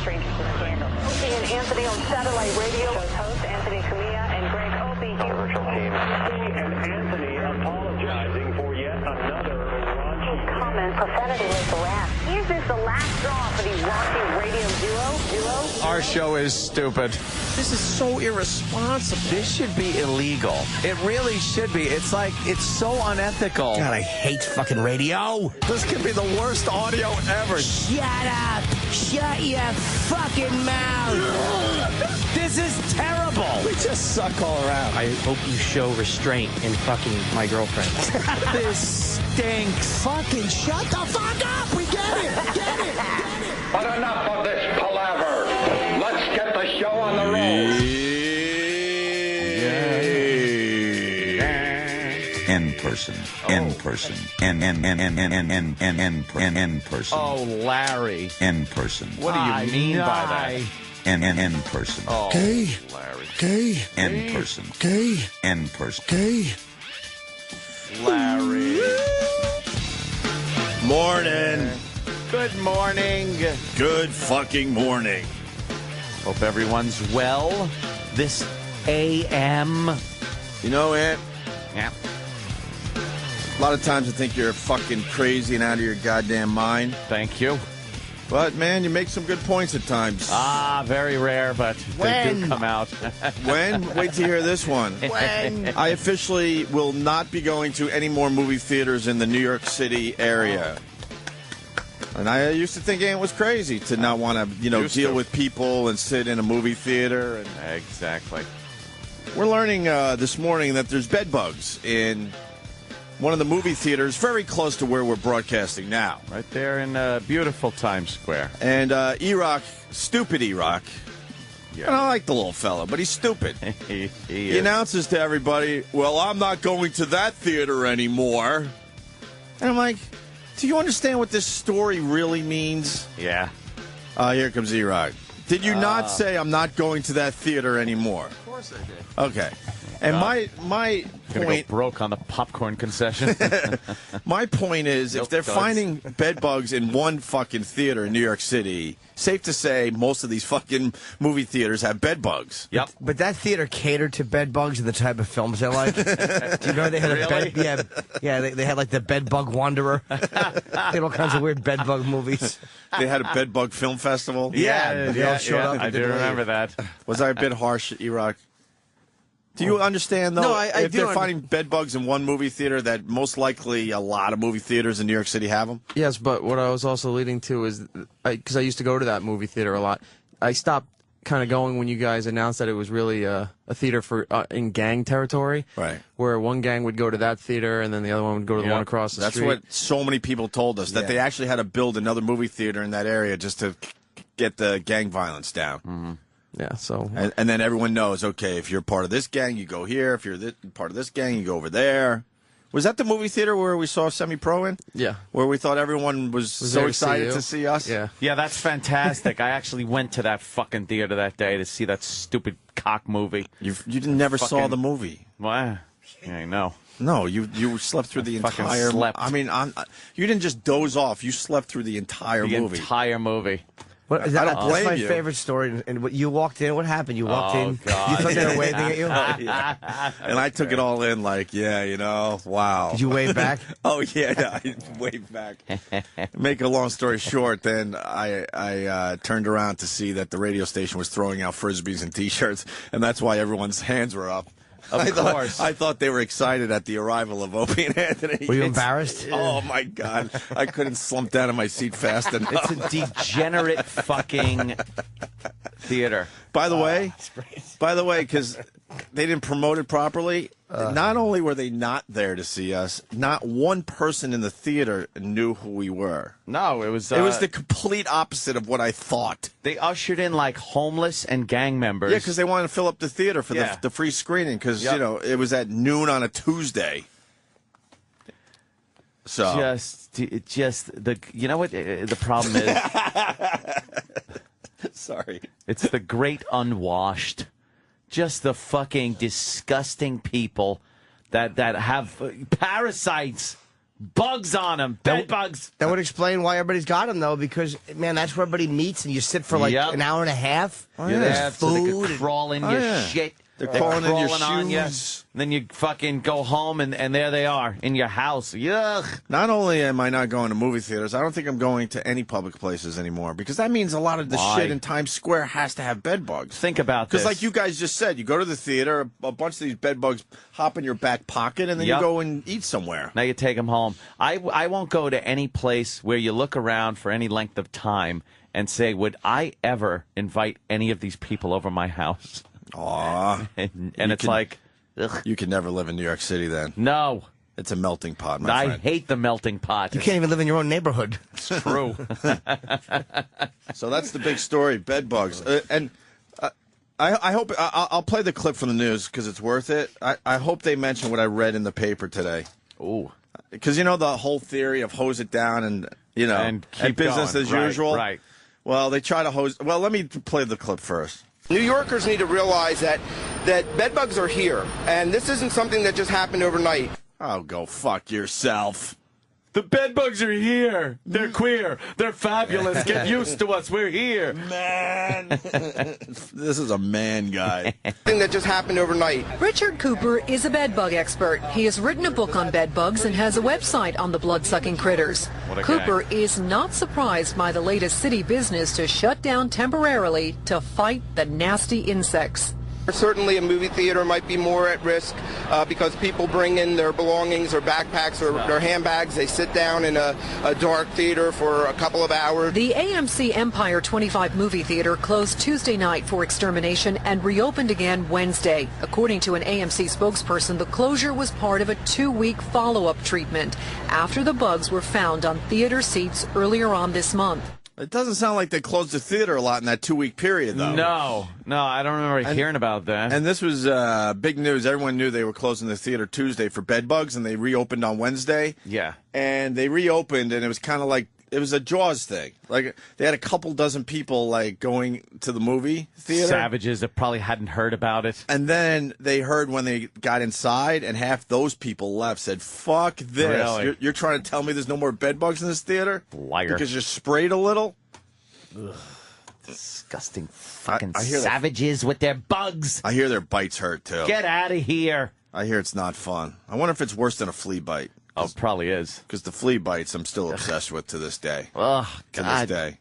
Strange Scandal. Opie and Anthony on satellite radio. Show's host Anthony Cumia and Greg Opie here. Virtual team. Opie and Anthony apologizing for yet another raunchy comment. Profanity is the last. Is this the last straw for the raunchy radio duo? Our show is stupid. This is so irresponsible. This should be illegal. It really should be. It's like, it's so unethical. God, I hate fucking radio. This could be the worst audio ever. Shut up. Shut your fucking mouth. This is terrible. We just suck all around. I hope you show restraint in fucking my girlfriend. This stinks. Fucking shut the fuck up. We get it. Get it. But enough of this palaver. Let's get the show on the road. N person. N person. N person. Oh, Larry. N person. What do you mean by that? N person. Oh, Gay. Larry. Gay. N person. Gay. N person. Gay. Larry. Morning. Good morning. Good fucking morning. Hope everyone's well this AM. You know, Ant, Yeah. a lot of times I think you're fucking crazy and out of your goddamn mind. Thank you. But, man, you make some good points at times. Ah, very rare, but they do come out. When? Wait to hear this one. When? I officially will not be going to any more movie theaters in the New York City area. And I used to think Ant was crazy to not want to, deal with people and sit in a movie theater. And Exactly. we're learning this morning that there's bed bugs in one of the movie theaters very close to where we're broadcasting now. Right there in beautiful Times Square. And E-Rock, stupid E-Rock, Yeah. and I like the little fella, but he's stupid. He He announces to everybody, well, I'm not going to that theater anymore. And I'm like, do you understand what this story really means? Yeah. Here comes E-Rock. Did you not say I'm not going to that theater anymore? Of course I did. Okay. And my Gonna go point, broke on the popcorn concession. my point is, if Milk they're duds. finding bed bugs in one fucking theater in New York City, safe to say most of these fucking movie theaters have bed bugs. Yep. But that theater catered to bed bugs and the type of films they like. Do you know they had a Really? bed? Yeah. They had like the Bed Bug Wanderer. They had all kinds of weird bed bug movies. They had a bed bug film festival. They all showed up and I do didn't leave. remember that. Was I a bit harsh, E-Rock? Do you understand, though, No, I if do they're finding bed bugs in one movie theater, that most likely a lot of movie theaters in New York City have them? Yes, but what I was also leading to is, because I used to go to that movie theater a lot, I stopped kind of going when you guys announced that it was really a theater for in gang territory. Right. Where one gang would go to that theater and then the other one would go to the Yep. one across the That's street. what so many people told us, that Yeah. they actually had to build another movie theater in that area just to get the gang violence down. Yeah, so... And then everyone knows, okay, if you're part of this gang, you go here. If you're part of this gang, you go over there. Was that the movie theater where we saw Semi-Pro in? Yeah. Where we thought everyone was so there to see excited you. to see us? Yeah. Yeah, that's fantastic. I actually went to that fucking theater that day to see that stupid cock movie. You never saw Fucking- the movie. Well, yeah, I know. No, you slept through the fucking entire. slept. I mean, you didn't just doze off. You slept through the entire The movie. entire movie. What, is I that, don't that's blame my you. favorite story. And what, you walked in. What happened? You walked Oh, in. God. You thought they were waving at you. And I took it all in, like, wow. Did you wave back? Oh yeah, I waved back. Make a long story short, then I turned around to see that the radio station was throwing out frisbees and T-shirts, and that's why everyone's hands were up. Of course. I thought they were excited at the arrival of Opie and Anthony. Were you embarrassed? Oh my God! I couldn't slump down in my seat fast enough. It's a degenerate fucking theater. By the way, because they didn't promote it properly, not only were they not there to see us, not one person in the theater knew who we were. No, it was The complete opposite of what I thought. they ushered in like homeless and gang members. Yeah, because they wanted to fill up the theater for Yeah. the free screening, because, Yep. it was at noon on a Tuesday. So, just the you know what the problem is? sorry. It's the great unwashed. Just the fucking disgusting people that have parasites bugs on them. Bed bugs. That would explain why everybody's got them, though, because, man, that's where everybody meets, and you sit for like an hour and a half. There's food. So they can crawl in your shit. They're crawling in your on you. shoes. Then you fucking go home, and there they are in your house. Yuck. Not only am I not going to movie theaters, I don't think I'm going to any public places anymore because that means a lot of the shit in Times Square has to have bed bugs. Think about this. Because like you guys just said, you go to the theater, a bunch of these bed bugs hop in your back pocket, and then you go and eat somewhere. Now you take them home. I won't go to any place where you look around for any length of time and say, would I ever invite any of these people over my house? Aw. and it's like, ugh. You can never live in New York City then. No. It's a melting pot, my friend. I hate the melting pot. You can't even live in your own neighborhood. It's true. So that's the big story, bed bugs. I hope I'll play the clip from the news because it's worth it. I hope they mention what I read in the paper today. Ooh. Because you know the whole theory of hose it down and and keep business going. as usual. Right. Well, they try to hose. Well, let me play the clip first. New Yorkers need to realize that bed bugs are here, and this isn't something that just happened overnight. Oh, go fuck yourself. The bed bugs are here. They're queer. They're fabulous. Get used to us. We're here. Man. This is a man guy. Something that just happened overnight. Richard Cooper is a bed bug expert. He has written a book on bed bugs and has a website on the blood-sucking critters. Cooper is not surprised by the latest city business to shut down temporarily to fight the nasty insects. Certainly a movie theater might be more at risk because people bring in their belongings, their backpacks, or their handbags. They sit down in a dark theater for a couple of hours. The AMC Empire 25 movie theater closed Tuesday night for extermination and reopened again Wednesday. According to an AMC spokesperson, the closure was part of a 2-week follow-up treatment after the bugs were found on theater seats earlier on this month. It doesn't sound like they closed the theater a lot in that 2-week period, though. No, I don't remember hearing about that. And this was big news. Everyone knew they were closing the theater Tuesday for bed bugs, and they reopened on Wednesday. Yeah. And they reopened, and it was kind of like, it was a Jaws thing. Like, they had a couple dozen people, like, going to the movie theater. Savages that probably hadn't heard about it. And then they heard when they got inside, and half those people left, said, fuck this. Really? You're trying to tell me there's no more bed bugs in this theater? Liar. Because you sprayed a little? Ugh. Disgusting fucking I hear savages with their bugs. I hear their bites hurt, too. Get out of here. I hear it's not fun. I wonder if it's worse than a flea bite. Oh, it probably is. Because the flea bites I'm still obsessed with to this day. Oh, to God. this day.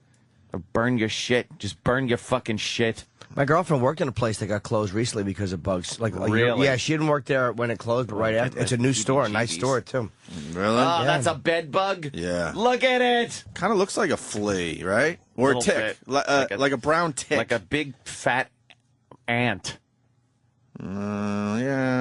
Burn your shit. Just burn your fucking shit. My girlfriend worked in a place that got closed recently because of bugs. Like really? Yeah, she didn't work there when it closed, but right after. It's a new store, a nice store, too. Really? Oh, that's a bed bug? Yeah. Look at it. Kind of looks like a flea, right? Or a tick. Like a brown tick. Like a big fat ant. Yeah.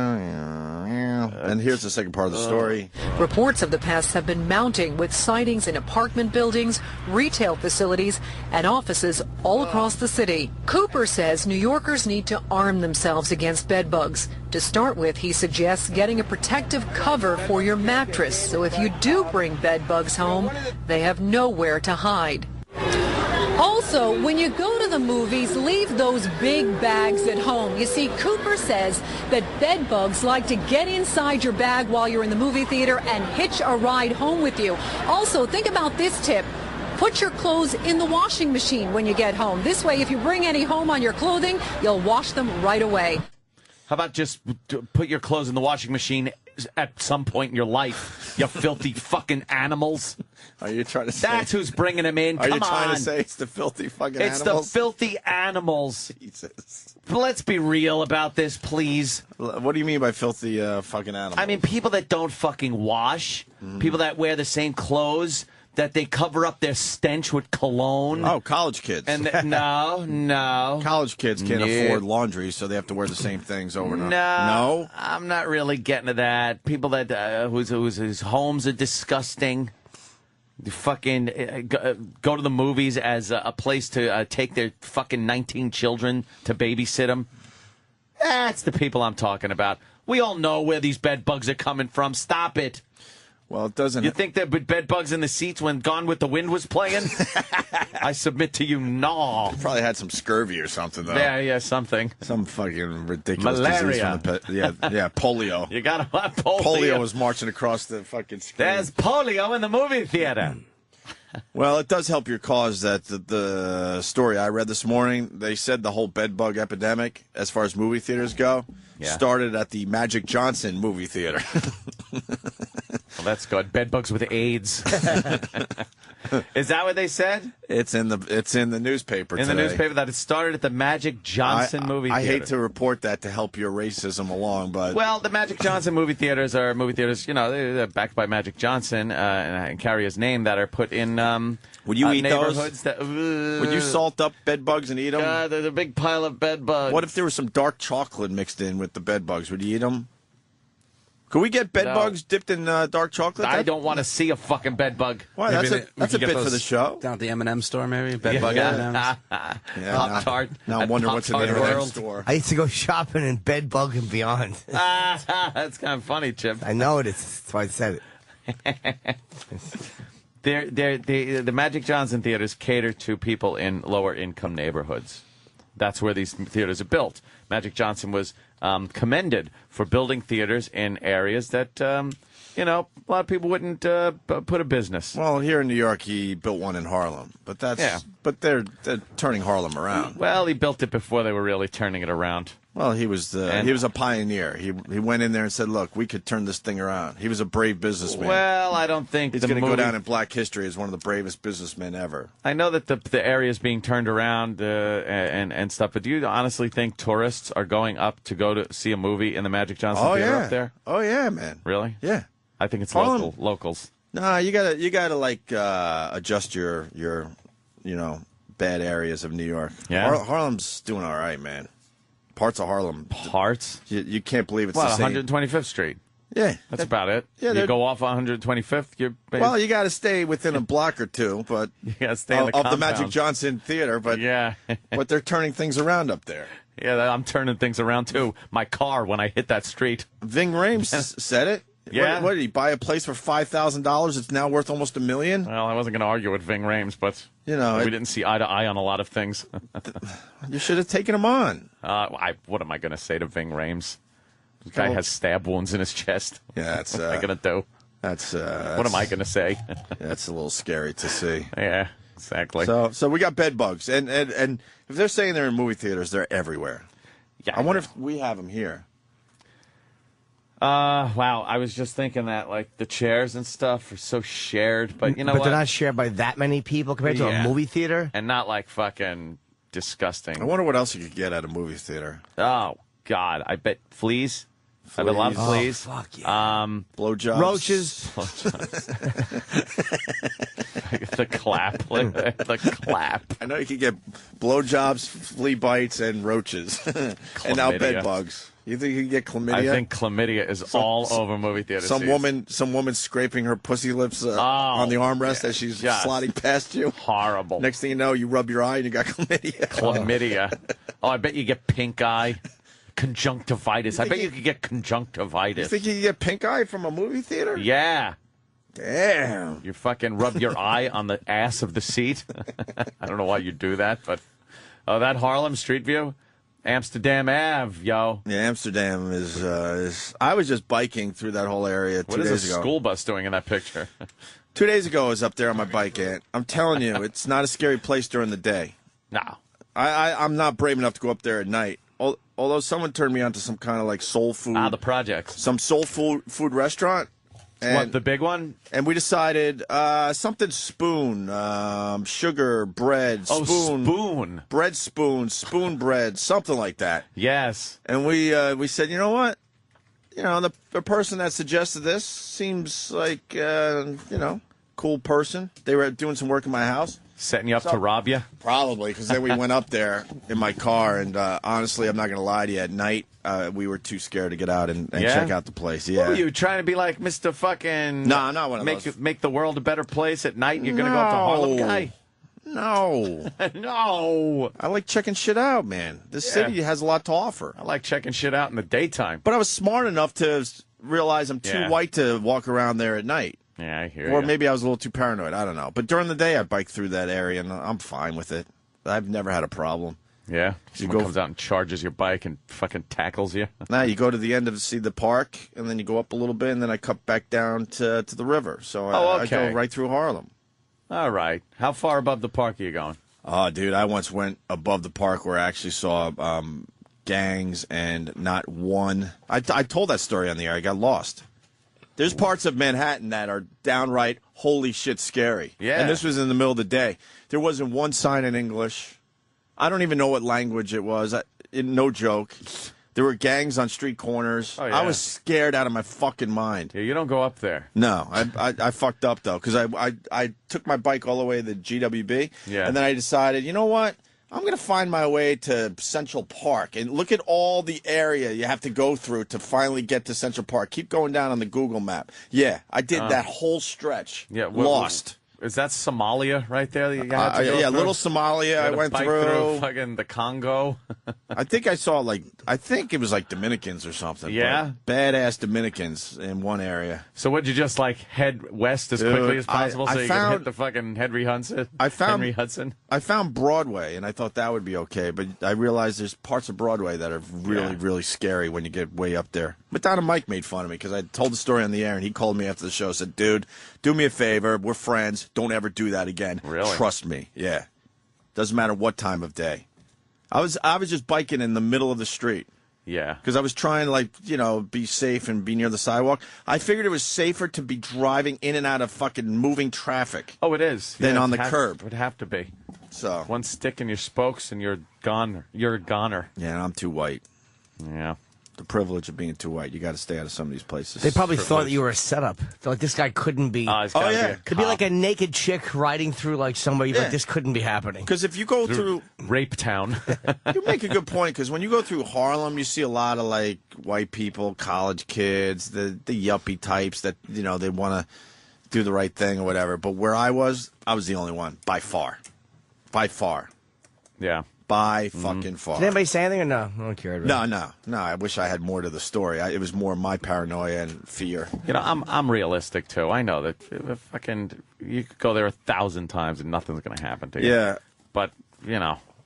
And here's the second part of the story. Reports of the pests have been mounting with sightings in apartment buildings, retail facilities, and offices all across the city. Cooper says New Yorkers need to arm themselves against bed bugs. To start with, he suggests getting a protective cover for your mattress, so if you do bring bed bugs home, they have nowhere to hide. Also, when you go to the movies, leave those big bags at home. You see, Cooper says that bed bugs like to get inside your bag while you're in the movie theater and hitch a ride home with you. Also, think about this tip. Put your clothes in the washing machine when you get home. This way, if you bring any home on your clothing, you'll wash them right away. How about just put your clothes in the washing machine at some point in your life, you filthy fucking animals? Are you trying to say... That's who's bringing them in. Are Come you trying on. to say it's the filthy fucking It's animals? the filthy animals. Jesus. Let's be real about this, please. What do you mean by filthy fucking animals? I mean, people that don't fucking wash, people that wear the same clothes, that they cover up their stench with cologne. Oh, college kids. And no. College kids can't afford laundry, so they have to wear the same things over and over. No, I'm not really getting to that. People that whose homes are disgusting. They fucking go to the movies as a place to take their fucking 19 children to babysit them. That's the people I'm talking about. We all know where these bed bugs are coming from. Stop it. Well, it doesn't. You think there would bed bugs in the seats when Gone with the Wind was playing? I submit to you, no. Probably had some scurvy or something, though. Yeah, something. Some fucking ridiculous Malaria. disease from the polio. You got polio. Polio was marching across the fucking screen. There's polio in the movie theater. Well, it does help your cause that the story I read this morning, they said the whole bed bug epidemic, as far as movie theaters go, started at the Magic Johnson movie theater. Well, that's good. Bed bugs with AIDS. Is that what they said? It's in the newspaper in today. the newspaper that it started at the Magic Johnson movie theater. I hate to report that to help your racism along, but well, the Magic Johnson movie theaters are movie theaters. You know, they're backed by Magic Johnson and carry his name that are put in. Would you eat neighborhoods those? That, Would you salt up bed bugs and eat them? God, there's a big pile of bed bugs. What if there was some dark chocolate mixed in with the bed bugs? Would you eat them? Could we get bed bugs dipped in dark chocolate? I don't want to see a fucking bed bug. Why? That's a bit for the show. Down at the M&M store, maybe? Bed bug M&Ms? Pop-Tart. Now I'm wondering what's in the M&M store. I used to go shopping in Bed Bug and Beyond. That's kind of funny, Chip. I know it is. That's why I said it. The Magic Johnson theaters cater to people in lower income neighborhoods. That's where these theaters are built. Magic Johnson was commended for building theaters in areas that, a lot of people wouldn't put a business. Well, here in New York, he built one in Harlem, but they're turning Harlem around. Well, he built it before they were really turning it around. Well, he was a pioneer. He went in there and said, "Look, we could turn this thing around." He was a brave businessman. Well, I don't think he's going to go down in Black history as one of the bravest businessmen ever. I know that the area is being turned around and stuff, but do you honestly think tourists are going up to go to see a movie in the Magic Johnson Theater up there? Oh yeah, man. Really? Yeah. I think it's Harlem. locals. Nah, you gotta like adjust your bad areas of New York. Yeah. Harlem's doing all right, man. Parts of Harlem. Parts? You can't believe it's well, the same. 125th Street. Yeah. That's about it. Yeah, you go off 125th, well, you got to stay within a block or two, but you got to stay in the of compound. the Magic Johnson Theater, but yeah. But they're turning things around up there. Yeah, I'm turning things around too. My car when I hit that street. Ving Rhames said it. Yeah. What did he buy a place for $5,000? It's now worth almost $1 million. Well, I wasn't going to argue with Ving Rhames, but we didn't see eye to eye on a lot of things. You should have taken him on. What am I going to say to Ving Rhames? This guy has stab wounds in his chest. Yeah, that's. What am I going to do? What am I going to say? That's a little scary to see. Yeah, exactly. So we got bed bugs, and if they're saying they're in movie theaters, they're everywhere. Yeah, I wonder if we have them here. Wow, I was just thinking that, like, the chairs and stuff are so shared, but you know what? But they're not shared by that many people compared to a movie theater? And not, like, fucking disgusting. I wonder what else you could get at a movie theater. Oh, God. I bet fleas. I bet a lot of fleas. Oh, fuck yeah. Blowjobs. Roaches. The clap. The clap. I know you could get blowjobs, flea bites, and roaches. And now bed bugs. You think you can get chlamydia? I think chlamydia is all over movie theaters. Some woman scraping her pussy lips on the armrest as she's sliding past you. Horrible. Next thing you know, you rub your eye and you got chlamydia. Chlamydia. Oh, I bet you get pink eye. Conjunctivitis. I bet you could get conjunctivitis. You think you could get pink eye from a movie theater? Yeah. Damn. You fucking rub your eye on the ass of the seat. I don't know why you do that, but that Harlem Street View, Amsterdam Ave, yo. Yeah, Amsterdam is. I was just biking through that whole area 2 days ago. What is a school bus doing in that picture? 2 days ago, I was up there on my bike, and I'm telling you, it's not a scary place during the day. No. I'm not brave enough to go up there at night. Although someone turned me on to some kind of like soul food. The projects. Some soul food restaurant. And, what, the big one? And we decided something spoon, sugar, bread, spoon. Oh, spoon. Bread spoon bread, something like that. Yes. And we said, you know what? You know, the person that suggested this seems like, cool person. They were doing some work in my house. Setting you up to rob you? Probably, because then we went up there in my car, and honestly, I'm not going to lie to you, at night, we were too scared to get out and check out the place. Yeah. What were you, trying to be like Mr. fucking... No, I'm not one of those. Make the world a better place at night, and you're going to go up to Harlem guy? No. No. I like checking shit out, man. This city has a lot to offer. I like checking shit out in the daytime. But I was smart enough to realize I'm too white to walk around there at night. Yeah, I hear Or you. maybe I was a little too paranoid. I don't know. But during the day, I bike through that area, and I'm fine with it. I've never had a problem. Yeah? Someone comes out and charges your bike and fucking tackles you. Now you go to the end of see the park, and then you go up a little bit, and then I cut back down to the river. So I go right through Harlem. All right. How far above the park are you going? Oh, dude, I once went above the park where I actually saw gangs and not one. I told that story on the air. I got lost. There's parts of Manhattan that are downright holy shit scary. Yeah. And this was in the middle of the day. There wasn't one sign in English. I don't even know what language it was. No joke. There were gangs on street corners. Oh, yeah. I was scared out of my fucking mind. Yeah, you don't go up there. No, I fucked up, though, because I took my bike all the way to the GWB, and then I decided, you know what? I'm going to find my way to Central Park and look at all the area you have to go through to finally get to Central Park. Keep going down on the Google map. Yeah, I did that whole stretch. Yeah, lost. Is that Somalia right there that you got to go yeah, through? little Somalia. I went bike through fucking the Congo. I think I saw I think it was like Dominicans or something. Yeah? but badass Dominicans in one area. So would you just head west as quickly as possible so you can hit the fucking Henry Hudson? Henry Hudson. I found Broadway, and I thought that would be okay, but I realized there's parts of Broadway that are really, really scary when you get way up there. Madonna Mike made fun of me because I told the story on the air, and he called me after the show, said, dude, do me a favor. We're friends. Don't ever do that again. Really? Trust me. Yeah. Doesn't matter what time of day. I was just biking in the middle of the street. Yeah. Because I was trying to, be safe and be near the sidewalk. I figured it was safer to be driving in and out of fucking moving traffic. Oh, it is. Than on the curb. It would have to be. So one stick in your spokes and you're gone. You're a goner. Yeah, and I'm too white. Yeah. The privilege of being too white. You got to stay out of some of these places. They probably thought that you were a setup. They're like, this guy couldn't be. Could be like a naked chick riding through somebody. Yeah. Like this couldn't be happening. Because if you go through Rape Town, you make a good point. Because when you go through Harlem, you see a lot of white people, college kids, the yuppie types that they want to do the right thing or whatever. But where I was the only one by far. Yeah. By fucking far. Did anybody say anything or no? I don't care. No. I wish I had more to the story. It was more my paranoia and fear. I'm realistic too. I know that you could go there 1,000 times and nothing's going to happen to you. Yeah. But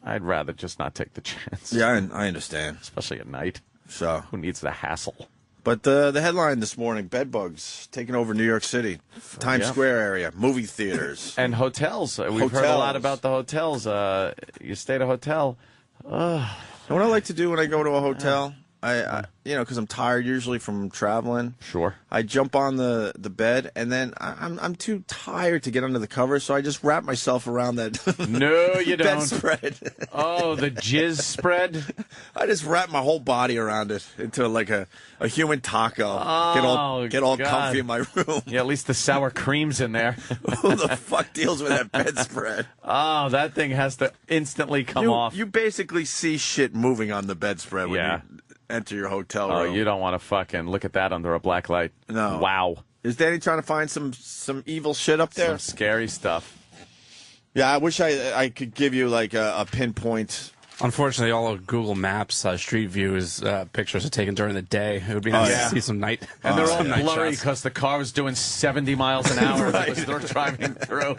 I'd rather just not take the chance. Yeah, I understand. Especially at night. So who needs the hassle? But the headline this morning: bedbugs taking over New York City, Times Square area, movie theaters, and hotels. We've heard a lot about the hotels. You stay at a hotel. You know what I like to do when I go to a hotel? I because I'm tired usually from traveling. Sure. I jump on the bed, and then I'm too tired to get under the covers, so I just wrap myself around that No, you don't. bedspread. Oh, the jizz spread? I just wrap my whole body around it into like a human taco. Oh, get all God. comfy in my room. Yeah, at least the sour cream's in there. Who the fuck deals with that bedspread? Oh, that thing has to instantly come off. You basically see shit moving on the bedspread when you enter your hotel room. Oh, you don't want to fucking look at that under a black light. No. Wow. Is Danny trying to find some evil shit up there? Some scary stuff. Yeah, I wish I could give you a pinpoint. Unfortunately, all of Google Maps Street View is pictures are taken during the day. It would be nice to see some night. And they're all night blurry shots. because the car was doing 70 miles an hour as they're driving through.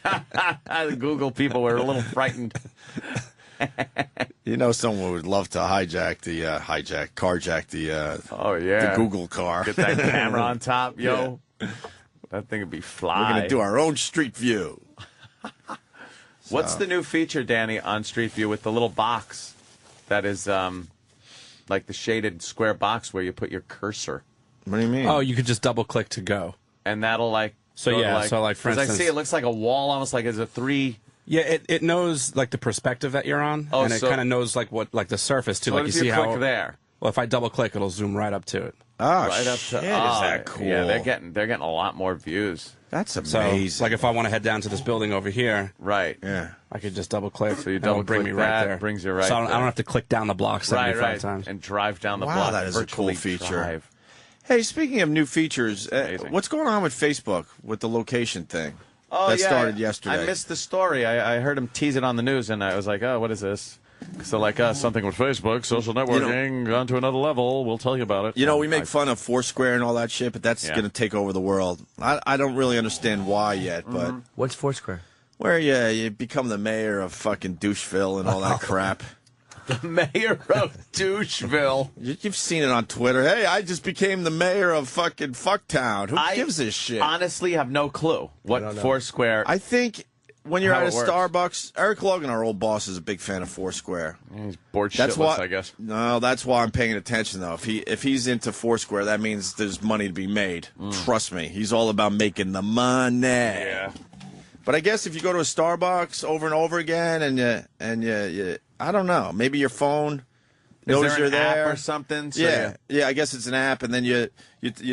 The Google people were a little frightened. Someone would love to carjack the Google car. Get that camera on top, yo. Yeah. That thing would be fly. We're going to do our own Street View. What's the new feature, Danny, on Street View with the little box that is like the shaded square box where you put your cursor? What do you mean? Oh, you could just double click to go. And that'll for instance, I see it looks like a wall, almost like it's a 3. Yeah, it knows the perspective that you're on, and it kind of knows the surface too. So like if you see you how click there. Well, if I double click, it'll zoom right up to it. Oh, right up shit! To, Is that cool? Yeah, they're getting a lot more views. That's amazing. So, if I want to head down to this building over here, right? Yeah, I could just double click. So you double bring click me right there. Brings you right. So I there. don't have to click down the block 75 times and drive down the wow, block. That is a cool virtually feature. Drive. Hey, speaking of new features, what's going on with Facebook with the location thing? That started yesterday. I missed the story. I heard him tease it on the news, and I was like, oh, what is this? So like something with Facebook, social networking, gone to another level. We'll tell you about it. You know, we make fun of Foursquare and all that shit, but that's going to take over the world. I don't really understand why yet, but... What's Foursquare? Where you become the mayor of fucking Doucheville and all that crap. The mayor of Doucheville. You've seen it on Twitter. Hey, I just became the mayor of fucking Fucktown. Who gives a shit? Honestly, have no clue what Foursquare... I think... When you're How at a it works. Starbucks, Eric Logan, our old boss, is a big fan of Foursquare. He's bored That's shitless, why, I guess. No, that's why I'm paying attention, though. If he's into Foursquare, that means there's money to be made. Trust me. He's all about making the money. Yeah. But I guess if you go to a Starbucks over and over again and you I don't know, maybe your phone knows Is there you're an there app or something? So yeah, I guess it's an app, and then you're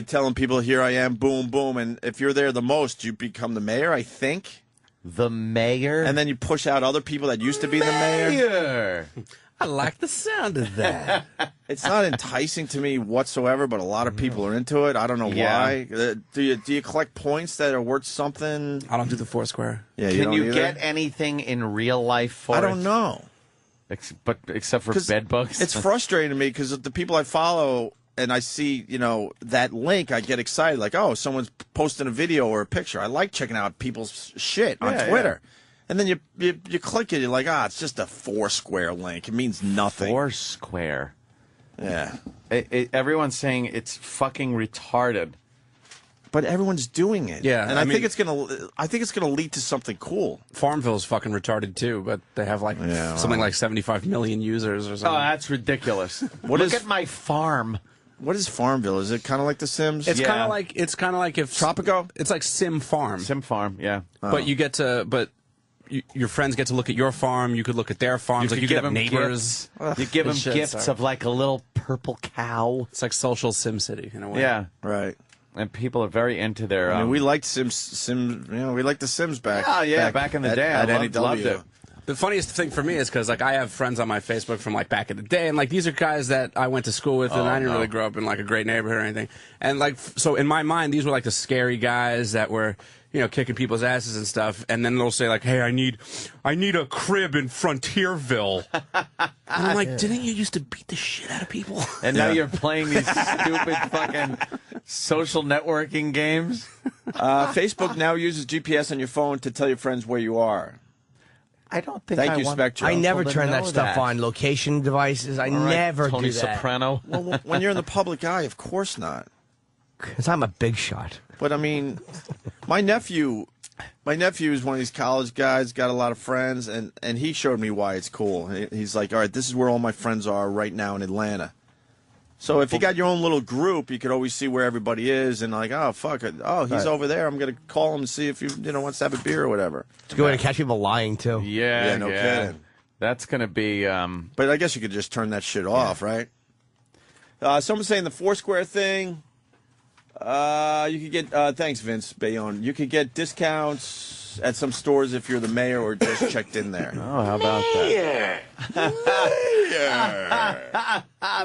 telling people, here I am, boom, boom, and if you're there the most, you become the mayor, I think. The mayor? And then you push out other people that used to be the mayor. I like the sound of that. It's not enticing to me whatsoever, but a lot of people are into it. I don't know why. Do you collect points that are worth something? I don't do the Foursquare. Yeah, Can you either? get anything in real life for I don't know. Except for 'Cause bed bugs? It's frustrating to me because the people I follow and I see, that link, I get excited. Like, oh, someone's posting a video or a picture. I like checking out people's shit on Twitter. Yeah. And then you click it, you're like, it's just a Foursquare link. It means nothing. Foursquare. Yeah. Everyone's saying it's fucking retarded. But everyone's doing it. Yeah, and I think it's gonna lead to something cool. Farmville's fucking retarded too, but they have something like 75 million users or something. Oh, that's ridiculous. Look at my farm. What is Farmville? Is it kind of like The Sims? It's kind of like if Tropico. It's like Sim Farm. Sim Farm, yeah. But you get to your friends get to look at your farm. You could look at their farms. You give have them neighbors. You give them gifts of like a little purple cow. It's like social Sim City in a way. Yeah, right. And people are very into their. I mean, we liked Sims. We liked The Sims back. Oh yeah, back in the day, I loved it. The funniest thing for me is because I have friends on my Facebook from back in the day, and these are guys that I went to school with, and I didn't really grow up in a great neighborhood or anything. And so in my mind, these were the scary guys that were kicking people's asses and stuff. And then they'll say hey, I need a crib in Frontierville. And I'm like, didn't you used to beat the shit out of people? And now you're playing these stupid fucking social networking games. Facebook now uses GPS on your phone to tell your friends where you are. I don't think. Thank you, Spectrum. I never turn that stuff on. Location devices. I never Tony do that. Soprano. Well, when you're in the public eye, of course not. Because I'm a big shot. But I mean, my nephew is one of these college guys, got a lot of friends, and he showed me why it's cool. He's like, all right, this is where all my friends are right now in Atlanta. So if you got your own little group, you could always see where everybody is, and oh fuck it, he's over there. I'm gonna call him and see if he wants to have a beer or whatever. It's a good way to catch people lying too. Yeah, no kidding. That's gonna be. But I guess you could just turn that shit off, right? Someone's saying the Foursquare thing. You could get thanks, Vince Bayonne. You could get discounts at some stores if you're the mayor or just checked in there. Oh, how about that?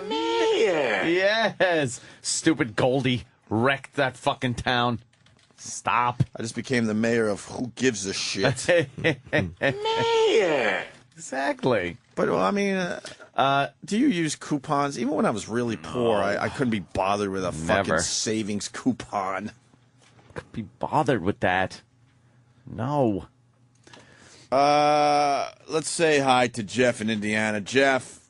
Mayor. Yes. Stupid Goldie wrecked that fucking town. Stop. I just became the mayor of who gives a shit. Mayor. Exactly. But well, I mean, do you use coupons? Even when I was really poor, I couldn't be bothered with a fucking savings coupon. Could be bothered with that. No. Let's say hi to Jeff in Indiana. Jeff.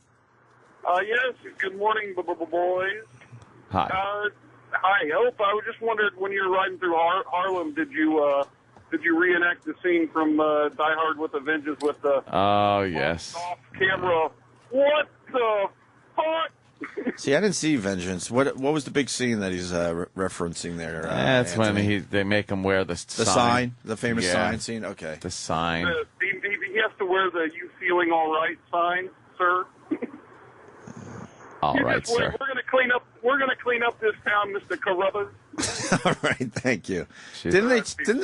Yes. Good morning, boys. Hi. Hi. Hope. I just wondered when you were riding through Harlem, did you reenact the scene from Die Hard with a Vengeance with the yes off camera? What the fuck? See, I didn't see Vengeance. What was the big scene that he's referencing there? That's Anthony? when they make him wear the sign, the famous sign scene. Okay, the sign. He has to wear the "You feeling all right" sign, sir. All right, sir. We're gonna clean up this town, Mr. Carruthers. All right, thank you. Didn't they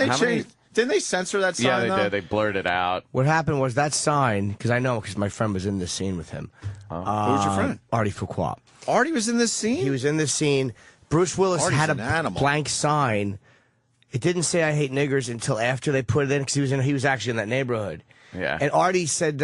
change? Didn't they censor that sign? Yeah, they did. They blurred it out. What happened was that sign, because I know, because my friend was in this scene with him. Who was your friend? Artie Fuqua. Artie was in this scene? He was in this scene. Bruce Willis Artie's had an animal. blank sign. It didn't say "I hate niggers" until after they put it in, because he was actually in that neighborhood. Yeah. And Artie said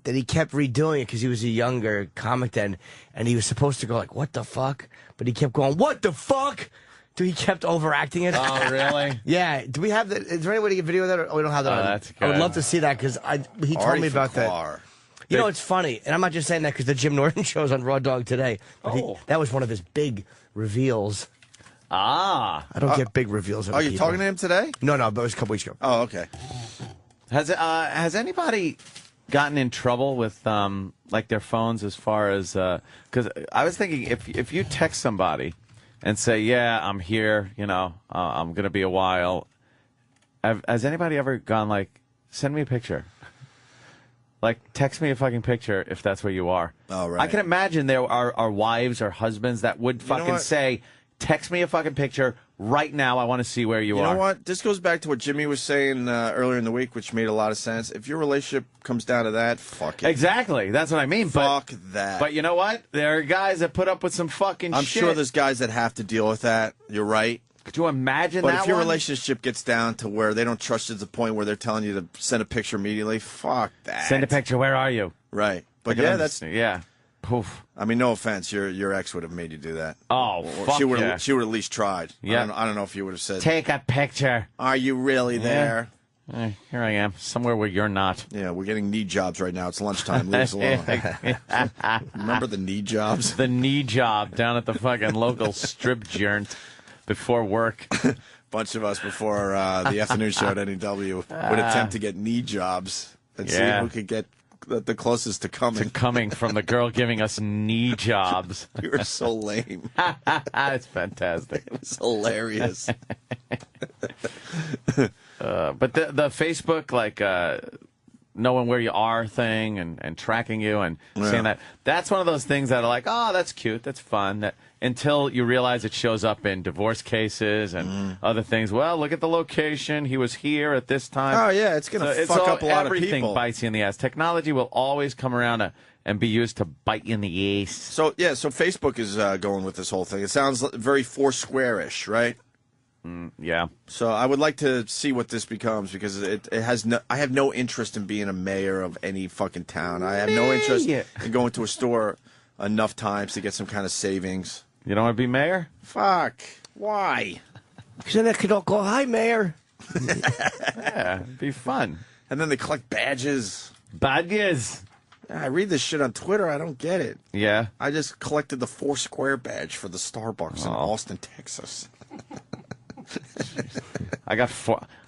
that he kept redoing it because he was a younger comic then, and he was supposed to go like, "What the fuck?" But he kept going, "What the fuck?" So he kept overacting it. Oh, really? Yeah. Do we have that? Is there any way to get video of that? Or we don't have that. Oh, on? that's I would good. love to see that because he told me about that. You know, it's funny, and I'm not just saying that because the Jim Norton show's on Raw Dog today. But that was one of his big reveals. Ah. I don't get big reveals. Are you talking to him today? No, but it was a couple weeks ago. Oh, okay. Has anybody gotten in trouble with like their phones as far as because I was thinking if you text somebody and say, yeah, I'm here, I'm gonna be a while, has anybody ever gone like, send me a picture, like text me a fucking picture if that's where you are? Oh, right. I can imagine there are wives or husbands that would fucking say, text me a fucking picture right now. I want to see where you are. You know what? This goes back to what Jimmy was saying earlier in the week, which made a lot of sense. If your relationship comes down to that, fuck it. Exactly. That's what I mean. Fuck that. But you know what? There are guys that put up with some fucking I'm shit. sure there's guys that have to deal with that. You're right. Could you imagine but that if your one? relationship gets down to where they don't trust you to the point where they're telling you to send a picture immediately, fuck that. Send a picture. Where are you? Right. But I can yeah, that's... Yeah. Poof. I mean, no offense. Your ex would have made you do that. Oh, Or fuck she would yeah. She would have at least tried. Yeah. I don't know if you would have said, Take a picture. are you really there? Here I am, somewhere where you're not. Yeah, we're getting knee jobs right now. It's lunchtime. Leave us alone. Remember the knee jobs? The knee job down at the fucking local strip joint before work. Bunch of us before the afternoon show at NEW would attempt to get knee jobs and see who could get the closest to coming. From the girl giving us knee jobs. We were so lame. It's fantastic. It was hilarious. But the Facebook, like, knowing where you are thing and tracking you and saying that's one of those things that are like, oh, that's cute, that's fun, that until you realize it shows up in divorce cases and other things. Well, look at the location. He was here at this time. Oh, yeah, it's going to fuck up a lot of people. Everything bites you in the ass. Technology will always come around and be used to bite you in the ass. So Facebook is going with this whole thing. It sounds very Foursquare-ish, right? Yeah. So I would like to see what this becomes because it has no. I have no interest in being a mayor of any fucking town. I have no interest in going to a store enough times to get some kind of savings. You don't want to be mayor? Fuck. Why? Because then they could all go, "Hi, Mayor." Yeah, it'd be fun. And then they collect badges. Badges. I read this shit on Twitter. I don't get it. Yeah. I just collected the Foursquare badge for the Starbucks in Austin, Texas. I got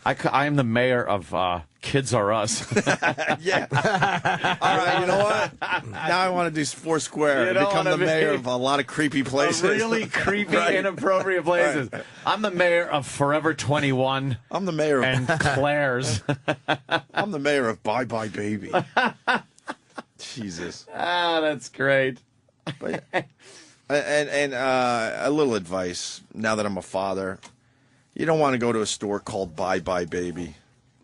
I am the mayor of Kids Are Us. Yeah. All right, you know what? Now I want to do Foursquare and become the mayor of a lot of creepy places. Really creepy, inappropriate places. Right. I'm the mayor of Forever 21. I'm the mayor of... And Claire's. I'm the mayor of Bye Bye Baby. Jesus. Ah, that's great. But, and a little advice, now that I'm a father... You don't want to go to a store called Bye Bye Baby.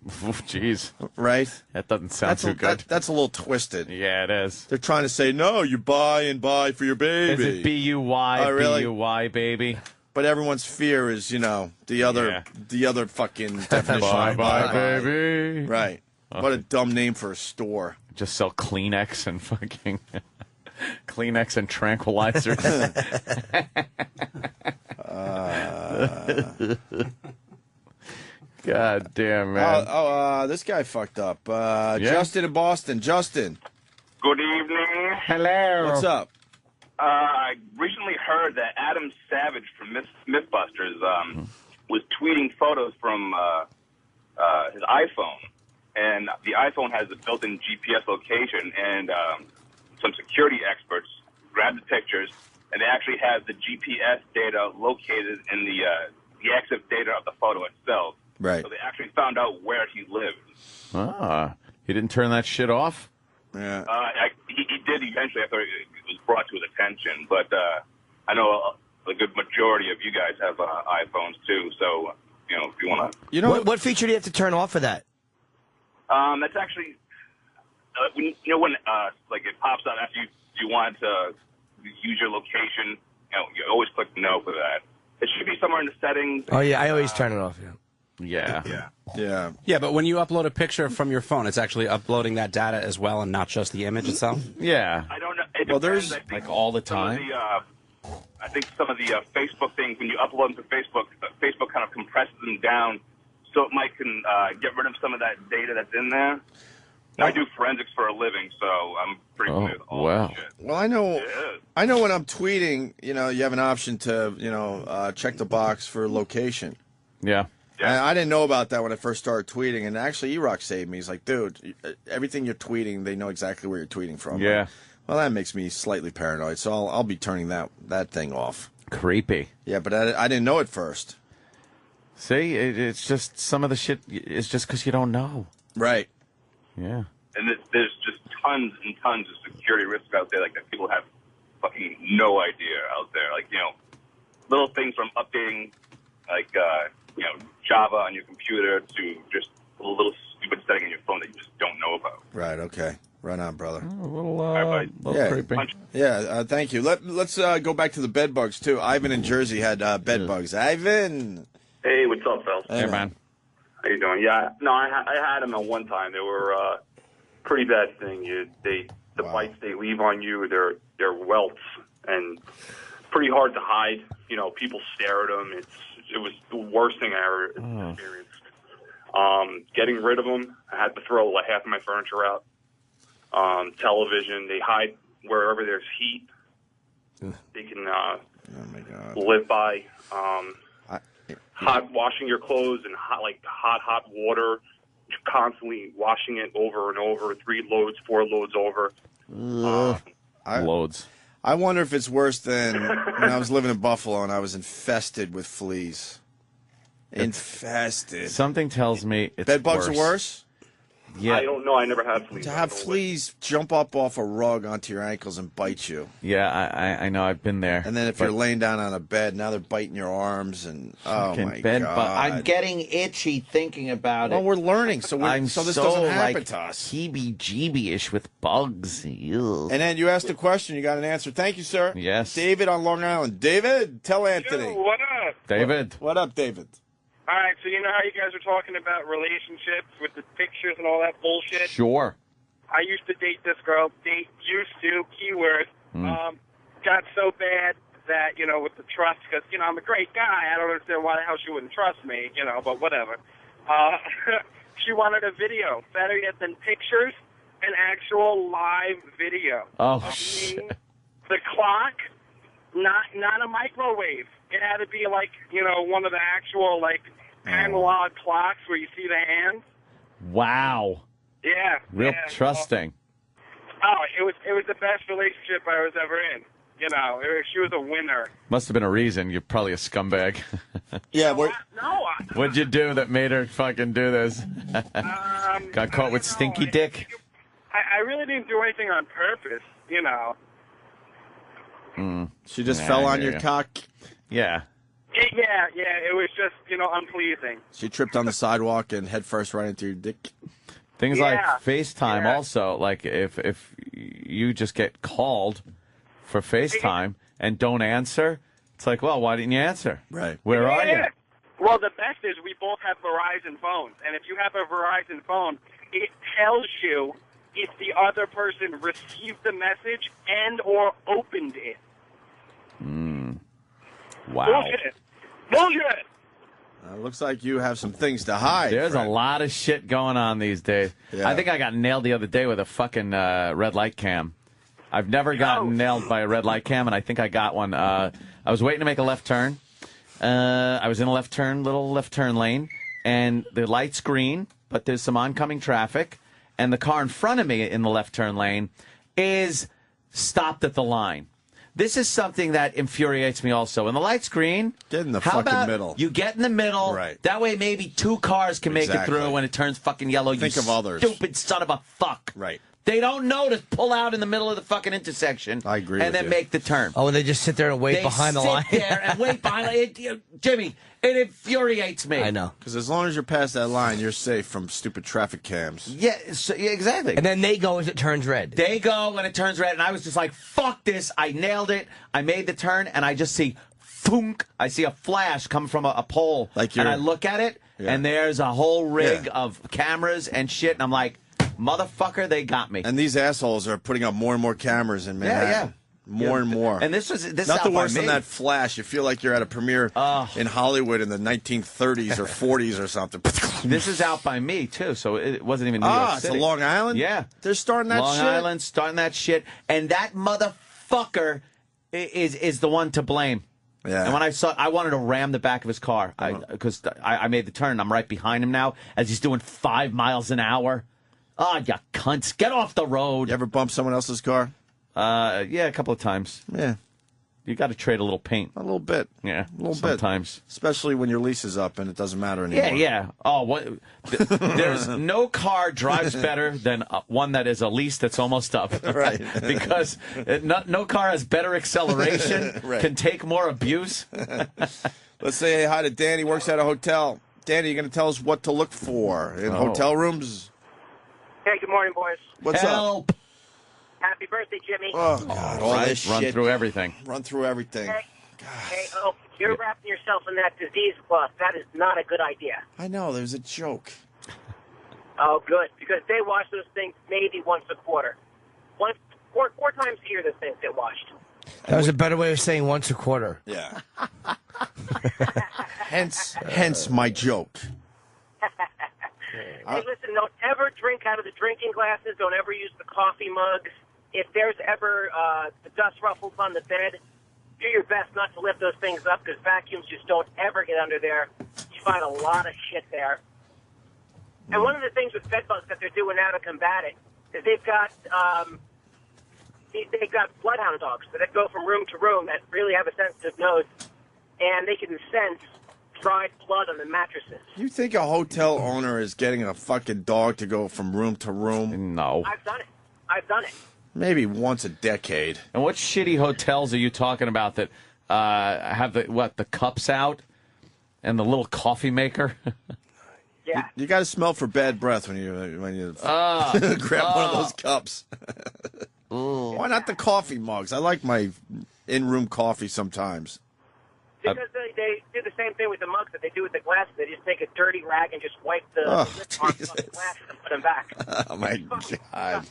Jeez. Right? That doesn't sound too good. That's a little twisted. Yeah, it is. They're trying to say, no, you buy and buy for your baby. Is it B-U-Y, really? B-U-Y, baby? But everyone's fear is, the other fucking definition. Bye Bye Baby. Right. Okay. What a dumb name for a store. Just sell Kleenex and fucking... Kleenex and tranquilizers. God damn, man. This guy fucked up. Justin in Boston. Justin. Good evening. Hello. What's up? I recently heard that Adam Savage from Mythbusters was tweeting photos from his iPhone. And the iPhone has a built-in GPS location, and some security experts grabbed the pictures, and they actually have the GPS data located in the EXIF data of the photo itself. Right. So they actually found out where he lived. He didn't turn that shit off? Yeah. He did eventually after it was brought to his attention, but I know a good majority of you guys have iPhones too, so, if you want to... What feature do you have to turn off for that? That's actually... when like it pops out after you want to use your location, you always click no for that. It should be somewhere in the settings. Oh yeah, I always turn it off. Yeah. Yeah. Yeah, but when you upload a picture from your phone, it's actually uploading that data as well and not just the image itself? Yeah. I don't know. It Well, depends. there's I think like all the some of time. I think some of the Facebook things, when you upload them to Facebook, Facebook kind of compresses them down so it might get rid of some of that data that's in there. I do forensics for a living, so I'm pretty familiar with all that shit. Well, I know when I'm tweeting, you have an option to, check the box for location. Yeah. I didn't know about that when I first started tweeting, and actually E-Rock saved me. He's like, dude, everything you're tweeting, they know exactly where you're tweeting from. Yeah. Well, that makes me slightly paranoid, so I'll be turning that thing off. Creepy. Yeah, but I didn't know at first. See, it's just some of the shit is just because you don't know. Right. Yeah. And there's just tons and tons of security risks out there, like that people have fucking no idea out there. Like, little things from updating, like, Java on your computer to just a little stupid setting on your phone that you just don't know about. Right, okay. Right on, brother. A little creepy. Yeah, thank you. Let's go back to the bed bugs, too. Ivan in Jersey had bed bugs. Ivan! Hey, what's up, fellas? Hey, man. How you doing? Yeah, no, I had them at one time. They were pretty bad thing. The bites they leave on you, they're welts and pretty hard to hide. People stare at them. It was the worst thing I ever experienced. Getting rid of them, I had to throw like half of my furniture out. Television, they hide wherever there's heat. They can live by. Hot washing your clothes in hot water, constantly washing it over and over, 3 loads, 4 loads over. Loads. I wonder if it's worse than when I was living in Buffalo and I was infested with fleas. Infested. Something tells me it's bed bugs worse. are worse? Yeah. I don't know. I never had fleas. To have fleas jump up off a rug onto your ankles and bite you. Yeah, I know. I've been there. And then if you're laying down on a bed, now they're biting your arms and oh my bed god! I'm getting itchy thinking about it. Well, we're learning, so this doesn't happen to us. Heebie-jeebie-ish with bugs. Ew. And then you asked a question, you got an answer. Thank you, sir. Yes. David on Long Island. David, tell Anthony. Yo, what up? David. What up, David? All right, so you know how you guys were talking about relationships with the pictures and all that bullshit? Sure. I used to date this girl. Used to, keyword. Got so bad that, with the trust, because, I'm a great guy. I don't understand why the hell she wouldn't trust me, but whatever. She wanted a video. Better yet than pictures, an actual live video. Oh, shit. The clock, not a microwave. It had to be like, one of the actual, analog clocks where you see the hands. Wow. Yeah. Real yeah. trusting. It was the best relationship I was ever in. She was a winner. Must have been a reason. You're probably a scumbag. Yeah. What'd you do that made her fucking do this? Got caught with stinky dick? I really didn't do anything on purpose, She just fell on your cock? Yeah. Yeah, it was just, unpleasing. She tripped on the sidewalk and head first right into your dick? Things like FaceTime also, like if you just get called for FaceTime and don't answer, it's like, well, why didn't you answer? Right. Where are you? Well, the best is we both have Verizon phones, and if you have a Verizon phone, it tells you if the other person received the message and or opened it. Wow. Bullshit. Looks like you have some things to hide. There's friend. a lot of shit going on these days. Yeah. I think I got nailed the other day with a fucking red light cam. I've never gotten nailed by a red light cam, and I think I got one. I was waiting to make a left turn. I was in a little left turn lane, and the light's green, but there's some oncoming traffic, and the car in front of me in the left turn lane is stopped at the line. This is something that infuriates me also. When the light's green, get in the how fucking about middle. You get in the middle. Right. That way maybe 2 cars can make it through when it turns fucking yellow. Think of others. Stupid son of a fuck. Right. They don't know to pull out in the middle of the fucking intersection. I agree and with then you. make the turn. Oh, and they just sit there and wait behind the line. They sit there and wait behind Jimmy, it infuriates me. I know. Because as long as you're past that line, you're safe from stupid traffic cams. Yeah, exactly. And then they go as it turns red. They go when it turns red, and I was just like, fuck this. I nailed it. I made the turn, and I just see, thunk. I see a flash come from a pole, and I look at it, and there's a whole rig of cameras and shit, and I'm like, motherfucker, they got me. And these assholes are putting up more and more cameras in Manhattan. More and more. And this nothing worse than that flash. You feel like you're at a premiere in Hollywood in the 1930s or 40s or something. This is out by me too, so it wasn't even New York City. It's a Long Island. Yeah, they're starting that Long shit. Island starting that shit, and that motherfucker is the one to blame. Yeah. And when I wanted to ram the back of his car because I made the turn. I'm right behind him now as he's doing 5 miles an hour. Oh, you cunts! Get off the road. You ever bump someone else's car? Yeah, a couple of times. Yeah. You got to trade a little paint. A little bit. Yeah, a little sometimes. bit. Especially when your lease is up and it doesn't matter anymore. Yeah. Oh, what? There's no car drives better than one that is a lease that's almost up. Right. Because no car has better acceleration, can take more abuse. Let's say hi to Danny, works at a hotel. Danny, you going to tell us what to look for in hotel rooms? Hey, good morning, boys. What's up? Happy birthday, Jimmy. Oh, God, all this Run shit. through everything. Run through everything. Hey, you're wrapping yourself in that disease cloth. That is not a good idea. I know, there's a joke. Oh, good, because they wash those things maybe once a quarter. Four times a year, those things get washed. That was a better way of saying once a quarter. Yeah. hence my joke. Hey, listen, don't ever drink out of the drinking glasses. Don't ever use the coffee mugs. If there's ever the dust ruffles on the bed, do your best not to lift those things up because vacuums just don't ever get under there. You find a lot of shit there. And one of the things with bed bugs that they're doing now to combat it is they've got bloodhound dogs that go from room to room that really have a sensitive nose, and they can sense dried blood on the mattresses. You think a hotel owner is getting a fucking dog to go from room to room? No. I've done it. Maybe once a decade. And what shitty hotels are you talking about that have the cups out and the little coffee maker? Yeah. You got to smell for bad breath when you grab one of those cups. Why not the coffee mugs? I like my in-room coffee sometimes. Because they do the same thing with the mugs that they do with the glasses. They just take a dirty rag and just wipe the lip marks off the glasses and put them back. Oh, my God.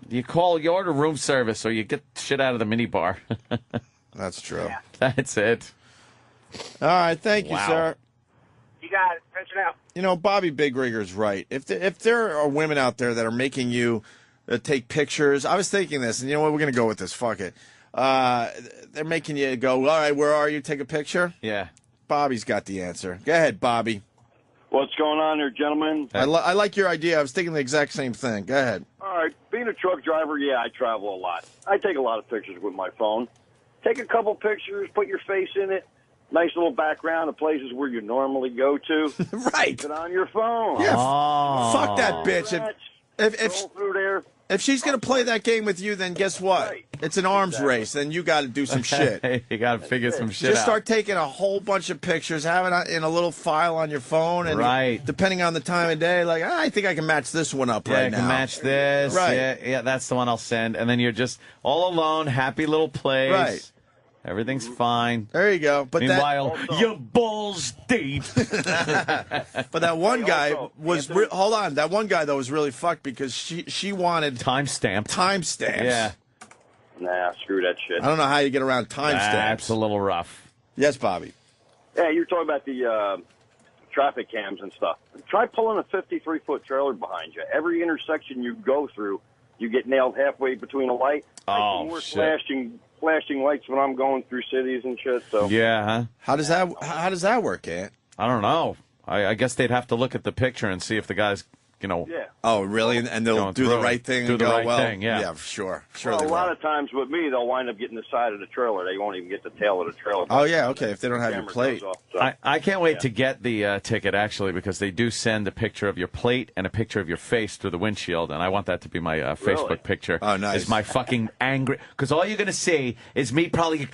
You order room service or you get shit out of the minibar. That's true. Yeah. That's it. All right, thank you, sir. You got it. Pension out. You know, Bobby Big Rigger's right. If there are women out there that are making you take pictures, I was thinking this, and you know what, we're going to go with this. Fuck it. They're making you go, all right, where are you? Take a picture? Yeah. Bobby's got the answer. Go ahead, Bobby. What's going on there, gentlemen? I like your idea. I was thinking the exact same thing. Go ahead. All right, being a truck driver, yeah, I travel a lot. I take a lot of pictures with my phone. Take a couple pictures, put your face in it, nice little background of places where you normally go to. Right. Keep it on your phone. Yeah, fuck that bitch. Scroll through there. If she's going to play that game with you, then guess what? Right. It's an arms race. Then you got to do some shit. You got to figure some shit out. Just start taking a whole bunch of pictures, have it in a little file on your phone, and depending on the time of day, like, I think I can match this one up right now. I can match this. Right. Yeah, that's the one I'll send. And then you're just all alone, happy little place. Right. Everything's fine. There you go. But meanwhile, your balls deep. But that one guy was hold on. That one guy though was really fucked because she wanted timestamps. Yeah. Nah, screw that shit. I don't know how you get around timestamps. That's a little rough. Yes, Bobby. Yeah, you're talking about the traffic cams and stuff. Try pulling a 53-foot trailer behind you. Every intersection you go through, you get nailed halfway between a light. Oh, more shit. Flashing lights when I'm going through cities and shit. So yeah, huh? How does that work, Ant? I don't know. I guess they'd have to look at the picture and see if the guy's, Yeah. Oh, really? And they'll do the right thing. Do and the go, right well, thing. Yeah. Yeah, sure. Well, a lot of times with me, they'll wind up getting the side of the trailer. They won't even get the tail of the trailer. Oh yeah, okay. If they don't have your Camera plate, goes off, so. I can't wait to get the ticket, actually, because they do send a picture of your plate and a picture of your face through the windshield, and I want that to be my Facebook picture. Oh, nice. Is my fucking angry... Because all you're going to see is me probably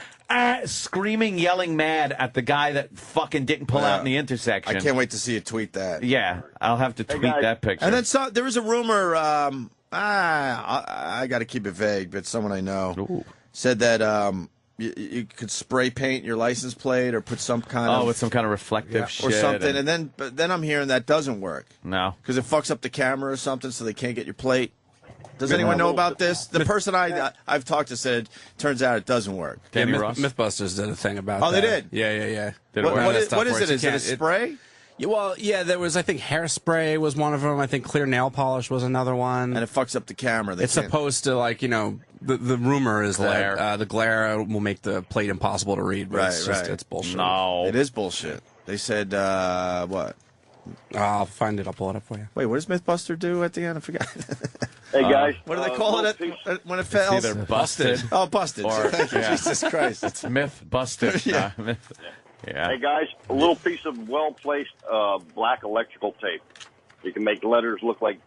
screaming, yelling mad at the guy that fucking didn't pull out in the intersection. I can't wait to see you tweet that. Yeah, I'll have to tweet that picture. And then there was a rumor, I got to keep it vague, but someone I know said that, you could spray paint your license plate or put some kind of with some kind of reflective shit or something, but then I'm hearing that doesn't work. No, because it fucks up the camera or something, so they can't get your plate. Does anyone know about this? The person I've talked to said, turns out it doesn't work. MythBusters did a thing about that. Oh, they did? Yeah. What is it? Is it a spray? Yeah, there was, I think, hairspray was one of them. I think clear nail polish was another one. And it fucks up the camera. It's supposed to, like, the rumor is that the glare will make the plate impossible to read, but it's bullshit. No. It is bullshit. They said, what? I'll find it. I'll pull it up for you. Wait, what does Mythbuster do at the end? I forgot. Hey, guys. What do they call it when it fails? It's either busted. Oh, busted. Or, Thank you, Jesus Christ. It's myth busted. Yeah. Yeah. Hey, guys, a little piece of well-placed black electrical tape. You can make letters look like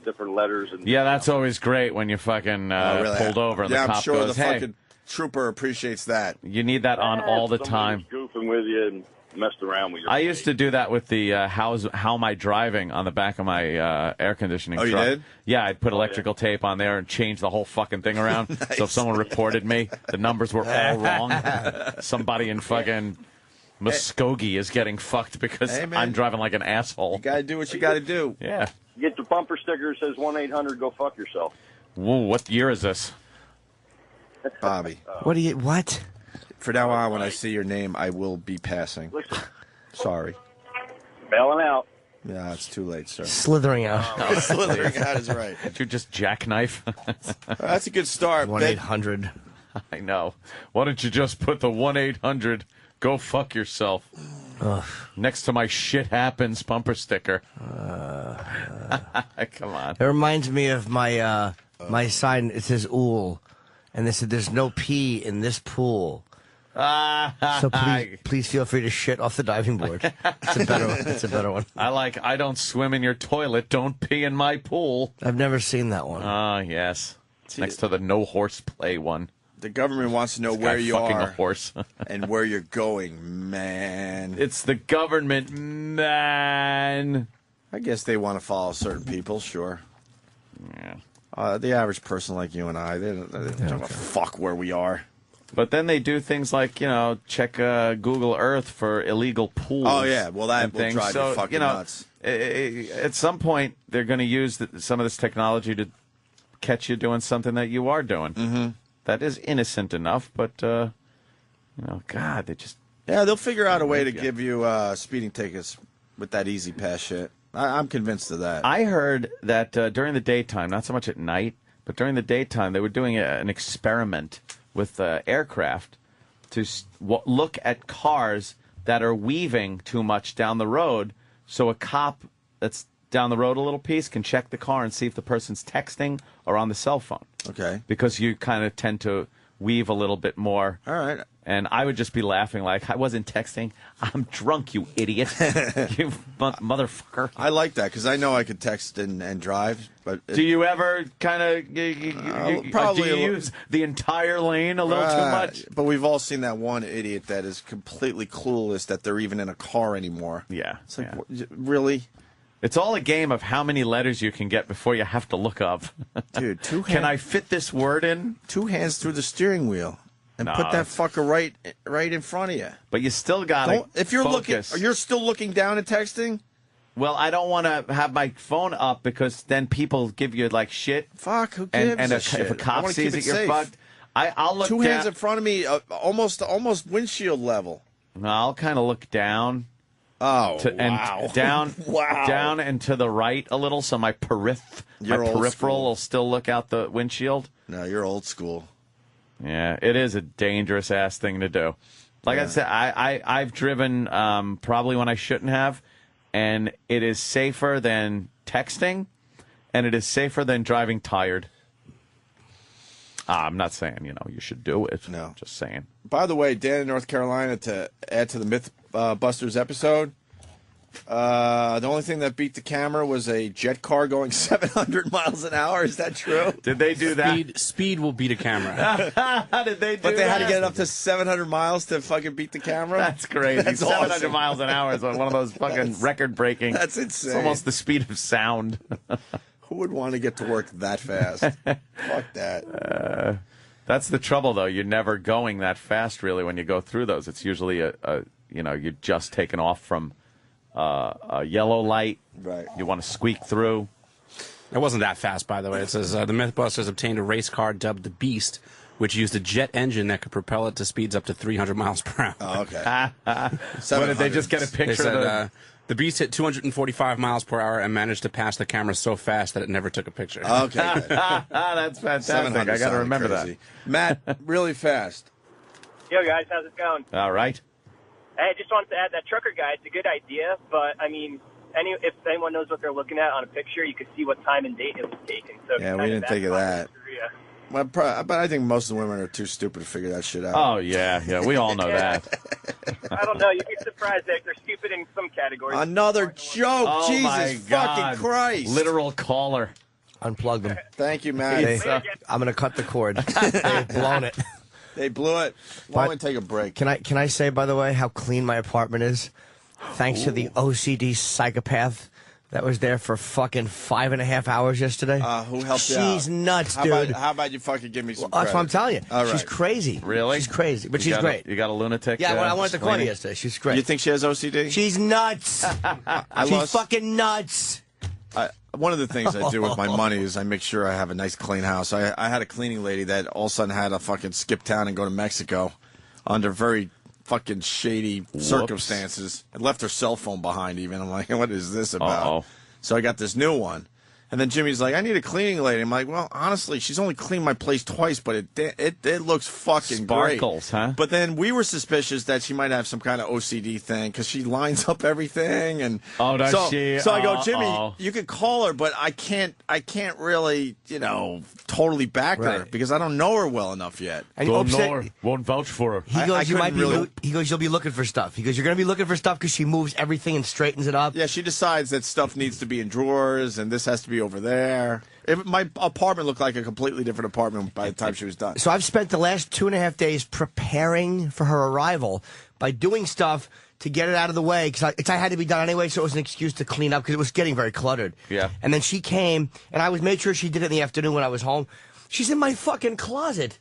different letters. And Yeah, that's always great when you fucking really? pulled over and the cop I'm sure goes, the hey, fucking trooper appreciates that. you need that on all the time. Goofing with you and messed around with you. I used to do that with the how am I driving on the back of my air conditioning Oh, truck. you did? Yeah, I'd put electrical tape on there and change the whole fucking thing around. So if someone reported me, the numbers were all wrong. Somebody in fucking Muskogee is getting fucked because Hey, man. I'm driving like an asshole. You got to do what you got to do. Yeah. Get the bumper sticker that says 1-800 go fuck yourself. Whoa, what year is this? Bobby. What? For now on, when I see your name, I will be passing. Listen, Sorry. bailing out. Yeah, it's too late, sir. Slithering out. Slithering out is right. Did you just jackknife? That's a good start. 1-800. I know. Why don't you just put the 1-800 go fuck yourself next to my shit happens bumper sticker? Come on. It reminds me of my my sign. It says "ool," and they said there's no pee in this pool. So please feel free to shit off the diving board. It's a better one. I don't swim in your toilet. Don't pee in my pool. I've never seen that one. Yes. It's next to the no horseplay one. The government wants to know This guy where you fucking are a horse. and where you're going, man. It's the government, man. I guess they want to follow certain people, sure. Yeah. The average person like you and I, they don't give a fuck where we are. But then they do things like, check Google Earth for illegal pools. Oh, yeah. Well, that and will things. drive you fucking nuts. At some point, they're going to use some of this technology to catch you doing something that you are doing. Mm-hmm. That is innocent enough, but, God, they just... Yeah, they'll figure out a way to give you speeding tickets with that easy pass shit. I'm convinced of that. I heard that during the daytime, not so much at night, but during the daytime, they were doing an experiment with aircraft to look at cars that are weaving too much down the road, so a cop that's down the road a little piece can check the car and see if the person's texting or on the cell phone. Okay. Because you kind of tend to weave a little bit more. All right. And I would just be laughing like, I wasn't texting. I'm drunk, you idiot. You motherfucker. I like that because I know I could text and drive. But do you ever kind of probably do you use the entire lane a little too much? But we've all seen that one idiot that is completely clueless that they're even in a car anymore. Yeah. It's like, really? It's all a game of how many letters you can get before you have to look up. Dude, Can I fit this word in? 2 hands through the steering wheel and No, put that fucker right in front of you. But you still got to If you're focus. you're still looking down and texting? Well, I don't want to have my phone up because then people give you like shit. Fuck, who gives and a shit? If a I cop wanna sees keep it, it you're safe. fucked. I'll look 2 down. hands in front of me, almost windshield level. No, I'll kind of look down. Oh, and down, down and to the right a little, so my You're old peripheral school. will still look out the windshield. No, you're old school. Yeah, it is a dangerous ass thing to do. Like I said, I've driven probably when I shouldn't have, and it is safer than texting, and it is safer than driving tired. I'm not saying you should do it. No, just saying. By the way, Dan in North Carolina, to add to the Mythbusters episode, the only thing that beat the camera was a jet car going 700 miles an hour. Is that true? Did they do that? Speed will beat a camera. How did they do But they had to that? get it up to 700 miles to fucking beat the camera? That's crazy. That's 700 awesome. miles an hour is one of those fucking record-breaking. That's insane. It's almost the speed of sound. Who would want to get to work that fast? Fuck that. That's the trouble, though. You're never going that fast, really, when you go through those. It's usually you're just taking off from a yellow light. Right. You want to squeak through. It wasn't that fast, by the way. It says the Mythbusters obtained a race car dubbed the Beast, which used a jet engine that could propel it to speeds up to 300 miles per hour. Oh, okay. What, did they just get a They picture said, of the Beast hit 245 miles per hour and managed to pass the camera so fast that it never took a picture. Okay, good. That's fantastic. 700 I got to sounded remember crazy. Matt, really fast. Yo, guys, how's it going? that. All right. Hey, I just wanted to add that trucker guy. It's a good idea, but I mean, if anyone knows what they're looking at on a picture, you could see what time and date it was taken. So Yeah, we didn't think of that. But I think most of the women are too stupid to figure that shit out. Oh, yeah, we all know that. I don't know. You'd be surprised that they're stupid in some categories. Another joke. Oh, Jesus my fucking God. Christ. Literal caller. Unplug them. Thank you, Matt. I'm going to cut the cord. They've blown it. They blew it. Why don't we take a break? Can I say, by the way, how clean my apartment is? Thanks to the OCD psychopath that was there for fucking 5.5 hours yesterday. Who helped you out? She's nuts, dude. How about you fucking give me some That's what I'm telling you. All right. She's crazy. Really? She's crazy, but You she's got great. You got a lunatic? Yeah, I wanted to call her cleaning? yesterday. She's great. You think she has OCD? She's nuts. She's lost- fucking nuts. One of the things I do with my money is I make sure I have a nice clean house. I had a cleaning lady that all of a sudden had to fucking skip town and go to Mexico under very fucking shady circumstances and left her cell phone behind even. I'm like, what is this about? Uh-oh. So I got this new one. And then Jimmy's like, I need a cleaning lady. I'm like, well, honestly, she's only cleaned my place twice, but it looks fucking Sparkles, great. huh? But then we were suspicious that she might have some kind of OCD thing because she lines up everything. And Oh, does so, she? So I go, Jimmy, Uh-oh. you could call her, but I can't really, totally back her Right. because I don't know her well enough yet. And Don't upset- know her. Won't vouch for her. He I goes, you might couldn't be. really- He goes, you'll be looking for stuff. He goes, you're going to be looking for stuff because she moves everything and straightens it up. Yeah, she decides that stuff needs to be in drawers and this has to be over there. My apartment looked like a completely different apartment by the time she was done. So I've spent the last 2.5 days preparing for her arrival by doing stuff to get it out of the way because I had to be done anyway, so it was an excuse to clean up because it was getting very cluttered. Yeah. And then she came, and I made sure she did it in the afternoon when I was home. She's in my fucking closet,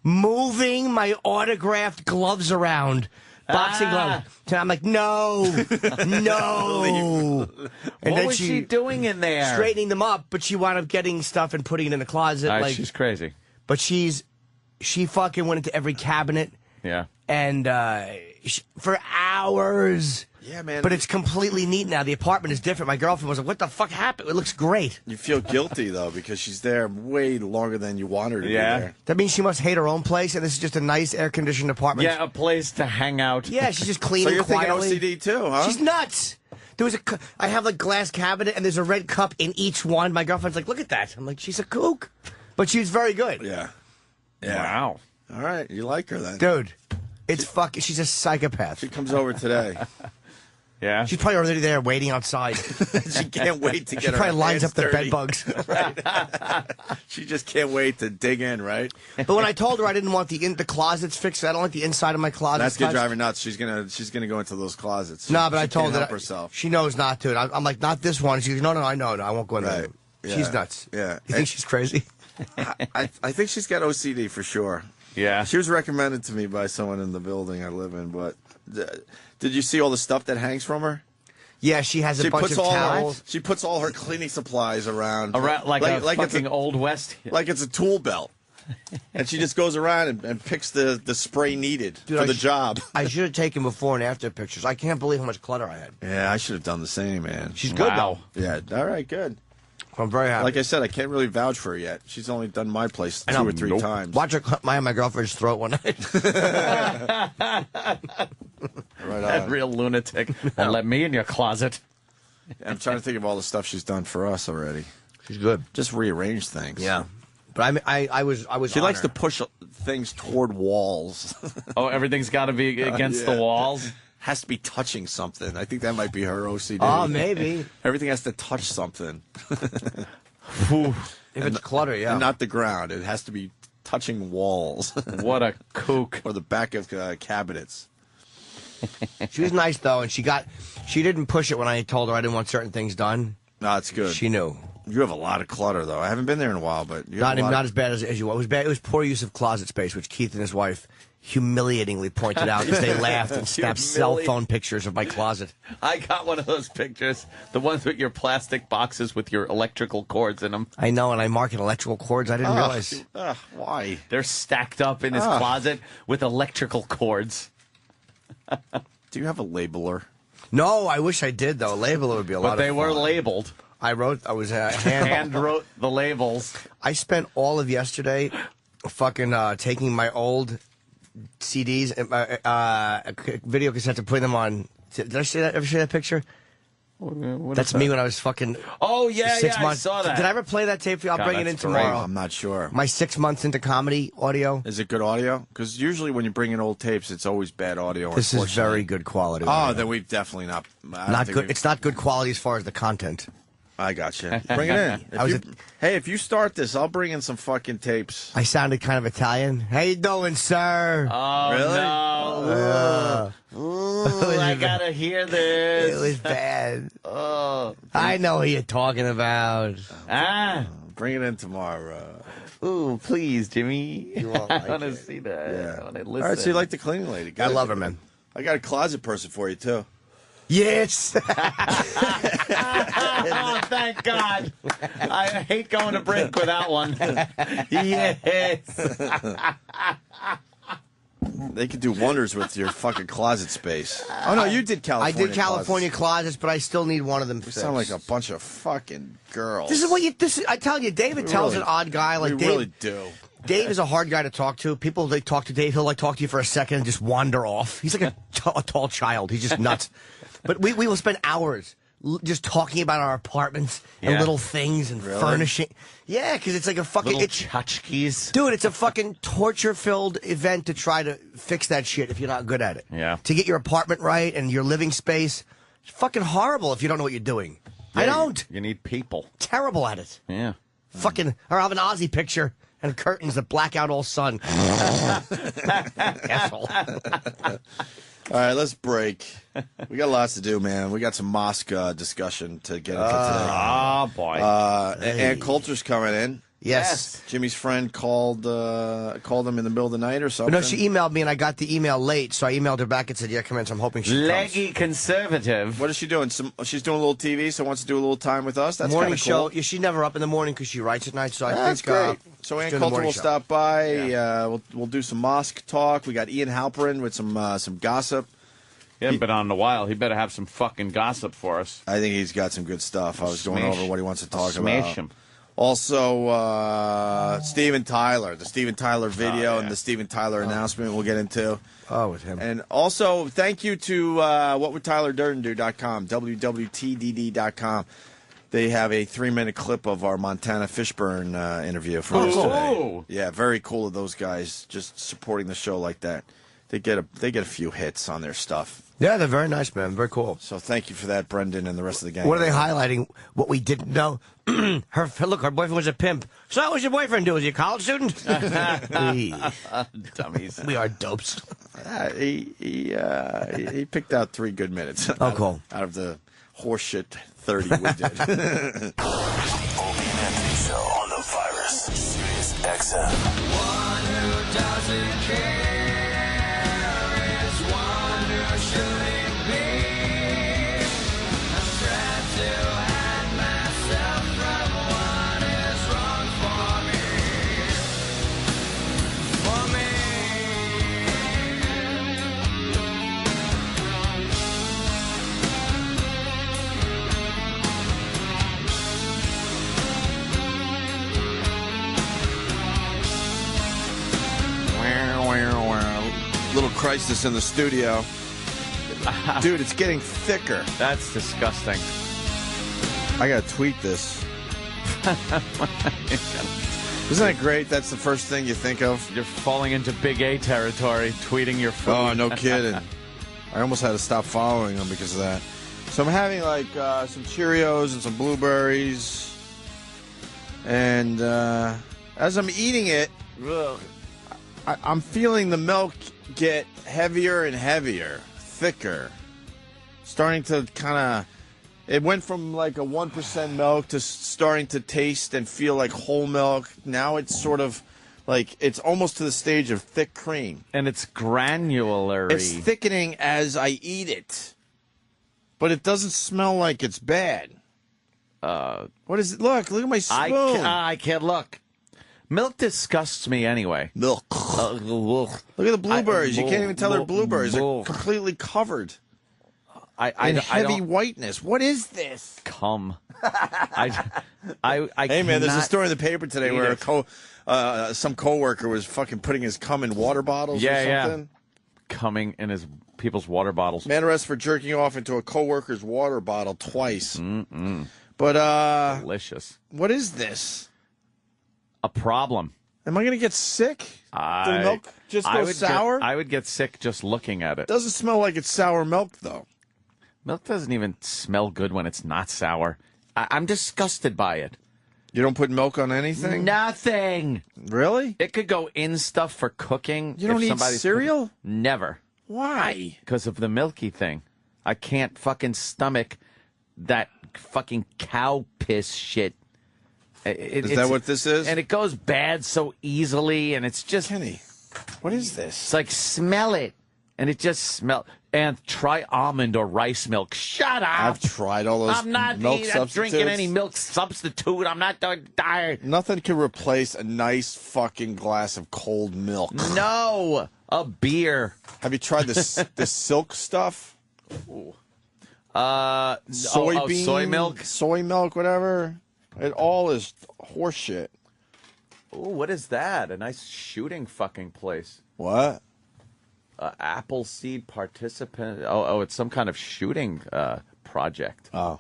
moving my autographed gloves around. Boxing gloves. And I'm like, no. And What was she doing in there? Straightening them up, but she wound up getting stuff and putting it in the closet. She's crazy. But she fucking went into every cabinet Yeah. and for hours. Yeah, man. But it's completely neat now. The apartment is different. My girlfriend was like, what the fuck happened? It looks great. You feel guilty, though, because she's there way longer than you want her to be there. That means she must hate her own place, and this is just a nice air-conditioned apartment. Yeah, a place to hang out. Yeah, she's just cleaning So you're quietly. thinking OCD too, huh? She's nuts. I have a glass cabinet, and there's a red cup in each one. My girlfriend's like, look at that. I'm like, she's a kook. But she's very good. Yeah. Wow. All right, you like her then. Dude, it's fucking, she's a psychopath. She comes over today. Yeah. She's probably already there waiting outside. She can't wait to get She her probably lines hands up the dirty. bed bugs. She just can't wait to dig in, right? But when I told her I didn't want the closets fixed, I don't like the inside of my closet. That's gonna drive her nuts. She's gonna go into those closets. No, but I She told can't her help that herself. she knows not to. And I'm like, not this one. She goes, no, I know, I won't go in there. Right. She's Yeah. nuts. Yeah. You think she's crazy? I think she's got OCD for sure. Yeah. She was recommended to me by someone in the building I live in. But did you see all the stuff that hangs from her? Yeah, she has a bunch of towels. She puts all her cleaning supplies around like a it's fucking Old West. like it's a tool belt. And she just goes around and picks the spray needed Dude, for I the job. I should have taken before and after pictures. I can't believe how much clutter I had. Yeah, I should have done the same, man. She's good, Wow. Yeah, all right, good. I'm very happy. Like I said, I can't really vouch for her yet. She's only done my place 2 or 3 times. Watch her cut my girlfriend's throat one night. Right That on. real lunatic. Won't let me in your closet. I'm trying to think of all the stuff she's done for us already. She's good. Just rearrange things. Yeah. But I was She on likes her. to push things toward walls. Oh, everything's got to be against Yeah. the walls. Has to be touching something. I think that might be her OCD. Oh, maybe. Everything has to touch something. If it's clutter, yeah. And not the ground. It has to be touching walls. What a kook. Or the back of cabinets. She was nice though, and she didn't push it when I told her I didn't want certain things done. No, it's good. She knew. You have a lot of clutter, though. I haven't been there in a while, but you have Not as bad as you want. It was bad. It was poor use of closet space, which Keith and his wife humiliatingly pointed out as they laughed and snapped cell phone pictures of my closet. I got one of those pictures, the ones with your plastic boxes with your electrical cords in them. I know, and I market electrical cords. I didn't realize. Why? They're stacked up in his closet with electrical cords. Do you have a labeler? No, I wish I did, though. A labeler would be a lot of fun. But they were labeled. I was hand wrote the labels. I spent all of yesterday fucking taking my old CDs, video cassettes, and putting them on. Did I say that? Ever see that picture? That's me when I was fucking. Oh yeah, 6 months. I saw that. Did I ever play that tape for you? I'll bring it in tomorrow. I'm not sure. My 6 months into comedy audio. Is it good audio? Because usually when you bring in old tapes, it's always bad audio. This is very good quality. Oh, then we've definitely not. Not good. It's not good quality as far as the content. I got you. Bring it in. If you start this, I'll bring in some fucking tapes. I sounded kind of Italian. How you doing, sir? Oh, really? Ooh, I gotta hear this. It was bad. Oh, I know who you're talking about. Bring it in tomorrow. Ooh, please, Jimmy. You won't I want to see that. Yeah. I want to listen. All right, so you like the cleaning lady. Good. I love her, man. I got a closet person for you, too. Yes. Oh, thank God. I hate going to break without one. Yes. They could do wonders with your fucking closet space. Oh, no, you did California I did California closets, but I still need one of them You fixed. sound like a bunch of fucking girls. This is what you. I tell you, David tells an odd guy like we Dave. really do. Dave is a hard guy to talk to. People, they talk to Dave, he'll like talk to you for a second and just wander off. He's like a tall child. He's just nuts. But we will spend hours just talking about our apartments and little things and furnishing. Yeah, because it's like a fucking... Little tchotchkes. Dude, it's a fucking torture-filled event to try to fix that shit if you're not good at it. Yeah. To get your apartment right and your living space. It's fucking horrible if you don't know what you're doing. Yeah, I don't. You need people. Terrible at it. Yeah. Fucking... Or I have an Aussie picture and curtains that black out all sun. Asshole. All right, let's break. We got lots to do, man. We got some mosque discussion to get into today. Oh, boy. Ann Coulter's coming in. Yes. Jimmy's friend called him in the middle of the night or something. No, she emailed me, and I got the email late, so I emailed her back and said, yeah, come in, so I'm hoping she Leggy comes. conservative. What is she doing? She's doing a little TV, so wants to do a little time with us. That's Morning kinda cool. show. Yeah, she's never up in the morning because she writes at night, so I That's think... great. So she's Ann doing the Coulter morning will show. stop by. We'll do some mosque talk. We got Ian Halperin with some gossip. He hasn't been on in a while. He better have some fucking gossip for us. I think he's got some good stuff. I was going over what he wants to talk about. Smash him. Also, Steven Tyler, the Steven Tyler video and the Steven Tyler announcement we'll get into. Oh, with him. And also, thank you to whatwould.TylerDurdendo.com, WWTDD.com. They have a 3-minute clip of our Montana Fishburne interview from yesterday. Yeah, very cool of those guys just supporting the show like that. They get a few hits on their stuff. Yeah, they're very nice, man. Very cool. So thank you for that, Brendan, and the rest of the gang. What are they highlighting? What we didn't know? Her boyfriend was a pimp. So what was your boyfriend do? Was he a college student? Dummies. We are dopes. He picked out 3 good minutes. Oh, cool. Out of the horseshit 30 we did. Opie and Anthony Show on the Virus. Sirius XM. One who doesn't care is one who shouldn't be. I'm trying to hide myself from what is wrong for me. For me. Little crisis in the studio. Dude, it's getting thicker. That's disgusting. I gotta tweet this. Isn't that great? That's the first thing you think of. You're falling into Big A territory, tweeting your food. Oh, no kidding. I almost had to stop following them because of that. So I'm having like some Cheerios and some blueberries. And as I'm eating it, I'm feeling the milk get heavier and heavier, thicker. Starting to kind of It went from like a 1% milk to starting to taste and feel like whole milk. Now it's sort of like it's almost to the stage of thick cream. And it's granular. It's thickening as I eat it. But it doesn't smell like it's bad. What is it? Look at my spoon. I can't look. Milk disgusts me anyway. Milk. Look at the blueberries. You can't even tell they're blueberries. They're completely covered. In heavy whiteness. What is this? Cum. Hey man, there's a story in the paper today where some coworker was fucking putting his cum in water bottles or something. Coming in people's water bottles. Man arrested for jerking off into a coworker's water bottle twice. But delicious. What is this? A problem. Am I gonna get sick? Does the milk just go sour? I would get sick just looking at it. Doesn't smell like it's sour milk though. Milk doesn't even smell good when it's not sour. I'm disgusted by it. You don't put milk on anything? Nothing. Really? It could go in stuff for cooking. You don't eat cereal? Never. Why? Because of the milky thing. I can't fucking stomach that fucking cow piss shit. Is that what this is? And it goes bad so easily, and it's just... Kenny, what is this? It's like, smell it. And it just smells... And try almond or rice milk. Shut up! I've tried all those milk substitutes. Drinking any milk substitute. I'm not tired. Nothing can replace a nice fucking glass of cold milk. No! A beer. Have you tried this silk stuff? Soybean, soy milk? Soy milk, whatever. It all is horseshit. Ooh, what is that? A nice shooting fucking place. What? Appleseed participant. Oh, it's some kind of shooting project. Oh.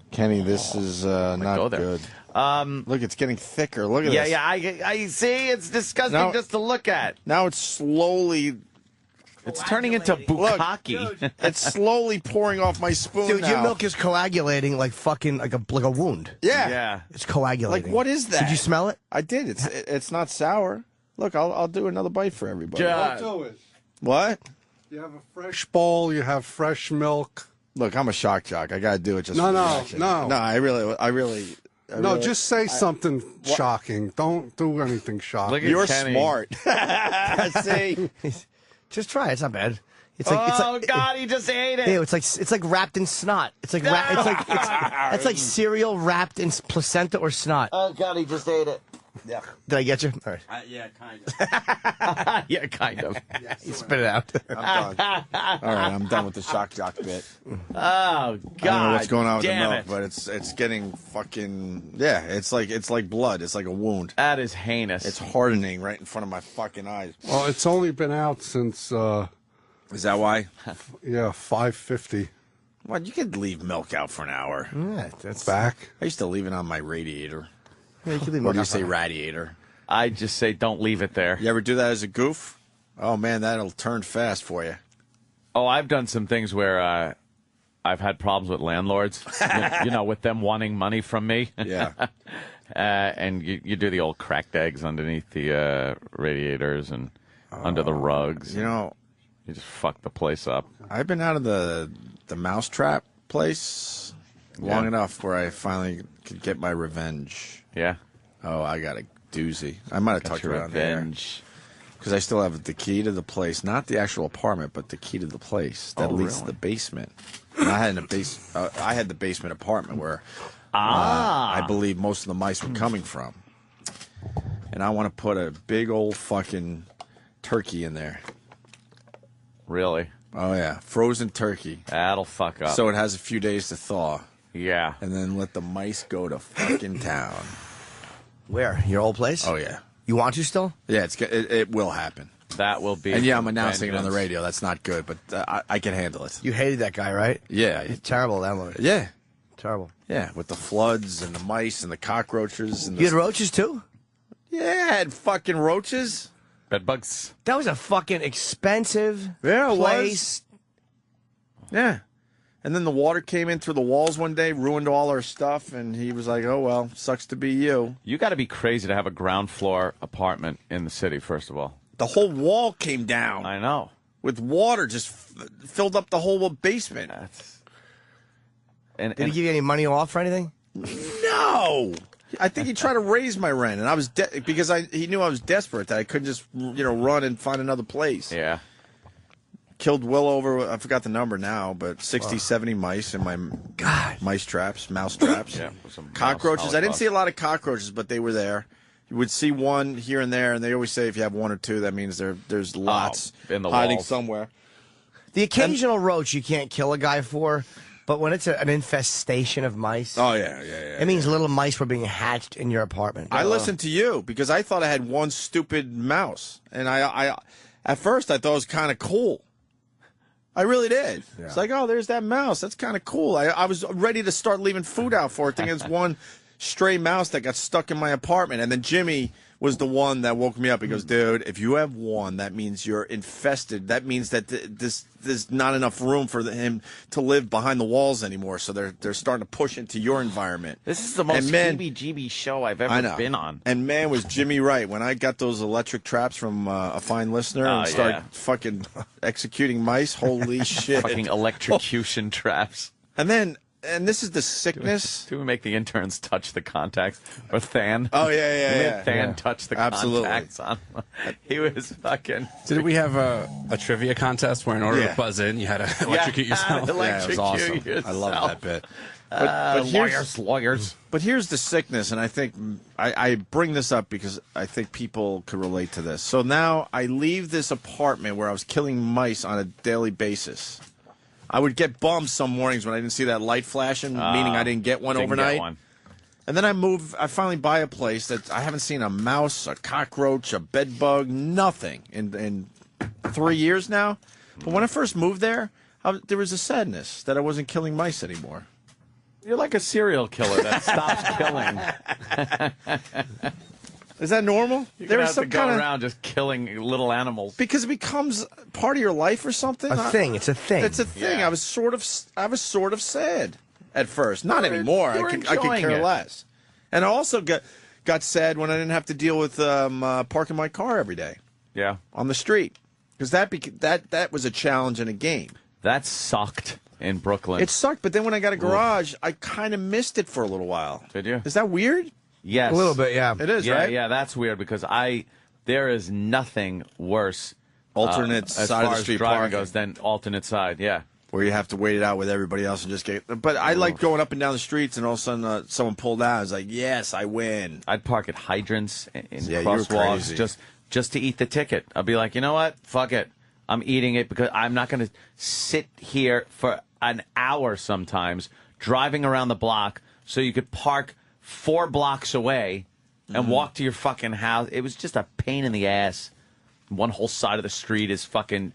Kenny, this is not good. Look, it's getting thicker. Look at this. Yeah, I see. It's disgusting just to look at. Now it's slowly... It's turning into bukkake. Look, it's slowly pouring off my spoon. Dude, now. your milk is coagulating like fucking like a wound. Yeah. It's coagulating. Like, what is that? Did you smell it? I did. It's not sour. Look, I'll do another bite for everybody. I'll do it. What? You have a fresh bowl. You have fresh milk. Look, I'm a shock jock. I got to do it just No, for the no, action. no. No, I really... No, just say something shocking. Don't do anything shocking. You're smart. See? Just try it. It's not bad. It's God, he just ate it. Ew, it's like wrapped in snot. It's like it's like cereal wrapped in placenta or snot. Oh God, he just ate it. Yeah. Did I get you? All right. Yeah, kind of. Yeah, kind of. You spit it out. I'm done. All right, I'm done with the shock jock bit. Oh God! I don't know what's going on with the damn milk, it. but it's getting fucking it's like blood. It's like a wound. That is heinous. It's hardening right in front of my fucking eyes. Well, it's only been out since. Is that why? Yeah, 5:50. Well, you could leave milk out for an hour. Yeah, that's back. I used to leave it on my radiator. Yeah, you can leave Or milk do you out say for- radiator? I just say don't leave it there. You ever do that as a goof? Oh man, that'll turn fast for you. Oh, I've done some things where I've had problems with landlords. you know, with them wanting money from me. Yeah. And you do the old cracked eggs underneath the radiators and under the rugs. You know, you just fuck the place up. I've been out of the mousetrap place long enough where I finally could get my revenge. Yeah. Oh, I got a doozy. I might have talked your about it revenge. because I still have the key to the place, not the actual apartment, but the key to the place that leads to the basement. And I had I had the basement apartment where I believe most of the mice were coming from, and I want to put a big old fucking turkey in there. Really? Oh yeah, frozen turkey. That'll fuck up. So it has a few days to thaw. Yeah. And then let the mice go to fucking town. Where? Your old place? Oh yeah. You want to still? Yeah, it will happen. That will be. And yeah, I'm announcing it on the vengeance. radio. That's not good, but I can handle it. You hated that guy, right? Yeah. Terrible landlord. Yeah. Terrible. Yeah, with the floods and the mice and the cockroaches and You had roaches too? Yeah, I had fucking roaches. Bed bugs. That was a fucking expensive Yeah, it place. was. Yeah. And then the water came in through the walls one day, ruined all our stuff, and he was like, oh, well, sucks to be you. You got to be crazy to have a ground floor apartment in the city, first of all. The whole wall came down. I know. With water just filled up the whole basement. And Did he give you any money off or anything? No. I think he tried to raise my rent, and I was because he knew I was desperate that I couldn't just run and find another place. Yeah. Killed well over, I forgot the number now, but 60, 70 mice in my mouse traps. Yeah, some Cockroaches. mouse I didn't see a holocaust. lot of cockroaches, but they were there. You would see one here and there, and they always say if you have one or two, that means there's lots in the hiding walls. somewhere. The occasional roach you can't kill a guy for, but when it's an infestation of mice, Oh, yeah. it means little mice were being hatched in your apartment. I listened to you because I thought I had one stupid mouse, and I at first I thought it was kind of cool. I really did. Yeah. It's like, oh, there's that mouse. That's kind of cool. I was ready to start leaving food out for it, thinking it's one stray mouse that got stuck in my apartment. And then Jimmy was the one that woke me up. He goes, dude, if you have one, that means you're infested. That means that there's not enough room for him to live behind the walls anymore. So they're starting to push into your environment. This is the most And man- heebie-jeebie show I've I ever know. been on. And man, was Jimmy right. When I got those electric traps from a fine listener and started yeah. fucking executing mice, holy shit. Fucking electrocution traps. And this is the sickness. Do we make the interns touch the contacts? Or Than? Oh, yeah, We yeah, made yeah. Than Yeah. touch the Absolutely. contacts on. He was fucking. Did we have a trivia contest where in order Yeah. to buzz in, you had to electrocute yourself? Electrocute Yeah, it was awesome. yourself. I love that bit. But Lawyers. But here's the sickness, and I think I bring this up because I think people could relate to this. So now I leave this apartment where I was killing mice on a daily basis. I would get bummed some mornings when I didn't see that light flashing, meaning I didn't get one Didn't get overnight. one. And then I finally buy a place that I haven't seen a mouse, a cockroach, a bed bug, nothing in 3 years now. But when I first moved there, there was a sadness that I wasn't killing mice anymore. You're like a serial killer that stops killing. Is that normal? You're There gonna is have some to go kind of around just killing little animals. because it becomes part of your life or something. A thing. It's a thing. It's a thing. Yeah. I was sort of sad at first. Not were- anymore. you were I could enjoying care it. less. And I also got sad when I didn't have to deal with parking my car every day Yeah. on the street because that was a challenge and a game. That sucked in Brooklyn. It sucked, but then when I got a garage, I kind of missed it for a little while. Did you? Is that weird? Yes. A little bit, yeah. It is, Yeah, right? yeah, that's weird because there is nothing worse Alternate as side of far the street as driving parking. goes than alternate side. Yeah. Where you have to wait it out with everybody else and just get. But I like going up and down the streets, and all of a sudden someone pulled out. I was like, "Yes, I win." I'd park at hydrants in Yeah, you were crosswalks crazy. just to eat the ticket. I'd be like, you know what? Fuck it. I'm eating it because I'm not going to sit here for an hour sometimes driving around the block so you could park 4 blocks away and walk to your fucking house. It was just a pain in the ass. One whole side of the street is fucking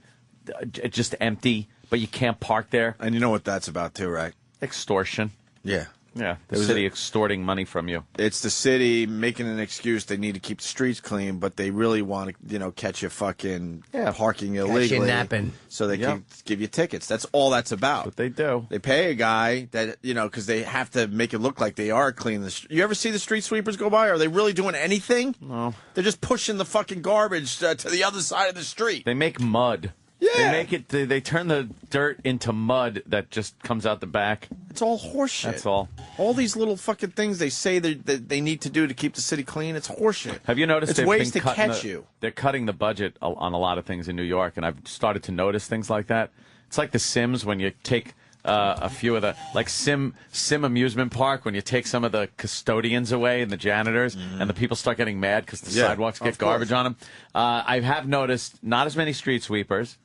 just empty, but you can't park there. And you know what that's about too, right? Extortion. Yeah. Yeah, the There was city a- extorting money from you. It's the city making an excuse. They need to keep the streets clean, but they really want to, catch you fucking parking illegally. napping. So they Yep. can give you tickets. That's all that's about. What they do. They pay a guy that, because they have to make it look like they are cleaning the street. You ever see the street sweepers go by? Are they really doing anything? No. They're just pushing the fucking garbage to the other side of the street. They make mud. Yeah. They make it. They turn the dirt into mud that just comes out the back. It's all horseshit. That's all. All these little fucking things they say that they need to do to keep the city clean, it's horseshit. Have you noticed It's they've ways been to cutting catch you. They're cutting the budget on a lot of things in New York, and I've started to notice things like that. It's like The Sims when you take a few of the Sim amusement park when you take some of the custodians away and the janitors, and the people start getting mad because the Yeah, sidewalks get of course. garbage on them. I have noticed not as many street sweepers.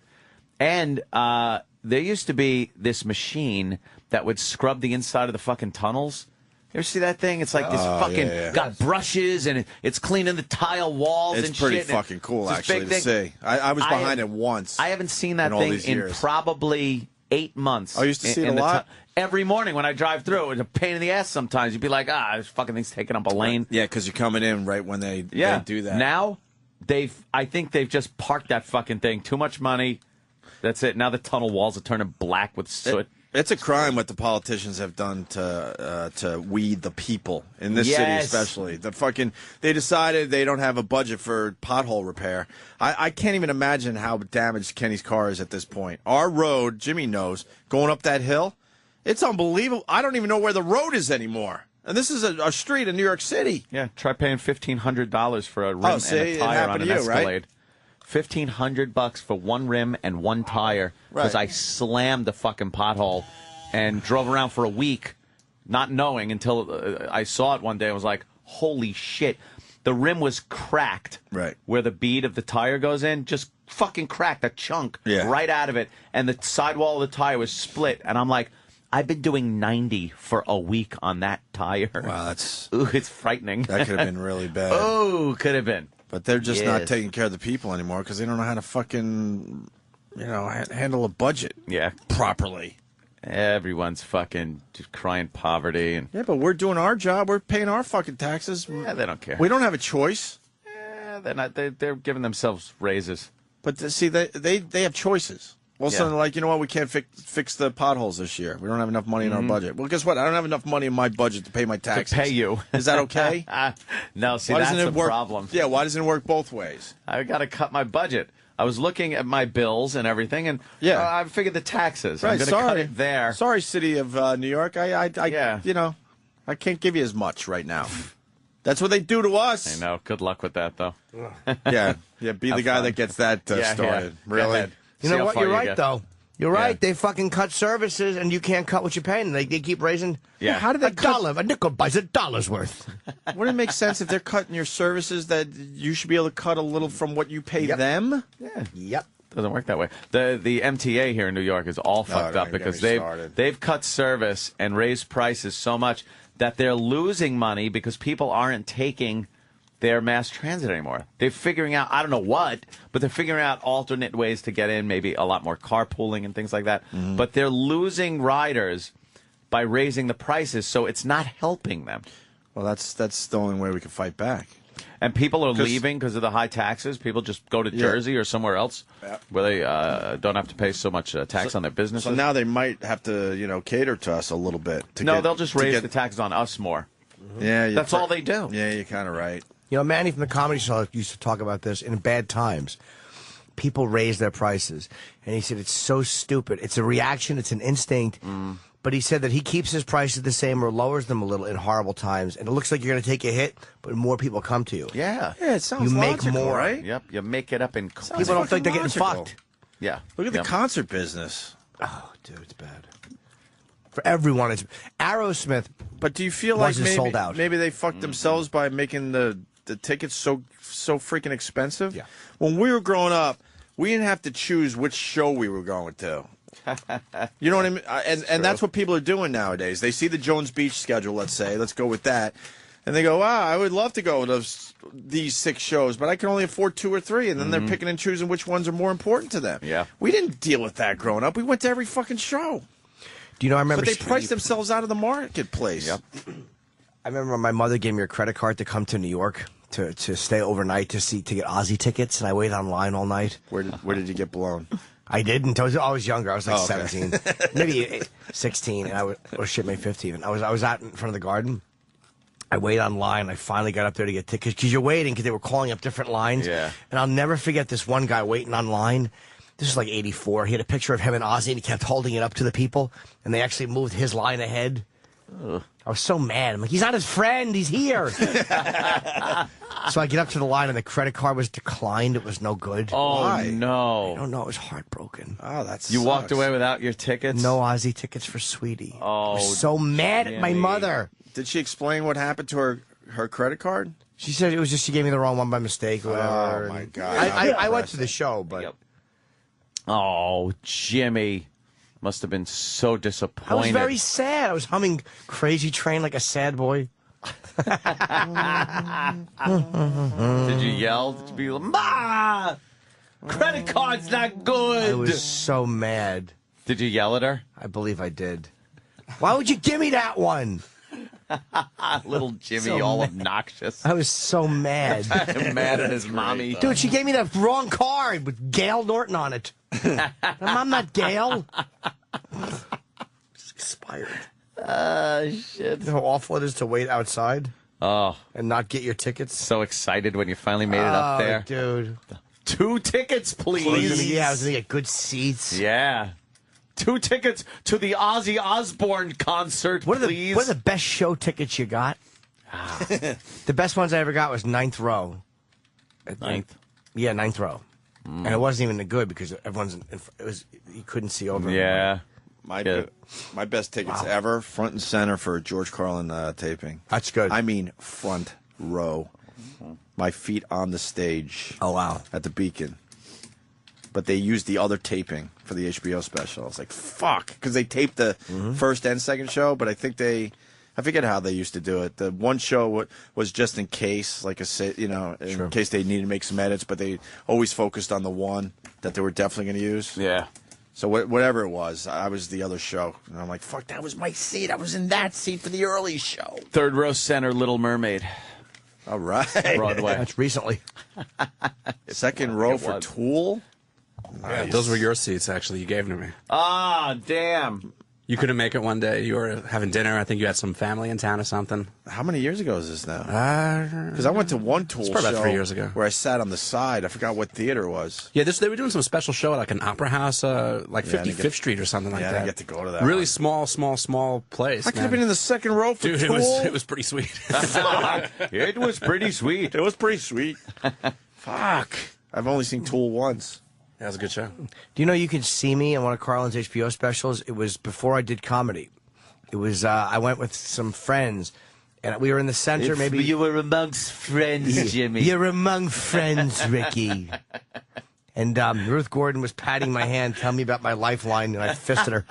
And there used to be this machine that would scrub the inside of the fucking tunnels. You ever see that thing? It's like this fucking got brushes and it's cleaning the tile walls It's and pretty shit. fucking cool, It's this actually, big to thing. see. I was behind have- it once. I haven't seen that in all thing these in years. probably 8 months. I used to see it in a the lot. every morning when I drive through. It's a pain in the ass sometimes. You'd be like, this fucking thing's taking up a lane. Yeah, because you're coming in right when they do that. Now, I think they've just parked that fucking thing. Too much money. That's it. Now the tunnel walls are turning black with soot. It's a crime what the politicians have done to weed the people in this city, Yes. especially. They decided they don't have a budget for pothole repair. I can't even imagine how damaged Kenny's car is at this point. Our road, Jimmy knows, going up that hill, It's unbelievable. I don't even know where the road is anymore. And this is a street in New York City. Yeah, try paying $1,500 for a rim and a tire on an Escalade. $1,500 for one rim and one tire because I slammed the fucking pothole and drove around for a week, not knowing until I saw it one day. I was like, "Holy shit!" The rim was cracked. Right where the bead of the tire goes in, just fucking cracked a chunk right out of it, and the sidewall of the tire was split. And I'm like, I've been doing 90 for a week on that tire. Wow, that's... Ooh, it's frightening. That could have been really bad. Oh, could have been. But they're just not taking care of the people anymore because they don't know how to fucking, handle a budget properly. Everyone's fucking just crying poverty. And yeah, but we're doing our job. We're paying our fucking taxes. Yeah, they don't care. We don't have a choice. Yeah, they're not. They're giving themselves raises. But see, they have choices. All of a sudden, like, you know what, we can't fix the potholes this year. We don't have enough money in our budget. Well, guess what? I don't have enough money in my budget to pay my taxes. To pay you. Is that okay? No, see, that's the problem. Yeah, why doesn't it work both ways? I got to cut my budget. I was looking at my bills and everything, and I figured the taxes. Right, I'm going to cut it there. Sorry, City of New York. I can't give you as much right now. That's what they do to us. I know. Good luck with that, though. Yeah, be the guy that gets that started. Really? You know what? You're right, though. You're right. They fucking cut services, and you can't cut what you're paying. They keep raising. Yeah. How do they a nickel buys $1 worth? Wouldn't it make sense if they're cutting your services that you should be able to cut a little from what you pay them? Yeah. Yep. Doesn't work that way. The MTA here in New York is all fucked up because they've cut service and raised prices so much that they're losing money because people aren't taking their mass transit anymore. They're figuring out, I don't know what, but they're figuring out alternate ways to get in, maybe a lot more carpooling and things like that. But they're losing riders by raising the prices, so it's not helping them. Well, that's the only way we can fight back. And people are leaving because of the high taxes. People just go to Jersey or somewhere else where they don't have to pay so much tax on their businesses. So now they might have to, cater to us a little bit. They'll just raise the taxes on us more. Yeah, that's all they do. Yeah, you're kind of right. You know, Manny from the Comedy Show used to talk about this in bad times. People raise their prices. And he said it's so stupid. It's a reaction. It's an instinct. But he said that he keeps his prices the same or lowers them a little in horrible times. And it looks like you're going to take a hit, but more people come to you. Yeah. Yeah, it sounds You make logical, more. right? Yep, you make it up in... People don't think they're getting fucked. Yeah. Look at the concert business. Oh, dude, it's bad. For everyone, it's Aerosmith. But do you feel like sold out. maybe they fucked themselves by making the tickets so freaking expensive? Yeah. When we were growing up, we didn't have to choose which show we were going to. You know what I mean? And that's what people are doing nowadays. They see the Jones Beach schedule, let's say. Let's go with that. And they go, wow, I would love to go to these 6 shows, but I can only afford 2 or 3. And then they're picking and choosing which ones are more important to them. Yeah. We didn't deal with that growing up. We went to every fucking show. Do you know, I remember... But they priced themselves out of the marketplace. Yep. I remember my mother gave me a credit card to come to New York to stay overnight to get Ozzy tickets, and I waited online all night. Where did you get blown? I didn't. I was younger. I was like 17, maybe 16, and maybe 15. And I was out in front of the Garden. I waited online. I finally got up there to get tickets because you're waiting because they were calling up different lines. Yeah. And I'll never forget this one guy waiting online. This was like 84. He had a picture of him and Ozzy, and he kept holding it up to the people, and they actually moved his line ahead. Ugh. I was so mad. I'm like, he's not his friend. He's here. So I get up to the line, and the credit card was declined. It was no good. Oh, Why? no. I don't know. It was heartbroken. Oh, that's You walked away without your tickets? No Ozzy tickets for Sweetie. Oh, I was so mad at my mother. Did she explain what happened to her credit card? She said it was just she gave me the wrong one by mistake or whatever. Oh, my God. I went to the show, but... Yep. Oh, Jimmy. Must have been so disappointed. I was very sad. I was humming Crazy Train like a sad boy. Did you yell? Did you be like, Ma! Credit card's not good! I was so mad. Did you yell at her? I believe I did. Why would you give me that one? Little Jimmy, So all mad. obnoxious. I was so mad. Mad at his mommy. Dude, she gave me the wrong card with Gail Norton on it. I'm not Gail. It's expired. Shit. You know how awful it is to wait outside? Oh. And not get your tickets? So excited when you finally made it up there. Dude. 2 tickets, please. Yeah, I was going to get good seats. Yeah. 2 tickets to the Ozzy Osbourne concert, please. What are the best show tickets you got? The best ones I ever got was 9th row. 9th? Yeah, 9th row. And it wasn't even good because everyone's you couldn't see over. Yeah. My best tickets ever, front and center for a George Carlin taping. That's good. I mean, front row. My feet on the stage. Oh, wow. At the Beacon. But they used the other taping for the HBO special. I was like, fuck. Because they taped the first and second show, but I think I forget how they used to do it. The one show was just in case, like in case they needed to make some edits, but they always focused on the one that they were definitely going to use. Yeah. So whatever it was, I was the other show. And I'm like, fuck, that was my seat. I was in that seat for the early show. 3rd row center, Little Mermaid. All right. Broadway. That's recently. Second row for Tool. Yeah, those were your seats, actually. You gave them to me. Ah, damn. You couldn't make it one day. You were having dinner. I think you had some family in town or something. How many years ago is this now? Because I went to one Tool probably show about 3 years ago. where I sat on the side. I forgot what theater it was. Yeah, they were doing some special show at like an opera house, like 55th Street or something like that. I didn't get to go to that Really one. small place. I could have been in the second row for Dude, Tool. it was pretty sweet. It was pretty sweet. It was pretty sweet. Fuck. I've only seen Tool once. That was a good show. Do you know you could see me in one of Carlin's HBO specials? It was before I did comedy. It was I went with some friends, and we were in the center. Maybe you were amongst friends, Jimmy. You're among friends, Ricky. And Ruth Gordon was patting my hand, telling me about my lifeline, and I fisted her.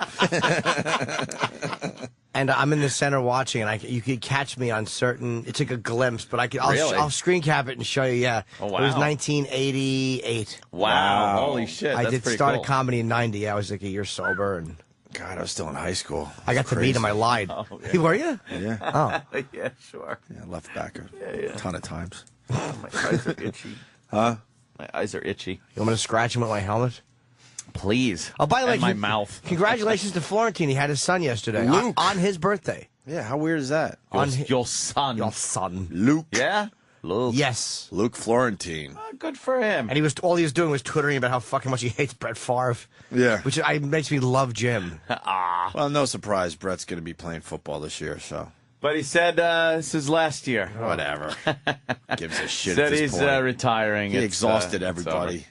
And I'm in the center watching, and you could catch me on certain. It's like a glimpse, but I'll screen cap it and show you. Yeah, Oh, wow. It was 1988. Wow, holy shit! I That's did pretty start cool. a comedy in 90. I was like a year sober, and God, I was still in high school. I got to meet him. I lied. Oh, yeah. Were you? Yeah. Oh, Yeah, sure. Yeah, left back a ton of times. My eyes are itchy. Huh? My eyes are itchy. You want me to scratch him with my helmet? Please. Oh, by the way, And my mouth. Congratulations to Florentine. He had his son yesterday. Luke. On his birthday. Yeah, how weird is that? Your son. Your son. Luke. Yeah? Luke. Yes. Luke Florentine. Good for him. And all he was doing was twittering about how fucking much he hates Brett Favre. Yeah. Which makes me love Jim. Well, no surprise, Brett's going to be playing football this year, so. But he said this is last year. Whatever. Gives a shit Said at this he's point. retiring. He It's, exhausted it's everybody. over.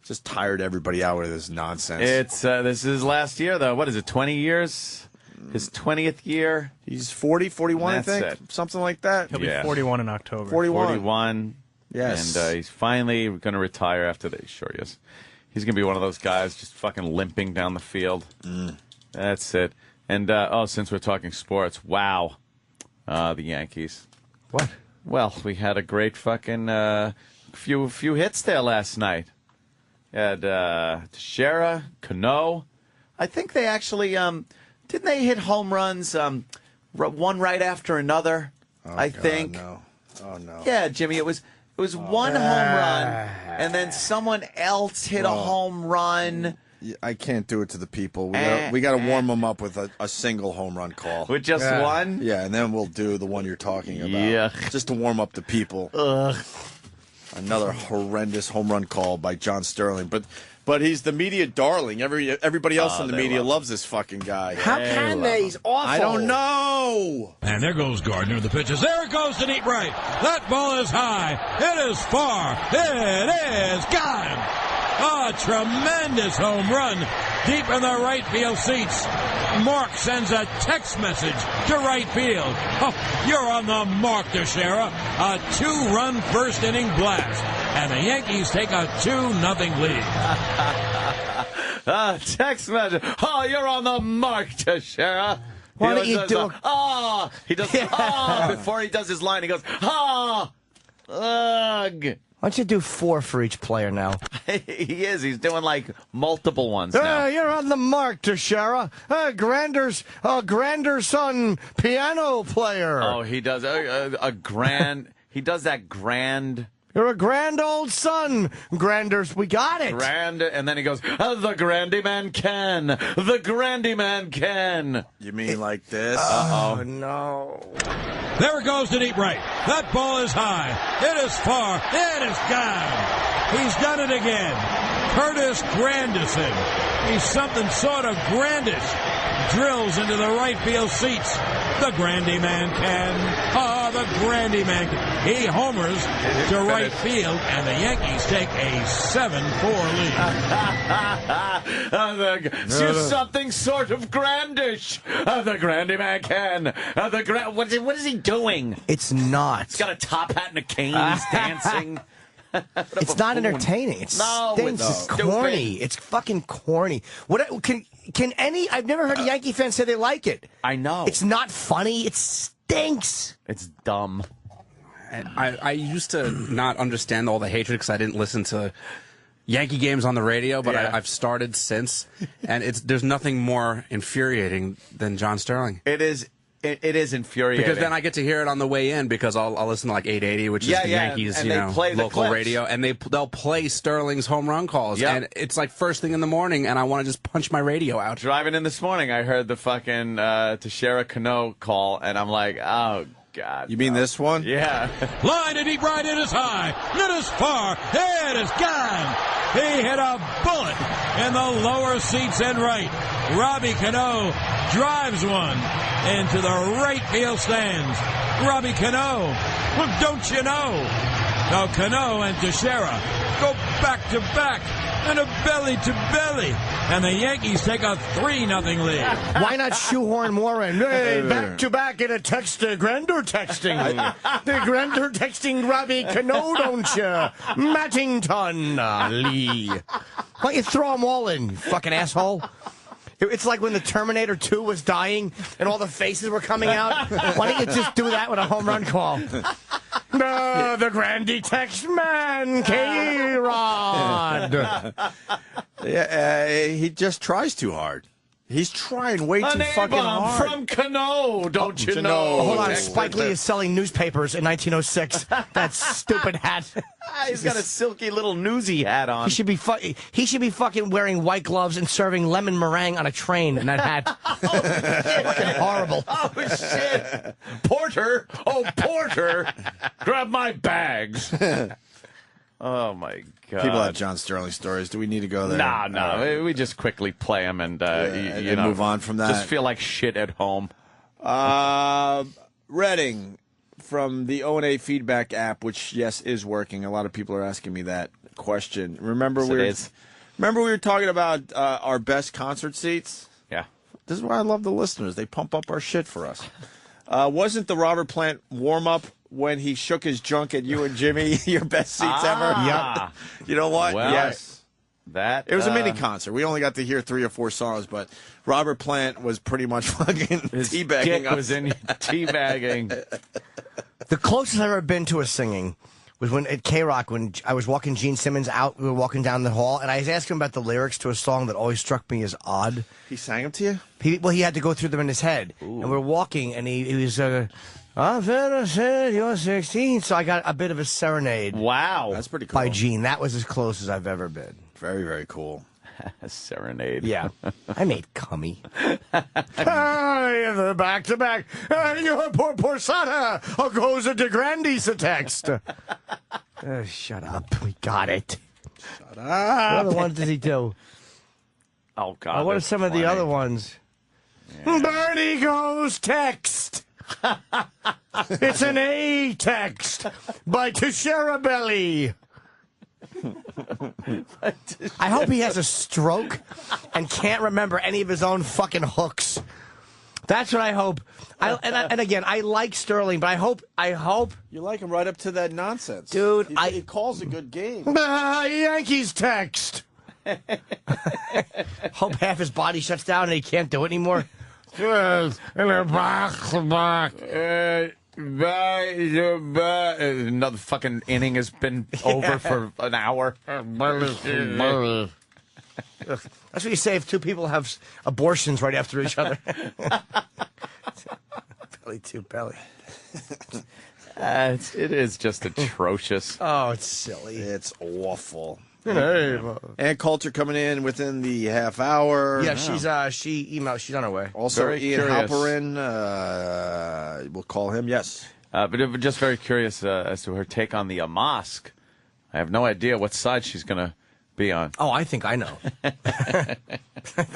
Just tired everybody out with this nonsense. It's this is last year, though. What is it, 20 years? His 20th year? He's 40, 41, That's I think. it. Something like that. He'll be 41 in October. 41. Yes. And he's finally going to retire after that. Sure he is. He's going to be one of those guys just fucking limping down the field. That's it. And, since we're talking sports, wow. The Yankees. What? Well, we had a great fucking few hits there last night. Had Teixeira, Cano. I think they actually didn't they hit home runs one right after another? I think. No. Oh, no. Yeah, Jimmy, it was one home run, and then someone else hit a home run. I can't do it to the people. We got to warm them up with a single home run call. With just one? Yeah, and then we'll do the one you're talking about. Yeah. Just to warm up the people. Ugh. Another horrendous home run call by John Sterling. But he's the media darling. Everybody else in the media loves this fucking guy. How can they? He's awful. I don't know. And there goes Gardner. The pitches. There it goes to deep right. That ball is high. It is far. It is gone. A tremendous home run deep in the right field seats. Mark sends a text message to right field. Oh, you're on the mark, Teixeira. A 2-run first inning blast. And the Yankees take a 2-0 lead. Text message. Oh, you're on the mark, Teixeira. Why don't you do He does before he does his line. He goes, ugh. Why don't you do 4 for each player now? He is. He's doing like multiple ones now. You're on the mark, Teixeira. Granderson piano player. Oh, he does a grand. He does that grand. You're a grand old son, Granders. We got it. Grand, and then he goes, the Grandy Man Ken. The Grandy Man Ken. You mean like this? Oh, no. There it goes to deep right. That ball is high. It is far. It is gone. He's done it again. Curtis Grandison. He's something sort of grandish. Drills into the right field seats. The Grandy Man can. The Grandy Man can. He homers to right field, and the Yankees take a 7-4 lead. Something sort of grandish. The Grandy Man can. What is he doing? It's not. He's got a top hat and a cane. He's dancing. It's not entertaining. It stinks. It's corny. It's fucking corny. Can any? I've never heard a Yankee fan say they like it. I know. It's not funny. It stinks. It's dumb. I used to not understand all the hatred because I didn't listen to Yankee games on the radio, but I've started since, and there's nothing more infuriating than John Sterling. It is. It is infuriating. Because then I get to hear it on the way in because I'll listen to like 880, which is the Yankees, and they play the local clips. radio, and they'll play Sterling's home run calls, and it's like first thing in the morning, and I want to just punch my radio out. Driving in this morning, I heard the fucking Teixeira Cano call, and I'm like, oh God. You mean this one? Yeah. Line to deep right, it is high, it is far, it is gone. He hit a bullet in the lower seats and right. Robbie Cano drives one into the right field stands. Robbie Cano, well, don't you know? Now Cano and Teixeira go back to back and a belly to belly, and the Yankees take a 3-0 lead. Why not shoehorn more in? Hey, back to back in a grandeur texting. The grandeur texting Robbie Cano, don't you? Mattington Lee. Why don't you throw them all in, you fucking asshole? It's like when the Terminator 2 was dying and all the faces were coming out. Why don't you just do that with a home run call? The Grandy Text Man, K-Rod. He just tries too hard. He's trying way too fucking hard. From Cano, don't you know? Hold on, Spike Lee is selling newspapers in 1906. That stupid hat. He's got a silky little newsy hat on. He should be fucking wearing white gloves and serving lemon meringue on a train in that hat. Fucking horrible. Oh shit! Porter, Porter, grab my bags. Oh my God! People have John Sterling stories. Do we need to go there? No. We just quickly play them and you know, move on from that. Just feel like shit at home. Reading from the O&A feedback app, which yes is working. A lot of people are asking me that question. Remember we were talking about our best concert seats? Yeah. This is why I love the listeners. They pump up our shit for us. Wasn't the Robert Plant warm up when he shook his junk at you and Jimmy your best seats ever? Yep. You know what? Well, yes. It was a mini concert. We only got to hear 3 or 4 songs, but Robert Plant was pretty much fucking teabagging us. Was in teabagging. The closest I've ever been to a singing was when at K-Rock, when I was walking Gene Simmons out. We were walking down the hall, and I was asking him about the lyrics to a song that always struck me as odd. He sang them to you? He had to go through them in his head. Ooh. And we're walking, and he was... I said you're 16, so I got a bit of a serenade. Wow. That's pretty cool. By Gene. That was as close as I've ever been. Very, very cool. A serenade. Yeah. I made cummy. The back to back. Your poor Porsata. Goes a de Grandi's a text. Shut up. We got it. Shut What up. other ones did he do? Oh, God. What are some of the other ones? Yeah. Bernie goes text. It's an A text by Teixeira Belly. I hope he has a stroke and can't remember any of his own fucking hooks. That's what I hope. And again, I like Sterling, but I hope you like him right up to that nonsense, dude. He calls a good game. Yankees text. Hope half his body shuts down and he can't do it anymore. Another fucking inning has been over for an hour. That's what you say if two people have abortions right after each other. Belly to belly. It is just atrocious. Oh, it's silly. It's awful. Hey. Ann Coulter coming in within the half hour. Yeah, she emailed. She's on her way. Also, Very Ian curious. Halperin. We'll call him. Yes. But just very curious as to her take on the Amask. I have no idea what side she's going to be on? Oh, I think I know. I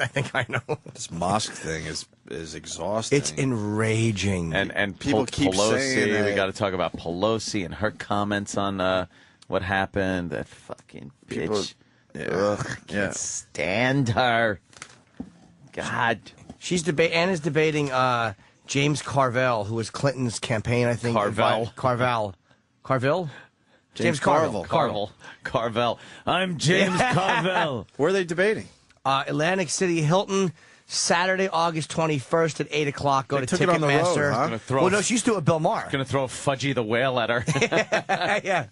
think I know. This mosque thing is exhausting. It's enraging. And people keep Pelosi. saying that. We got to talk about Pelosi and her comments on what happened. That fucking bitch. Can't stand her. God. She's Anna's debating James Carville, who was Clinton's campaign, I think. Carville. James Carville. Carville. I'm James Carville. Where are they debating? Atlantic City Hilton, Saturday, August 21st at 8 o'clock. Go They to took it on the road, Ticketmaster. huh? Well, no, she used to do it with Bill Maher. Gonna throw Fudgy the Whale at her. Yeah.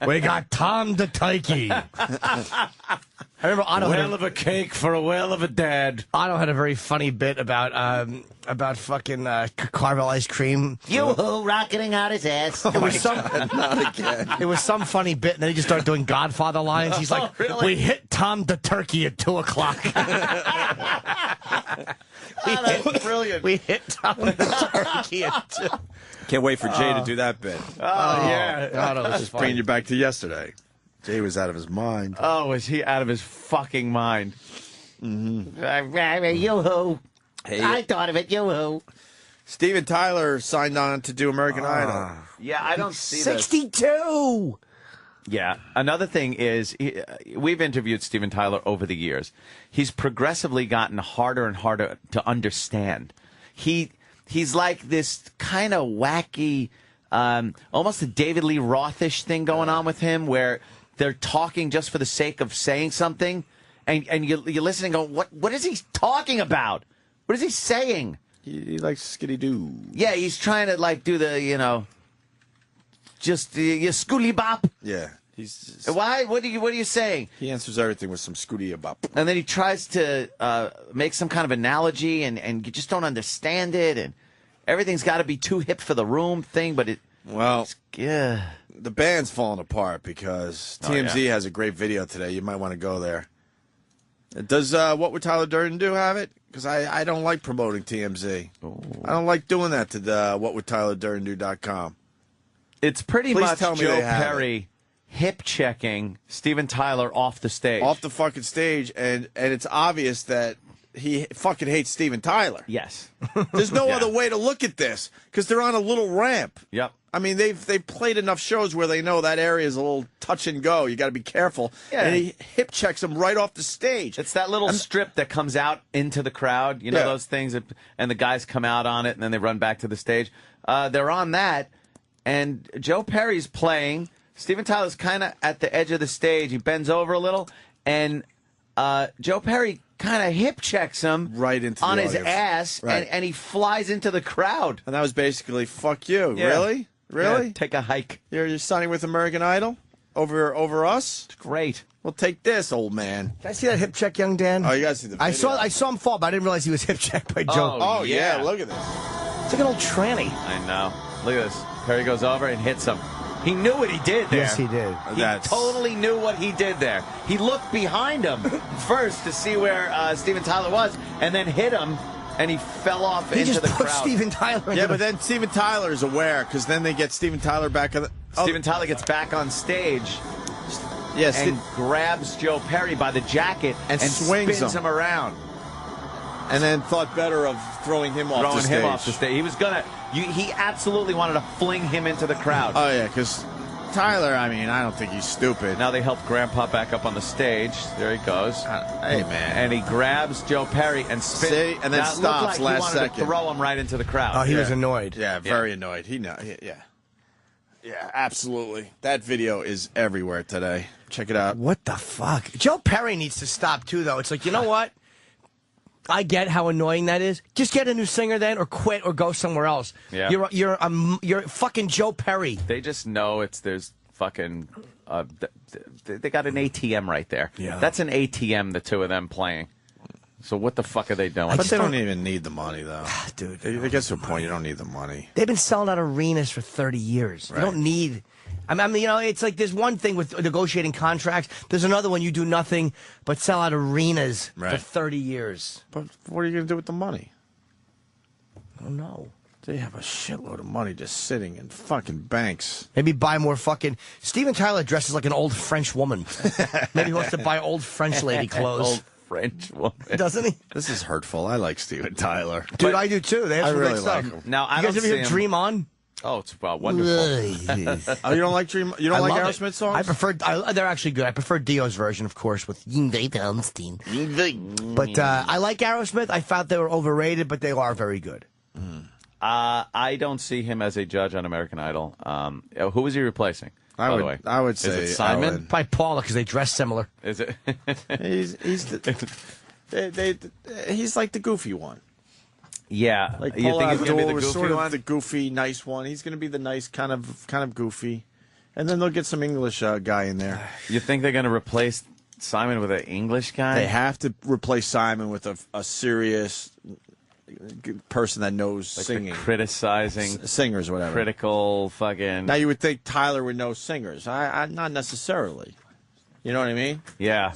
We got Tom the Turkey. I remember Otto Whale of a cake for a whale of a dad. Otto had a very funny bit about fucking Carvel ice cream. Yoo-hoo, rocketing out his ass. It was some Not again. It was some funny bit, and then he just started doing Godfather lines. He's like, really? "We hit Tom the Turkey at 2 o'clock." That's brilliant. We hit Tom the Turkey at 2. Can't wait for Jay to do that bit. yeah. Otto was Just bringing you back to yesterday. Jay was out of his mind. Oh, was he out of his fucking mind? Yoo-hoo. Hey. I thought of it, yoo-hoo. Steven Tyler signed on to do American Idol. Yeah, I don't see this. 62. Yeah. Another thing is, we've interviewed Steven Tyler over the years. He's progressively gotten harder and harder to understand. He's like this kind of wacky, almost a David Lee Roth-ish thing going on with him, where they're talking just for the sake of saying something, and you're listening and go, what is he talking about? What is he saying? He likes skitty-doo. Yeah, he's trying to, like, do the, just the schooly bop. Yeah. He's Why? What are you saying? He answers everything with some scooty bop. And then he tries to make some kind of analogy, and you just don't understand it, and everything's got to be too hip for the room thing, but it... Well, yeah. The band's falling apart because TMZ has a great video today. You might want to go there. Does What Would Tyler Durden Do have it? Because I don't like promoting TMZ. I don't like doing that to the whatwouldtylerdurdendo.com. It's pretty Please much tell me Joe they have Perry hip-checking Steven Tyler off the stage. Off the fucking stage, and it's obvious that he fucking hates Steven Tyler. Yes. There's no Yeah. other way to look at this, because they're on a little ramp. Yep. I mean, they've played enough shows where they know that area is a little touch and go. You got to be careful. Yeah. And he hip checks him right off the stage. It's that little strip that comes out into the crowd. You know those things, and the guys come out on it, and then they run back to the stage. They're on that, and Joe Perry's playing. Steven Tyler's kind of at the edge of the stage. He bends over a little, and Joe Perry kind of hip checks him right into on the his audience. ass, Right. and he flies into the crowd. And that was basically, fuck you. Yeah. Really? Really? Yeah, take a hike. You're signing with American Idol over us? It's great. Well, take this, old man. Did I see that hip check, young Dan? Oh, you got to see the video. I saw him fall, but I didn't realize he was hip checked by Joe. Oh, yeah. Look at this. It's like an old tranny. I know. Look at this. Perry goes over and hits him. He knew what he did there. Yes, he did. He totally knew what he did there. He looked behind him first to see where Steven Tyler was, and then hit him, and he fell off He into just the put crowd. Steven Tyler into Yeah, but the... then Steven Tyler is aware, because then they get Steven Tyler back on the... Steven Tyler gets back on stage Yes, and grabs Joe Perry by the jacket and swings spins him around. And then thought better of throwing him off the stage. Him off the stage. He was gonna. He absolutely wanted to fling him into the crowd. Oh, yeah, because Tyler, I mean, I don't think he's stupid. Now they help Grandpa back up on the stage. There he goes. Hey, man. And he grabs Joe Perry and spins. See? And then Now, it looked stops like last he wanted second. to throw him right into the crowd. Oh, he was annoyed. Yeah, very annoyed. Yeah, absolutely. That video is everywhere today. Check it out. What the fuck? Joe Perry needs to stop, too, though. It's like, you know what? I get how annoying that is. Just get a new singer then, or quit, or go somewhere else. Yeah. You're fucking Joe Perry. They just know there's fucking. They got an ATM right there. Yeah. That's an ATM. The two of them playing. So what the fuck are they doing? But they don't even need the money, though. Dude. It gets to a point you don't need the money. They've been selling out arenas for 30 years. Right. You don't need... I mean, you know, it's like there's one thing with negotiating contracts. There's another one you do nothing but sell out arenas for Right. 30 years. But what are you going to do with the money? I don't know. They have a shitload of money just sitting in fucking banks. Maybe buy more fucking... Steven Tyler dresses like an old French woman. Maybe he wants to buy old French lady clothes. Old French woman. Doesn't he? This is hurtful. I like Steven Tyler. Dude, I do too. They have I some really great stuff. like him. Now, I you guys don't ever hear see him- Dream On? Oh, it's wonderful. Oh, you don't like Dream? You don't I like love it. Aerosmith songs? I prefer. They're actually good. I prefer Dio's version, of course, with Yngwie Malmsteen. But I like Aerosmith. I thought they were overrated, but they are very good. I don't see him as a judge on American Idol. Who was he replacing? By the way, I would Is say it Simon? Ellen. Probably Paula because they dress similar. Is it? He's like the goofy one. Yeah, Like you Paul think he's gonna be Abdul the was goofy sort of one? the goofy, nice one. He's going to be the nice kind of goofy, and then they'll get some English guy in there. You think they're going to replace Simon with an English guy? They have to replace Simon with a serious person that knows like singing, criticizing singers, or whatever. critical fucking. Now you would think Tyler would know singers. I not necessarily. You know what I mean? Yeah.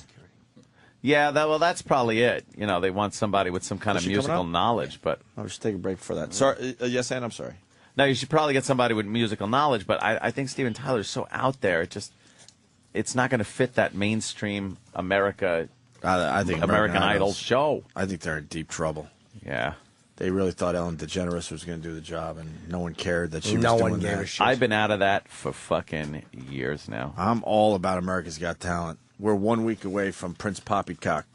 Yeah, that's probably it. You know, they want somebody with some kind Is of she coming musical up? knowledge, but I'll just take a break for that. Sorry, yes, Ann, I'm sorry. no, you should probably get somebody with musical knowledge. But I think Steven Tyler's so out there, it's not going to fit that mainstream America. I think American Idol Idol's- show. I think they're in deep trouble. Yeah. They really thought Ellen DeGeneres was going to do the job, and no one cared that she was No doing one gave that. a shit. I've been out of that for fucking years now. I'm all about America's Got Talent. We're 1 week away from Prince Poppycock.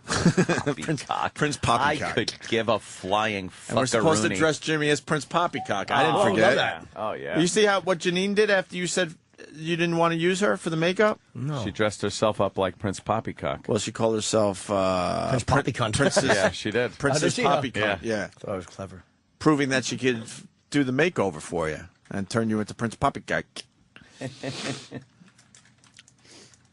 Prince Poppycock. I could give a flying fuckaroonie. And we're supposed to dress Jimmy as Prince Poppycock. I didn't Oh, forget. love that. Oh, yeah. You see what Janine did after you said you didn't want to use her for the makeup? No. She dressed herself up like Prince Poppycock. Well, she called herself Prince Poppycunt. Princess, Yeah, she did. Princess she know? Poppycock. Yeah. Thought I was clever. Proving that she could do the makeover for you and turn you into Prince Poppycock.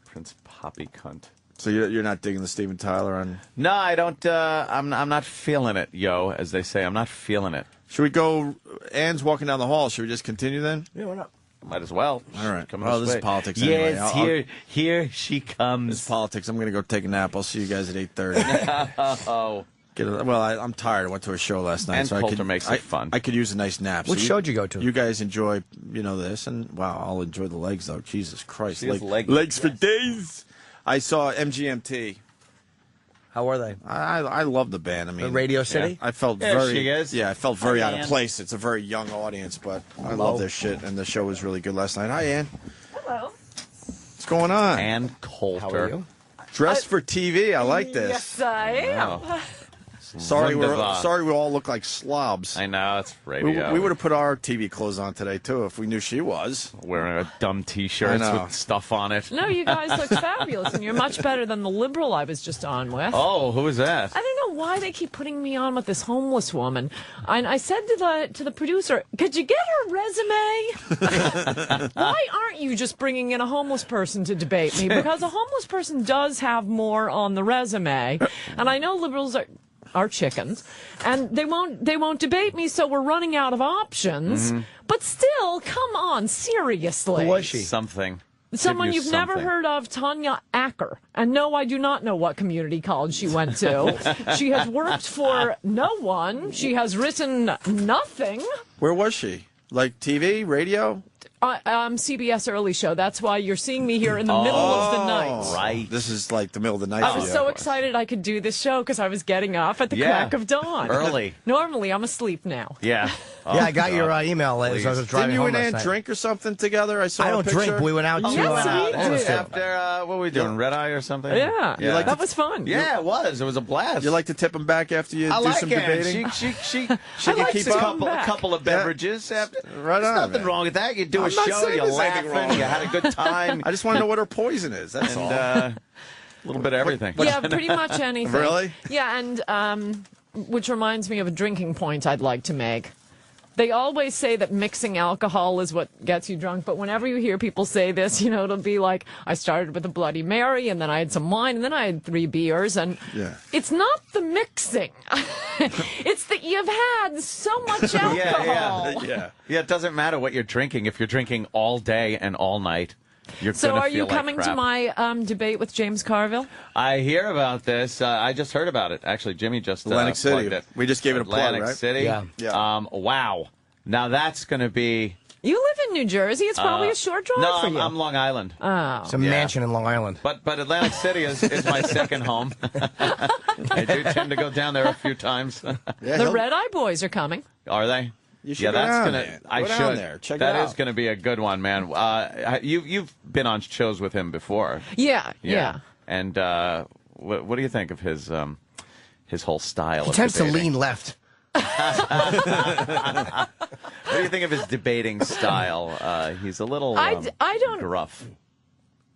Prince Poppycunt. So you're not digging the Steven Tyler on? No, I don't. I'm not feeling it, yo, as they say. I'm not feeling it. Should we go? Ann's walking down the hall. Should we just continue then? Yeah, why not? Might as well. All right. Coming Well, this is way. politics anyway. Yes, here she comes. It's politics. I'm going to go take a nap. I'll see you guys at 8:30. Oh. I'm tired. I went to a show last night. And so Coulter I could, makes it fun. I could use a nice nap. Which show did you go to? You guys enjoy, this, and wow, I'll enjoy the legs though. Jesus Christ, She has legs for days. I saw MGMT. How were they? I love the band. I mean, The Radio City? I felt There very. she is. Yeah, I felt very Hi, out of Ann. place. It's a very young audience, but I Hello. love their shit, and the show was really good last night. Hi, Ann. Hello. What's going on? And Coulter. How are you? Dressed for TV. I like this. Yes, I am. Oh. Sorry, Wunderbar. we all look like slobs. I know, it's We radio. would have put our TV clothes on today too if we knew she was. Wearing a dumb T-shirt I know. with stuff on it. No, you guys look fabulous, and you're much better than the liberal I was just on with. Oh, who is that? I don't know why they keep putting me on with this homeless woman. And I said to the producer, "Could you get her resume? Why aren't you just bringing in a homeless person to debate me? Because a homeless person does have more on the resume, and I know liberals are chickens, and they won't debate me, so we're running out of options. But still, come on, seriously. Who was she? Something. Someone Give you you've never something. heard of, Tanya Acker. And no, I do not know what community college she went to. She has worked for no one. She has written nothing. Where was she? Like TV, radio? CBS Early Show. That's why you're seeing me here in the middle of the night. Right. This is like the middle of the night. I for was you. so excited I could do this show because I was getting off at the Yeah. crack of dawn. Early. Normally, I'm asleep now. Yeah. Yeah, I got your email as I was driving Didn't you home and last Ann night. drink or something together? I saw I a don't picture. drink, but we went out to... Yes, we did. After, what were we doing? Red Eye or something? Yeah, You like that to- was fun. Yeah, it was. It was a blast. You like to tip them back after you I do like some Ann. debating? She She I can like keep to up. come back. a couple of beverages. After. Right There's on, nothing man. wrong with that. You do a I'm not show, saying you're there's anything laughing, wrong. you had a good time. I just want to know what her poison is. That's all. and a little bit of everything. Yeah, pretty much anything. Really? Yeah, and which reminds me of a drinking point I'd like to make. They always say that mixing alcohol is what gets you drunk, but whenever you hear people say this, it'll be like, I started with a Bloody Mary, and then I had some wine, and then I had 3 beers, and Yeah. it's not the mixing. It's that you've had so much alcohol. Yeah. Yeah, it doesn't matter what you're drinking. If you're drinking all day and all night, You're So gonna are you feel like coming to crap. my debate with James Carville? I hear about this. I just heard about it. Actually, Jimmy just Atlantic City. plugged it. We just gave it a plug, Atlantic right? City. Yeah. Wow. Now that's going to be. You live in New Jersey. It's probably a short drive no, for you. I'm Long Island. Oh. It's a mansion in Long Island. But Atlantic City is my second home. I do tend to go down there a few times. The Red Eye Boys are coming. Are they? You should yeah, go that's down gonna. there. I Go should. down there. Check it That out. is going to be a good one, man. You've been on shows with him before. Yeah. And what do you think of his whole style? He of tends to debating? lean left. What do you think of his debating style? He's a little I don't. gruff.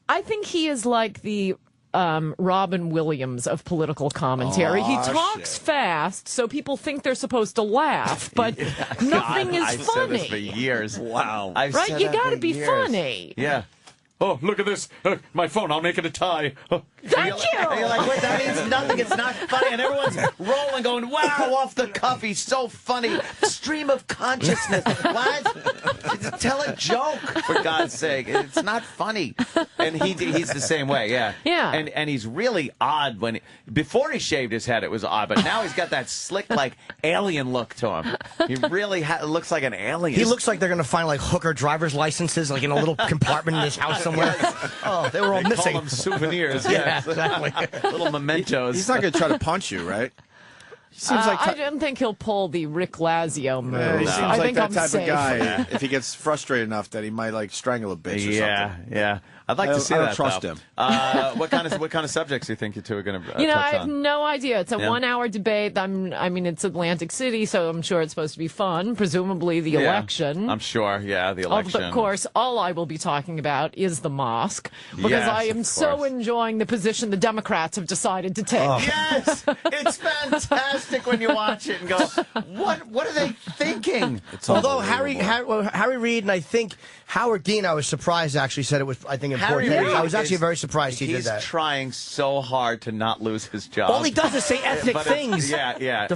I think he is like the Robin Williams of political commentary. He talks fast, so people think they're supposed to laugh, but nothing is I've funny. said this for years. Wow. I've Right? said You that got to for be years. funny. Yeah. Oh, look at this. My phone. I'll make it a tie. Thank you. And you're like, wait, that means nothing. It's not funny. And everyone's rolling, going, wow, off the cuff. He's so funny. Stream of consciousness. What? Tell a joke, for God's sake. It's not funny. And he's the same way, yeah. Yeah. And he's really odd when before he shaved his head, it was odd. But now he's got that slick, like, alien look to him. He really looks like an alien. He looks like they're going to find like hooker driver's licenses like in a little compartment in his house somewhere. Oh, they were all They missing. call them souvenirs. Yeah, exactly. Little mementos. He's not going to try to punch you, right? He seems like I don't think he'll pull the Rick Lazio move. he seems I like think that I'm type safe. of guy. If he gets frustrated enough that he might like strangle a bitch or something. Yeah. I'd like to see I that. don't trust though. him. What kind of subjects do you think you two are going to You know, touch I have on? no idea. It's a Yeah. 1-hour debate. I mean, it's Atlantic City, so I'm sure it's supposed to be fun. Presumably the Yeah, election. I'm sure. Yeah, the election. Of course, all I will be talking about is the mosque because Yes, I am of so course. enjoying the position the Democrats have decided to take. Yes, it's fantastic when you watch it and go, what are they thinking? Although Harry Reid and I think Howard Dean, I was surprised actually said it was Harry important. Reid I was actually is- very surprised he did He's that. trying so hard to not lose his job. All he does is say ethnic But it's- things. Yeah. The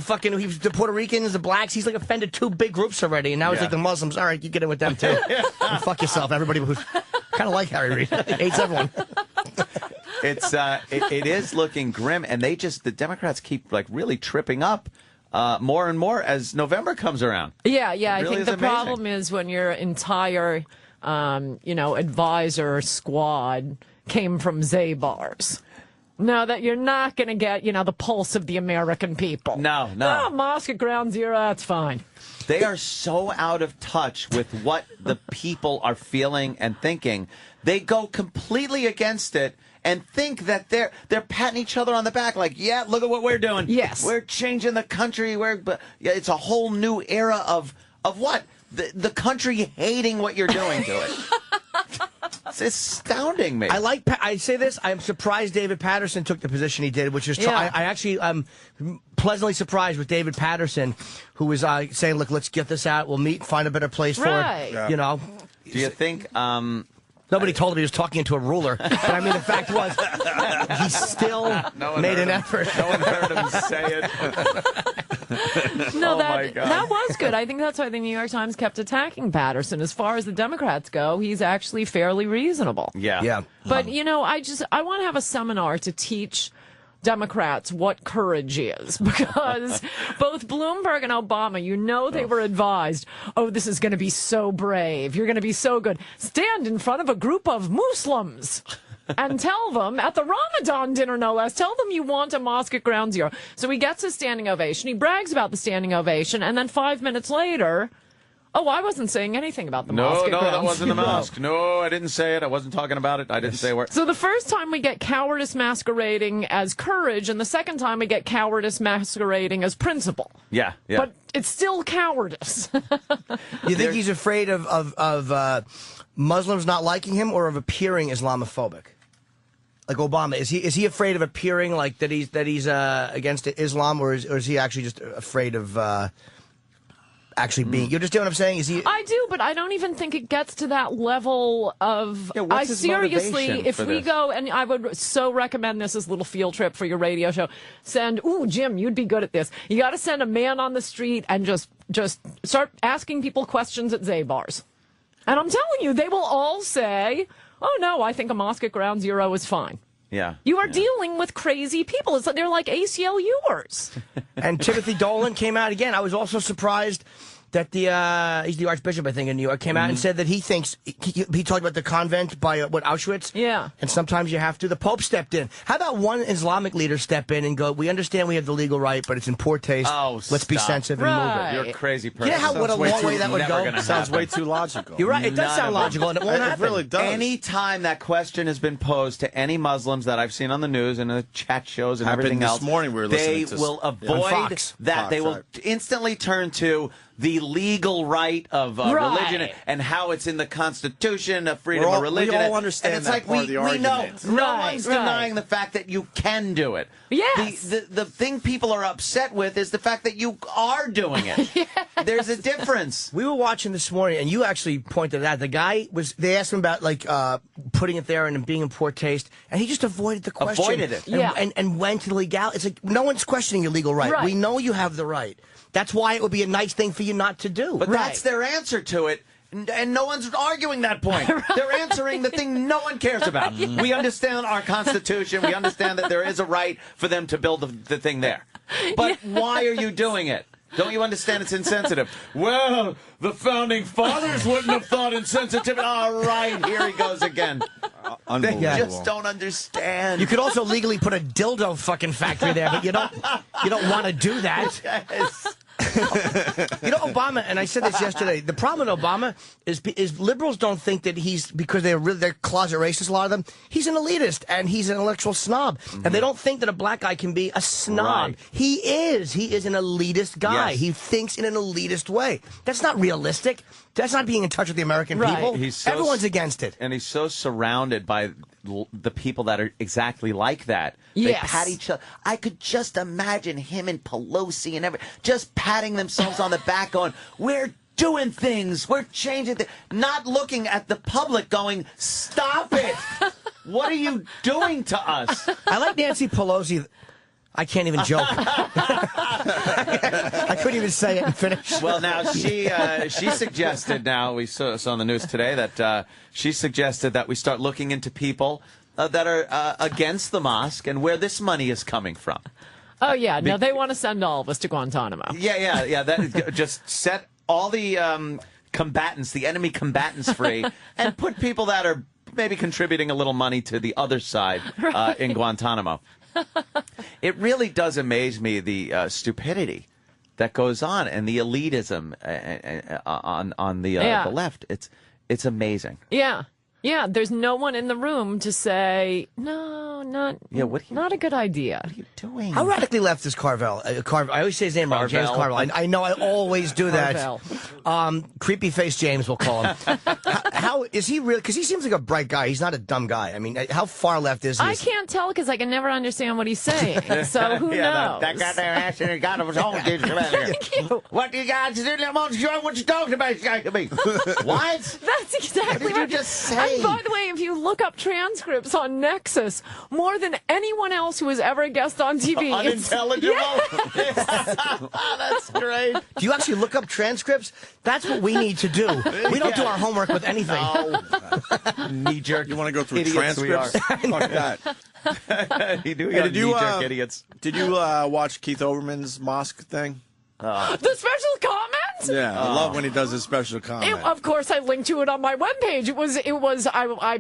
the Puerto Ricans, the blacks. He's like offended 2 big groups already, and now he's Yeah. like the Muslims. All right, you get in with them too. And fuck yourself, everybody who's kind of like Harry Reid. He hates everyone. It's it is looking grim, and the Democrats keep like really tripping up more and more as November comes around. Yeah, It I really think is the amazing. problem is when your entire, advisor squad came from Zabar's. No, that you're not going to get, the pulse of the American people. No. Oh, mosque at Ground Zero, that's fine. They are so out of touch with what the people are feeling and thinking. They go completely against it and think that they're patting each other on the back like, yeah, look at what we're doing. Yes. We're changing the country. It's a whole new era of what? The country hating what you're doing to it. It's astounding me. I say this. I'm surprised David Patterson took the position he did, which is Yeah. I actually pleasantly surprised with David Patterson, who was saying, "Look, let's get this out. We'll meet, find a better place Right. for it." You know. Do you think? Nobody told him he was talking into a ruler, but I mean the fact was he still made an effort. No one heard him say it. No, Oh, my God. that was good. I think that's why the New York Times kept attacking Patterson. As far as the Democrats go, he's actually fairly reasonable. Yeah. But, I want to have a seminar to teach Democrats what courage is because both Bloomberg and Obama, they were advised, oh, this is going to be so brave. You're going to be so good. Stand in front of a group of Muslims and tell them at the Ramadan dinner, no less, tell them you want a mosque at Ground Zero. So he gets a standing ovation. He brags about the standing ovation. And then 5 minutes later, oh, I wasn't saying anything about the mosque at No, Ground that wasn't the Zero. mosque. No, I didn't say it. I wasn't talking about it. I didn't say a word. So the first time we get cowardice masquerading as courage, and the second time we get cowardice masquerading as principle. Yeah. But it's still cowardice. You think he's afraid of Muslims not liking him, or of appearing Islamophobic? Like Obama, is he afraid of appearing like that he's against Islam, or is he actually just afraid of actually being? You understand what I'm saying? Is he? I do, but I don't even think it gets to that level of. Yeah, what's his motivation if for we this? go, and I would so recommend this as a little field trip for your radio show. Jim, you'd be good at this. You got to send a man on the street and just start asking people questions at Zabar's. And I'm telling you, they will all say, oh no, I think a mosque at Ground Zero is fine. Yeah. You are dealing with crazy people. It's like they're like ACLUers. And Timothy Dolan came out again. I was also surprised that he's the Archbishop, I think, in New York, came out and said that he thinks, he talked about the convent by, Auschwitz? Yeah. And sometimes you have to. The Pope stepped in. How about one Islamic leader step in and go, we understand we have the legal right, but it's in poor taste. Oh, let's be stop. sensitive and move it. You're a crazy person. You know what a long way that would go? Sounds way too logical. You're right. It does sound logical, and it won't happen. It really does. Any time that question has been posed to any Muslims that I've seen on the news and the chat shows and Happened everything this else, morning we were they listening to will on avoid Fox. that. Fox, they will right. instantly turn to the legal right of religion and how it's in the Constitution of freedom of religion. We all understand and it's that like part of the we know argument. no one's denying the fact that you can do it. Yes. The thing people are upset with is the fact that you are doing it. There's a difference. We were watching this morning, and you actually pointed out the guy they asked him about putting it there and being in poor taste, and he just avoided the question. Avoided it. And went to the legality. It's like no one's questioning your legal right. We know you have the right. That's why it would be a nice thing for you not to do. But that's their answer to it. And no one's arguing that point. They're answering the thing no one cares about. We understand our Constitution. We understand that there is a right for them to build the thing there. But why are you doing it? Don't you understand it's insensitive? Well, the founding fathers wouldn't have thought insensitive. All right, here he goes again. They just don't understand. You could also legally put a dildo fucking factory there, but you don't want to do that. Yes. Obama, and I said this yesterday, the problem with Obama is liberals don't think that he's, because they're closet racist, a lot of them, he's an elitist and he's an intellectual snob. And they don't think that a black guy can be a snob. Right. He is an elitist guy. Yes. He thinks in an elitist way. That's not realistic. That's not being in touch with the American people. Everyone's against it. And he's so surrounded by the people that are exactly like that. Yes. They pat each other. I could just imagine him and Pelosi and just patting themselves on the back going, we're doing things, we're changing things, not looking at the public going, stop it. What are you doing to us? I like Nancy Pelosi. I can't even joke. I couldn't even say it and finish. Well, now she suggested. Now we saw on the news today that she suggested that we start looking into people that are against the mosque and where this money is coming from. Oh yeah, no, they want to send all of us to Guantanamo. Yeah. That just set all the combatants, the enemy combatants, free, and put people that are maybe contributing a little money to the other side in Guantanamo. It really does amaze me, the stupidity that goes on and the elitism on the left. It's amazing. Yeah, there's no one in the room to say, no, not a good idea. What are you doing? How radically left is Carvel? I always say his name wrong. James Carvel. I know I always do that. Creepy face James, we'll call him. How is he real? Because he seems like a bright guy. He's not a dumb guy. I mean, how far left is he? I can't tell because I can never understand what he's saying. So who knows? That guy there asking the God of his own dude. What do you guys do? What you talking about? What? That's exactly What did right. you just say? And by the way, if you look up transcripts on Nexus, more than anyone else who has ever guessed on TV, unintelligible. That's great. Do you actually look up transcripts? That's what we need to do. We don't do our homework with anything. Knee jerk. You want to go through idiots transcripts? Fuck that. Did you knee-jerk idiots. Did you watch Keith Olbermann's mosque thing? The special comment? Yeah, I love when he does his special comment. Of course, I linked to it on my webpage.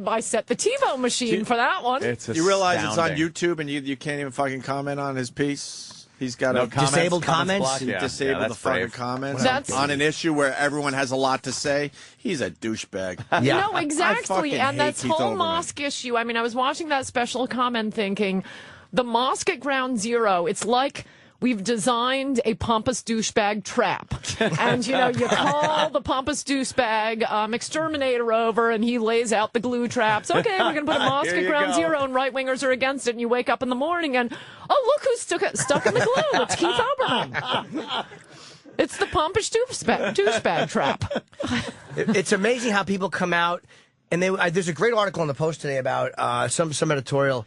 I set the TiVo machine for that one. You realize it's on YouTube and you can't even fucking comment on his piece? He's got a disabled comments. Disabled the fucking comments on an issue where everyone has a lot to say. He's a douchebag. No, exactly. And that's Keith whole Olbermann. mosque issue. I mean, I was watching that special comment thinking, the mosque at Ground Zero, it's like we've designed a pompous douchebag trap. And, you call the pompous douchebag exterminator over, and he lays out the glue traps. Okay, we're going to put a mosque Here at you Ground go. Zero, and right-wingers are against it, and you wake up in the morning, and, oh, look who's stuck in the glue. It's Keith Olbermann. It's the pompous douchebag trap. It's amazing how people come out, and there's a great article in the Post today about some editorial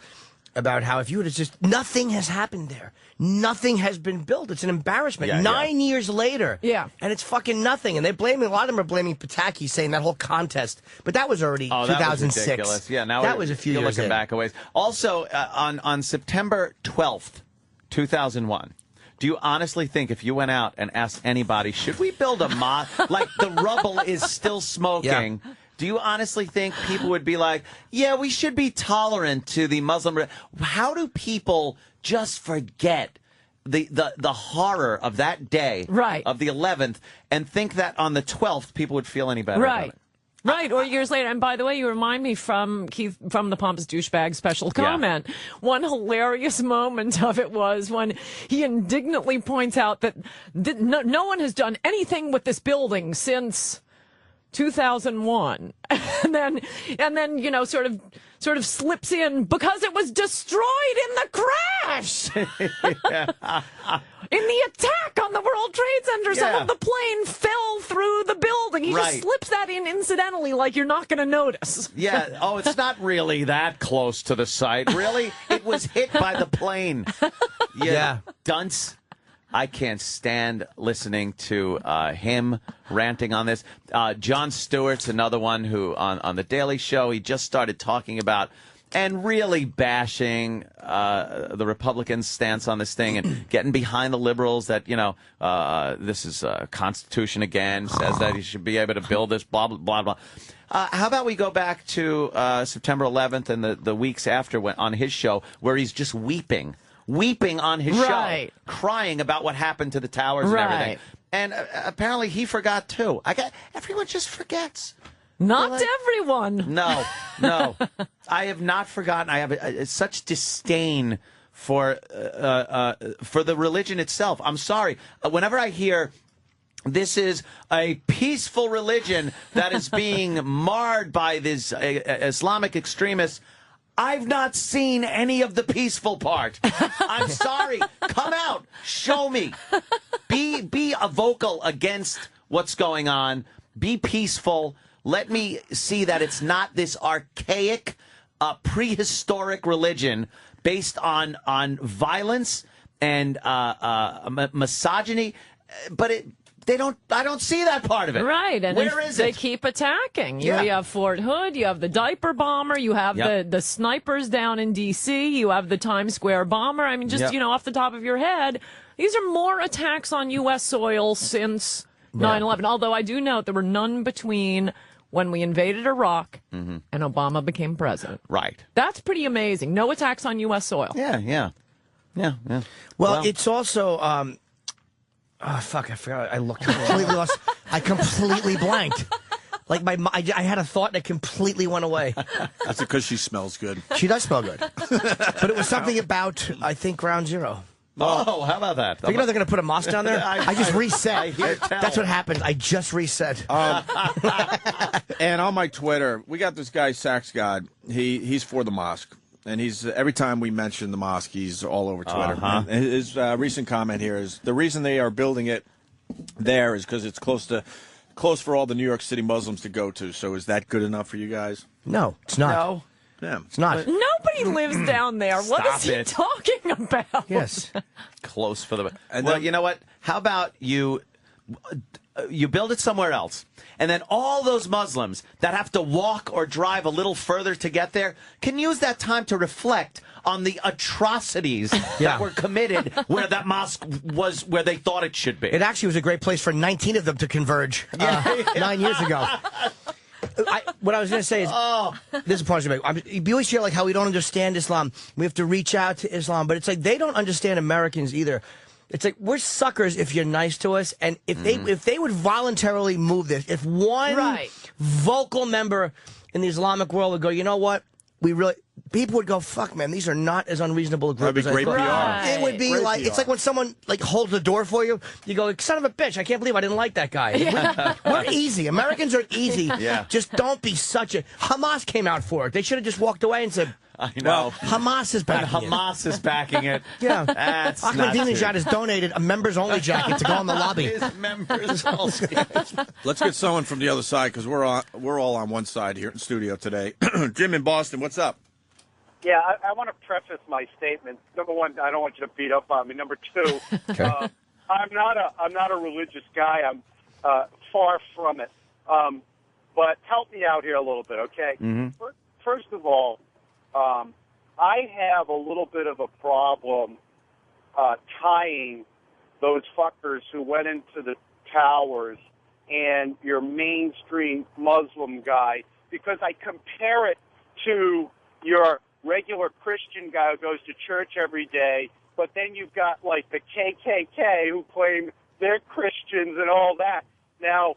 about how if you would have just nothing has happened there. Nothing has been built. It's an embarrassment. Yeah, 9 years later. Yeah. And it's fucking nothing. And they're blaming, a lot of them are blaming Pataki, saying that whole contest. But that was already 2006. That was ridiculous. Yeah, now that was a few you're years looking in. back a ways. Also, on September 12th, 2001, do you honestly think if you went out and asked anybody, should we build a mosque? Like the rubble is still smoking. Yeah. Do you honestly think people would be like, yeah, we should be tolerant to the Muslim? How do people just forget the horror of that day, right, of the 11th, and think that on the 12th people would feel any better about it? Right, or years later. And by the way, you remind me from Keith, from the Pompous Douchebag special comment. Yeah. One hilarious moment of it was when he indignantly points out that no one has done anything with this building since 2001, and then you know sort of slips in because it was destroyed in the crash. In the attack on the World Trade Center, some of the plane fell through the building. He just slips that in incidentally, like you're not going to notice. Yeah. Oh, it's not really that close to the site. Really, it was hit by the plane. Yeah. Dunce. I can't stand listening to him ranting on this. Jon Stewart's another one who, on The Daily Show, he just started talking about and really bashing the Republicans' stance on this thing and getting behind the liberals that, you know, this is Constitution again, says that he should be able to build this, blah, blah, blah, blah. How about we go back to September 11th and the weeks after on his show where he's just weeping on his show, crying about what happened to the towers and everything. And apparently he forgot too. Everyone just forgets. Not everyone. No. I have not forgotten. I have such disdain for the religion itself. I'm sorry. Whenever I hear this is a peaceful religion that is being marred by these Islamic extremists, I've not seen any of the peaceful part. I'm sorry. Come out. Show me. Be a vocal against what's going on. Be peaceful. Let me see that it's not this archaic, prehistoric religion based on violence and misogyny. But I don't see that part of it. Right. And where is it? They keep attacking. You have Fort Hood, you have the diaper bomber, you have the snipers down in D.C., you have the Times Square bomber. I mean, just, you know, off the top of your head, these are more attacks on U.S. soil since 9/11. Although I do note there were none between when we invaded Iraq and Obama became president. Right. That's pretty amazing. No attacks on U.S. soil. Yeah. Well, it's also... oh, fuck, I forgot. I looked completely lost. I completely blanked. Like, I had a thought that completely went away. That's because she smells good. She does smell good. But it was something about, I think, Ground Zero. Oh, how about that? You know they're going to put a mosque down there? I just reset. That's what happened. I just reset. And on my Twitter, we got this guy, Sax God. He's for the mosque. And he's every time we mention the mosque, he's all over Twitter. And his recent comment here is the reason they are building it there is because it's close for all the New York City Muslims to go to. So is that good enough for you guys? No, it's not. No. Yeah. It's not. Nobody lives down there. What is he talking about? Yes. Close for the... Well, you know what? How about you build it somewhere else, and then all those Muslims that have to walk or drive a little further to get there can use that time to reflect on the atrocities that were committed where that mosque was where they thought it should be. It actually was a great place for 19 of them to converge 9 years ago. What I was going to say is, this is part of it. You always feel like how we don't understand Islam. We have to reach out to Islam, but it's like they don't understand Americans either. It's like we're suckers if you're nice to us, and if they would voluntarily move this, if one vocal member in the Islamic world would go, you know what, people would go, fuck, man, these are not as unreasonable a group as I thought. PR. It would be Great like, PR. it's like when someone like holds the door for you, you go, son of a bitch, I can't believe I didn't like that guy. We're easy. Americans are easy. Just don't be such a... Hamas came out for it. They should have just walked away and said, I know. Hamas is backing it. Hamas is backing it. Yeah. That's Ahmadinejad has donated a members-only jacket to go in the lobby. His members only. Let's get someone from the other side because we're all on one side here in studio today. Jim in Boston, what's up? Yeah, I want to preface my statement. Number one, I don't want you to beat up on me. Number two, I'm not a religious guy. I'm far from it. But help me out here a little bit, okay? Mm-hmm. First of all, I have a little bit of a problem tying those fuckers who went into the towers and your mainstream Muslim guy, because I compare it to your regular Christian guy who goes to church every day, but then you've got like the KKK who claim they're Christians and all that. Now,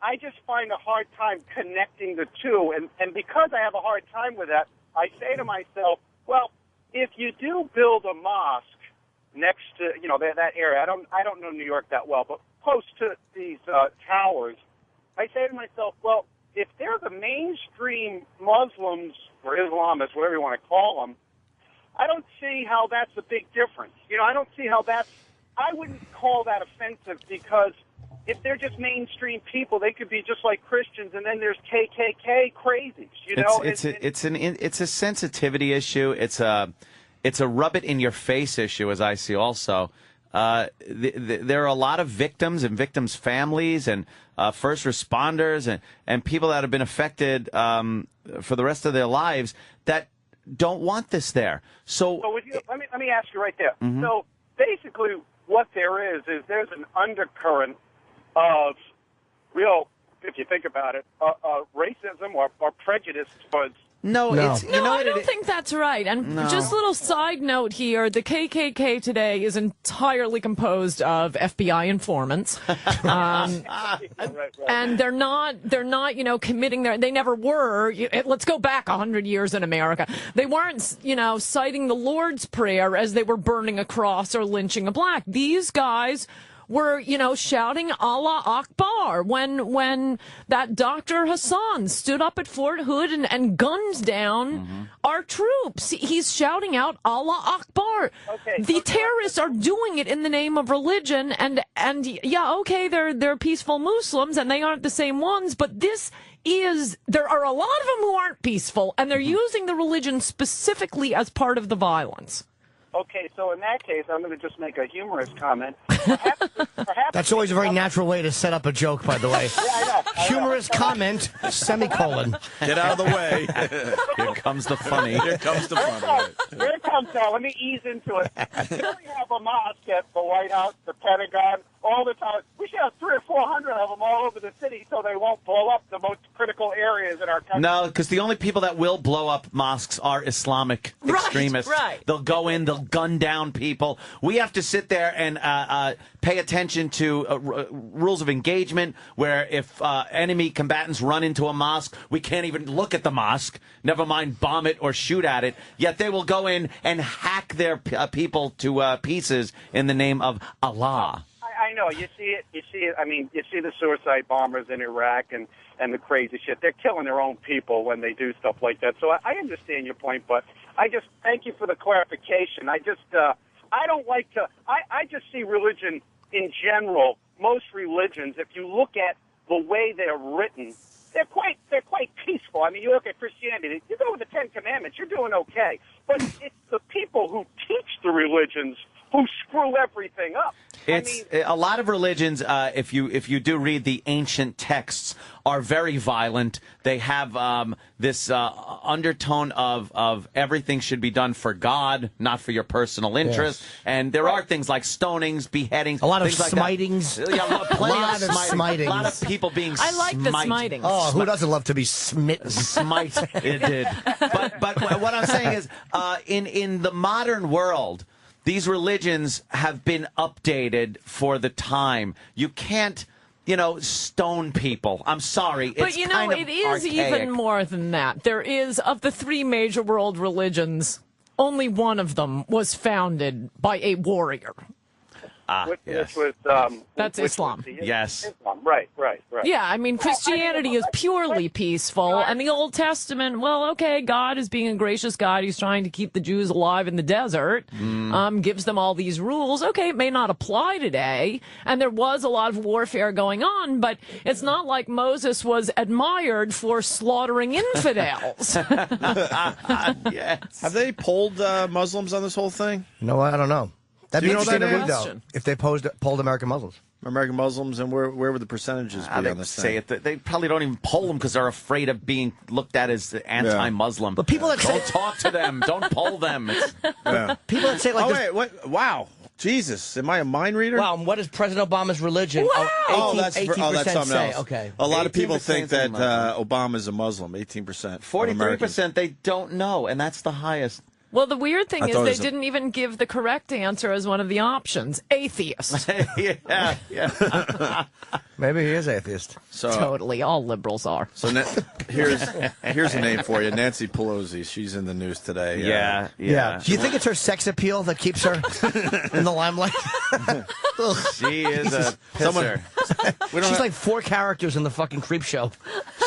I just find a hard time connecting the two, and because I have a hard time with that, I say to myself, well, if you do build a mosque next to, that area, I don't know New York that well, but close to these towers, I say to myself, well, if they're the mainstream Muslims or Islamists, whatever you want to call them, I don't see how that's a big difference. I don't see how I wouldn't call that offensive, because if they're just mainstream people, they could be just like Christians, and then there's KKK crazies, It's a sensitivity issue. It's a rub it in your face issue, as I see also. There are a lot of victims and victims' families and first responders and people that have been affected for the rest of their lives that don't want this there. So let me ask you right there. Mm-hmm. So basically what there is there's an undercurrent of real, if you think about it, racism or prejudice towards. No, I don't think that's right. And just a little side note here, the KKK today is entirely composed of FBI informants. And they're not, committing they never were. Let's go back 100 years in America. They weren't, citing the Lord's Prayer as they were burning a cross or lynching a black. These guys were, shouting Allah Akbar when that Dr. Hassan stood up at Fort Hood and gunned down our troops. He's shouting out Allah Akbar. The terrorists are doing it in the name of religion, and they're peaceful Muslims and they aren't the same ones, but there are a lot of them who aren't peaceful, and they're using the religion specifically as part of the violence. Okay, so in that case, I'm going to just make a humorous comment. Perhaps That's always a very natural way to set up a joke, by the way. I know. Humorous comment, semicolon. Get out of the way. Here comes the funny. Here comes the funny. Here it comes now. Let me ease into it. Here we have a mosque at the White House, the Pentagon, all the time. We should have 300 or 400 of them all over the city so they won't blow up the most critical areas in our country. No, because the only people that will blow up mosques are Islamic extremists. Right. They'll go in, they'll gun down people. We have to sit there and pay attention to rules of engagement, where if enemy combatants run into a mosque, we can't even look at the mosque, never mind bomb it or shoot at it. Yet they will go in and hack their people to pieces in the name of Allah. I know. You see it. I mean, you see the suicide bombers in Iraq and the crazy shit. They're killing their own people when they do stuff like that. So I understand your point, but I just thank you for the clarification. I don't like to. I just see religion in general. Most religions, if you look at the way they're written, they're quite peaceful. I mean, you look at Christianity. You go with the Ten Commandments, you're doing okay. But it's the people who teach the religions who screw everything up. It's a lot of religions. If you do read the ancient texts, are very violent. They have this undertone of everything should be done for God, not for your personal interest. Yes. And there are things like stonings, beheadings, a lot of Like smitings. a lot of smitings. A lot of people being. I like the smitings. Oh, who doesn't love to be smitten? Smite. It did. But what I'm saying is, in the modern world, these religions have been updated for the time. You can't, stone people. I'm sorry. But, it's kind of it is archaic. even more than that. There is, of the three major world religions, only one of them was founded by a warrior. Yes. was That's which Islam. was the Yes. Islam. Right. Yeah, I mean, Christianity is purely peaceful, and the Old Testament, well, okay, God is being a gracious God. He's trying to keep the Jews alive in the desert, gives them all these rules. Okay, it may not apply today, and there was a lot of warfare going on, but it's not like Moses was admired for slaughtering infidels. Have they polled Muslims on this whole thing? You know what? I don't know. That'd Do be you know interesting that to read, answer? though, if they polled American Muslims. American Muslims, and where would the percentages be They on this say thing? it. They probably don't even poll them because they're afraid of being looked at as anti-Muslim. But people that don't talk to them. Don't poll them. Yeah. People that say, like, oh, this- wait, what? Wow. Jesus, am I a mind reader? Wow, and what is President Obama's religion? Wow. Oh, 18, that's 18% something say. else. Okay. A lot of people 18% think that Muslim. Obama's a Muslim. 18%. 43% they don't know, and that's the highest. Well, the weird thing I is thought it they was didn't even give the correct answer as one of the options. Atheist. yeah. Maybe he is atheist. So Totally. All liberals are. So here's a name for you, Nancy Pelosi. She's in the news today. Yeah. Do you think it's her sex appeal that keeps her in the limelight? She is a pisser. She's like 4 characters in the fucking Creep Show.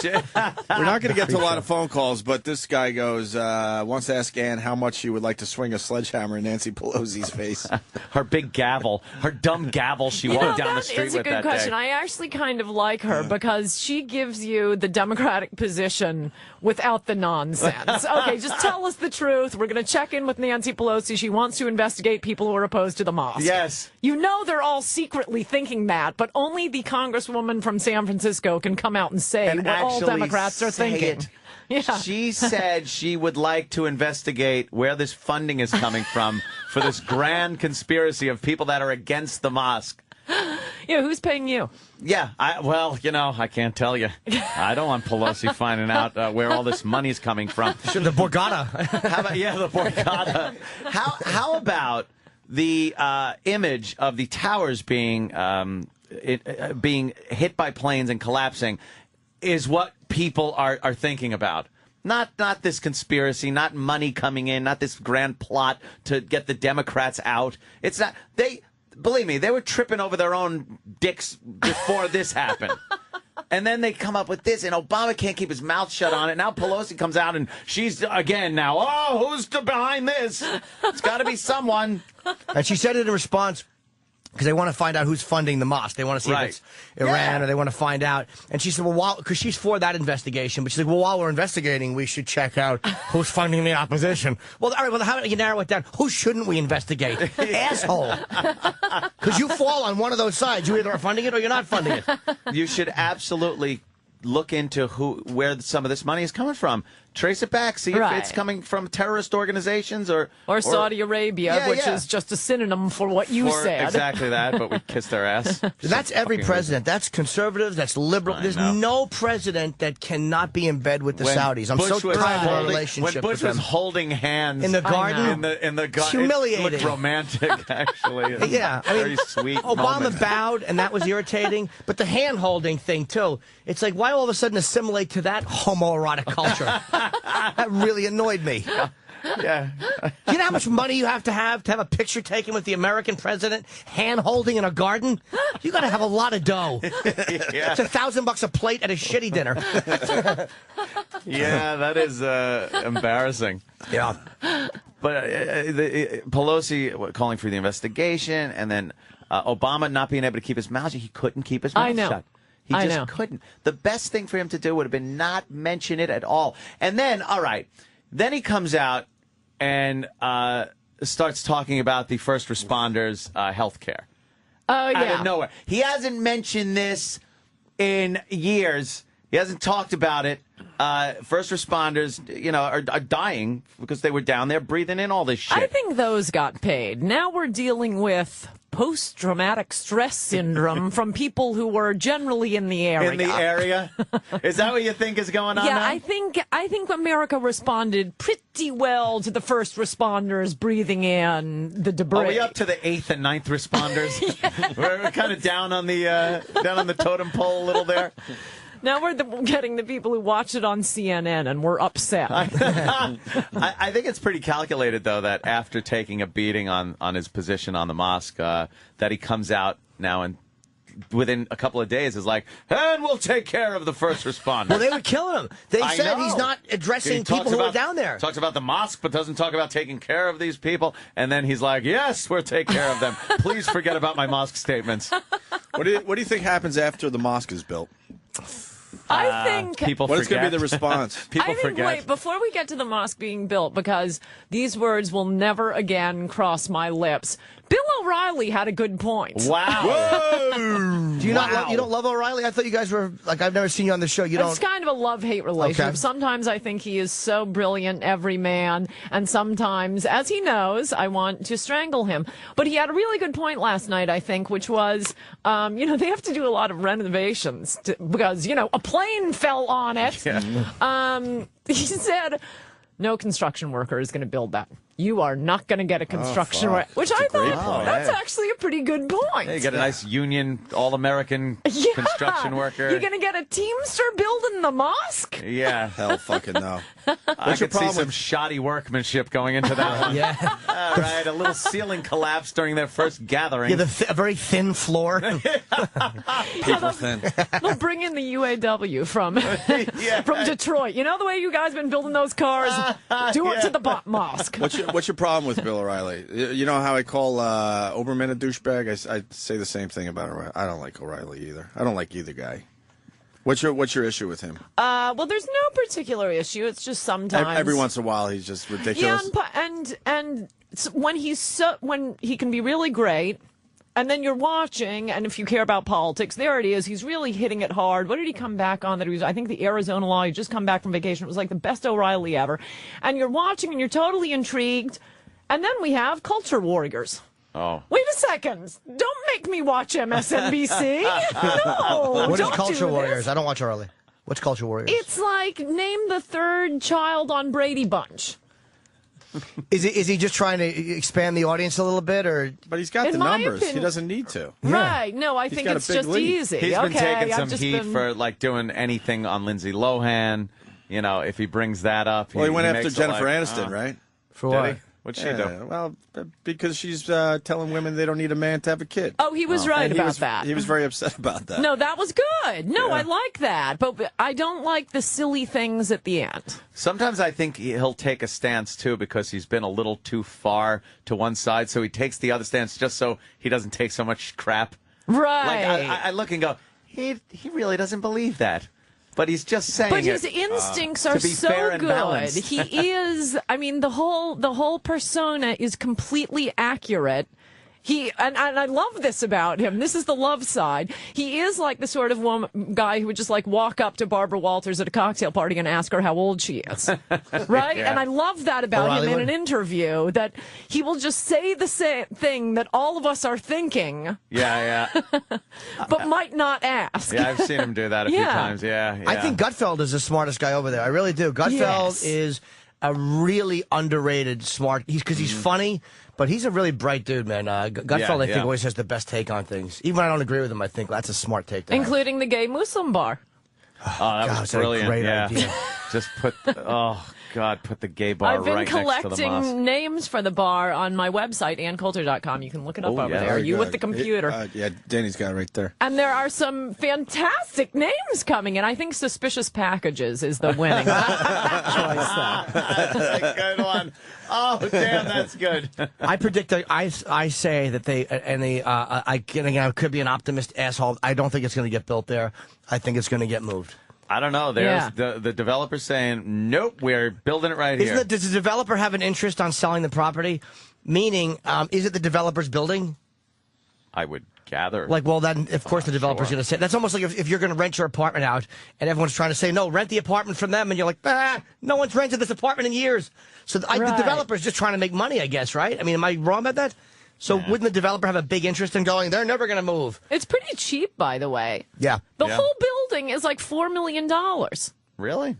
We're not going to get to a lot of phone calls, but this guy goes wants to ask Ann how much she would like to swing a sledgehammer in Nancy Pelosi's face. Her big gavel, her dumb gavel she walked down the street That is a with good that question. day. I actually kind of like her because she gives you the Democratic position without the nonsense. Okay, just tell us the truth. We're going to check in with Nancy Pelosi. She wants to investigate people who are opposed to the mosque. Yes. You know they're all secretly thinking that, but only the Congresswoman from San Francisco can come out and say And what all actually Democrats are say thinking. it. Yeah. She said she would like to investigate where this funding is coming from for this grand conspiracy of people that are against the mosque. Yeah, who's paying you? Yeah, I can't tell you. I don't want Pelosi finding out where all this money's coming from. The Borgata. How about, the Borgata. How about the image of the towers being hit by planes and collapsing is what people are thinking about. Not this conspiracy, not money coming in, not this grand plot to get the Democrats out. It's not. Believe me, they were tripping over their own dicks before this happened. And then they come up with this, and Obama can't keep his mouth shut on it. Now Pelosi comes out, and she's again now, who's behind this? It's got to be someone. And she said it in response, because they want to find out who's funding the mosque. They want to see if it's Iran or they want to find out. And she said, well, because she's for that investigation, but she's like, well, while we're investigating, we should check out who's funding the opposition. Well, all right, how do you narrow it down? Who shouldn't we investigate? Asshole. Because you fall on one of those sides. You either are funding it or you're not funding it. You should absolutely look into where some of this money is coming from. Trace it back. See if it's coming from terrorist organizations or Saudi Arabia, which is just a synonym for what you said. Exactly that, but we kissed their ass. That's every president. That's conservative. That's liberal. There's no president that cannot be in bed with the Saudis. I'm so tired of our relationship When Bush with was them. holding hands In the garden? in the garden, It's humiliating. It looked romantic, actually. Yeah, I mean, very sweet. Obama moment. bowed, and that was irritating. But the hand-holding thing, too. It's like, why all of a sudden assimilate to that homoerotic culture? That really annoyed me. Yeah. Do you know how much money you have to have a picture taken with the American president hand-holding in a garden? You got to have a lot of dough. It's $1,000 a plate at a shitty dinner. Yeah, that is embarrassing. Yeah. But Pelosi calling for the investigation, and then Obama not being able to keep his mouth shut. He couldn't keep his mouth shut. He just couldn't. The best thing for him to do would have been not mention it at all. And then, all right, then he comes out and starts talking about the first responders' health care. Oh, yeah. Out of nowhere. He hasn't mentioned this in years. He hasn't talked about it. First responders, are dying because they were down there breathing in all this shit. I think those got paid. Now we're dealing with post-traumatic stress syndrome from people who were generally in the area. In the area? Is that what you think is going on Yeah, now? I think America responded pretty well to the first responders breathing in the debris. Are we up to the 8th and 9th responders? We're kind of down on the totem pole a little there. Now we're getting the people who watch it on CNN, and we're upset. I think it's pretty calculated, though, that after taking a beating on his position on the mosque, that he comes out now and within a couple of days is like, and we'll take care of the first responders. Well, they were killing him. They said he's not addressing people who are down there. Talks about the mosque, but doesn't talk about taking care of these people. And then he's like, yes, we'll take care of them. Please forget about my mosque statements. What do you think happens after the mosque is built? I think people what is going to forget. be the response? People forget. Wait, before we get to the mosque being built, because these words will never again cross my lips. Bill O'Reilly had a good point. Wow. Do you not? You don't love O'Reilly? I thought you guys were like. I've never seen you on the show. You don't. It's kind of a love-hate relationship. Okay. Sometimes I think he is so brilliant, every man, and sometimes, as he knows, I want to strangle him. But he had a really good point last night, I think, which was, they have to do a lot of renovations because, a plane fell on it. Yeah. He said, no construction worker is going to build that. You are not going to get a construction worker, which I thought that's actually a pretty good point. Yeah, you get a nice union, all-American construction worker. You're going to get a Teamster building the mosque? Yeah. Hell fucking no. I could see some shoddy workmanship going into that one. Yeah. All right, a little ceiling collapse during their first gathering. Yeah, a very thin floor. Paper thin. They'll bring in the UAW from Detroit. You know the way you guys been building those cars? Do it to the mosque. What's your problem with Bill O'Reilly? You know how I call Oberman a douchebag? I say the same thing about O'Reilly. I don't like O'Reilly either. I don't like either guy. What's your issue with him? Well, there's no particular issue. It's just sometimes Every once in a while he's just ridiculous. Yeah, and when when he can be really great. And then you're watching, and if you care about politics, there it is. He's really hitting it hard. What did he come back on? I think the Arizona law. He just come back from vacation. It was like the best O'Reilly ever. And you're watching, and you're totally intrigued. And then we have culture warriors. Oh. Wait a second. Don't make me watch MSNBC. No. What is don't Culture do Warriors? this. I don't watch O'Reilly. What's Culture Warriors? It's like name the third child on Brady Bunch. Is he just trying to expand the audience a little bit, or? But he's got In the my numbers. opinion- He doesn't need to. Right. No, I think got a it's big just lead. easy. He's been taking I've some just heat been- for like doing anything on Lindsay Lohan. If he brings that up. Well, he went after makes it Jennifer like, Aniston, right? For Did what? he? What'd she do? Well, because she's telling women they don't need a man to have a kid. Oh, he was right And about that. He was very upset about that. No, that was good. No, Yeah. I like that. But I don't like the silly things at the end. Sometimes I think he'll take a stance, too, because he's been a little too far to one side. So he takes the other stance just so he doesn't take so much crap. Right. Like, I look and go, he really doesn't believe that. But he's just saying But his it, instincts to are be so fair and good. balanced. He is. I mean, the whole persona is completely accurate. And I love this about him. This is the love side. He is like the sort of guy who would just like walk up to Barbara Walters at a cocktail party and ask her how old she is. Right? Yeah. And I love that about O'Reilly him in would. an interview, that he will just say the same thing that all of us are thinking, Yeah. but might not ask. Yeah, I've seen him do that a few Yeah. times. Yeah. I think Gutfeld is the smartest guy over there. I really do. Gutfeld Yes. is a really underrated smart. Because he's funny, but he's a really bright dude, man. Gutfeld, I think, yeah. always has the best take on things. Even when I don't agree with him, I think that's a smart take. To have. Including the gay Muslim bar. Oh, that God, was that's a brilliant. great yeah. idea. Just put the gay bar I've been right next to the mosque. collecting names for the bar on my website, AnnCoulter.com. You can look it up over there. You with the computer. Yeah, Danny's got it right there. And there are some fantastic names coming in. I think Suspicious Packages is the winning choice, though. That's a good one. Oh, damn, that's good. I predict. I say that they again, I could be an optimist asshole. I don't think it's going to get built there. I think it's going to get moved. I don't know. There's the developer saying, nope, we're building it right here. Does the developer have an interest on selling the property? Meaning, is it the developer's building? I would gather. Like, well, then, of course, the developer's going to say. That's almost like if you're going to rent your apartment out and everyone's trying to say, no, rent the apartment from them. And you're like, no one's rented this apartment in years. So the developer's just trying to make money, I guess, right? I mean, am I wrong about that? So wouldn't the developer have a big interest in going, they're never going to move? It's pretty cheap, by the way. Yeah. The whole building is like $4 million. Really?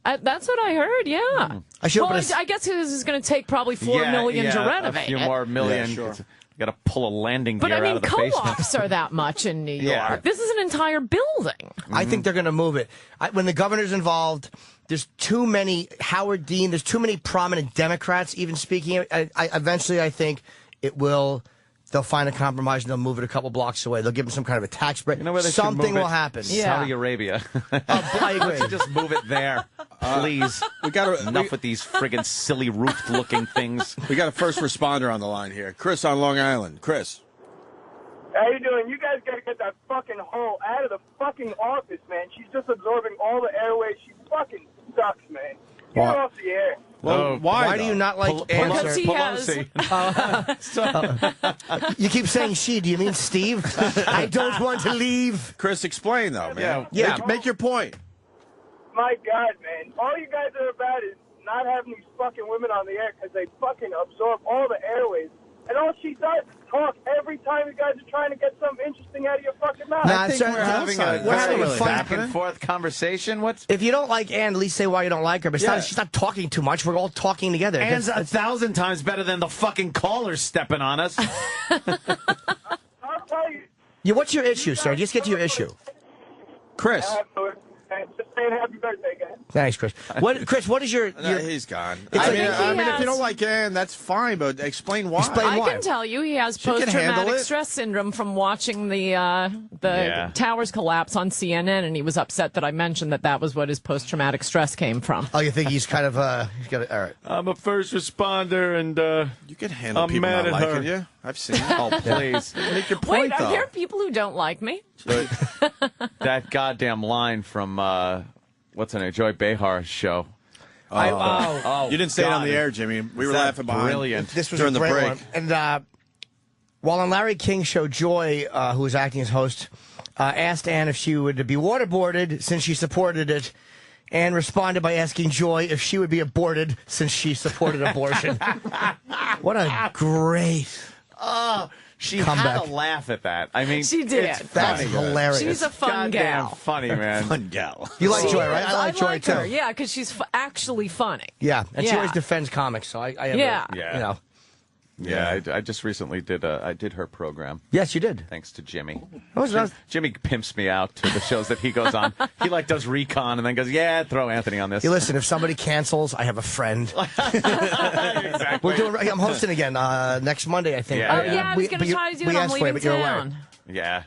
That's what I heard, yeah. I should I guess this is going to take probably $4 million to renovate a few it. more million. Yeah, sure. Got to pull a landing But gear I out mean, of the basement. co-ops are that much in New York. Yeah. This is an entire building. I think they're going to move it. When the governor's involved, there's too many Howard Dean. There's too many prominent Democrats even speaking. Eventually, I think it will. They'll find a compromise and they'll move it a couple blocks away. They'll give them some kind of a tax break. You know where they should Something move it? will happen. Saudi Arabia. I agree. Just move it there, please. Enough with these friggin' silly roofed-looking things. We got a first responder on the line here. Chris on Long Island. Chris. How you doing? You guys got to get that fucking hole out of the fucking office, man. She's just absorbing all the airways. She fucking sucks, man. Get her off the air. Well, why do you not like Because he has. You keep saying she. Do you mean Steve? I don't want to leave. Chris, explain, though, man. Yeah. Make your point. My God, man. All you guys are about is not having these fucking women on the air because they fucking absorb all the airways. And all she does is talk every time you guys are trying to get something interesting out of your fucking mouth. Nah, I think we're having a fun back and forth conversation. What's If you don't like Ann, at least say why you don't like her. But she's not talking too much. We're all talking together. Ann's 1,000 times better than the fucking callers stepping on us. I'll tell you. Yeah, what's your issue, sir? Just get to your issue. Chris. Just saying happy birthday, guys. Thanks, Chris. Chris, what is your... No, he's gone. It's I like- mean, if you don't like Ann, that's fine, but explain why. I can tell you he has She can handle post-traumatic it. stress syndrome from watching the towers collapse on CNN, and he was upset that I mentioned that was what his post-traumatic stress came from. Oh, you think he's kind of... he's got all right. I'm a first responder, and you can handle I'm people mad not at liking her. you. I've seen it. Oh, please. Make your point, Wait, though. are there people who don't like me? That goddamn line from, what's her name, Joy Behar's show. You didn't say it on the air, Jimmy. We were laughing behind. Brilliant. This was during a the great break. one. And while on Larry King's show, Joy, who was acting as host, asked Ann if she would be waterboarded since she supported it. Ann responded by asking Joy if she would be aborted since she supported abortion. What a great She comeback. had a laugh at that. I mean, She did. It's That's funny. hilarious. She's a fun Goddamn gal. funny, man. Fun gal. You like She Joy, is. right? I like Joy, too. her, yeah, because she's actually funny. Yeah, and she Yeah. always defends comics, so I have Yeah. a, Yeah. you know. Yeah, I just recently did her program. Yes, you did. Thanks to Jimmy. That was- Jimmy pimps me out to the shows that he goes on. He does recon and then goes, yeah, throw Anthony on this. You listen, if somebody cancels, I have a friend. Exactly. We're doing. I'm hosting again next Monday, I think. Yeah, Oh, yeah, I was going but to try to do we it on asked for leaving but you're away. town. Yeah,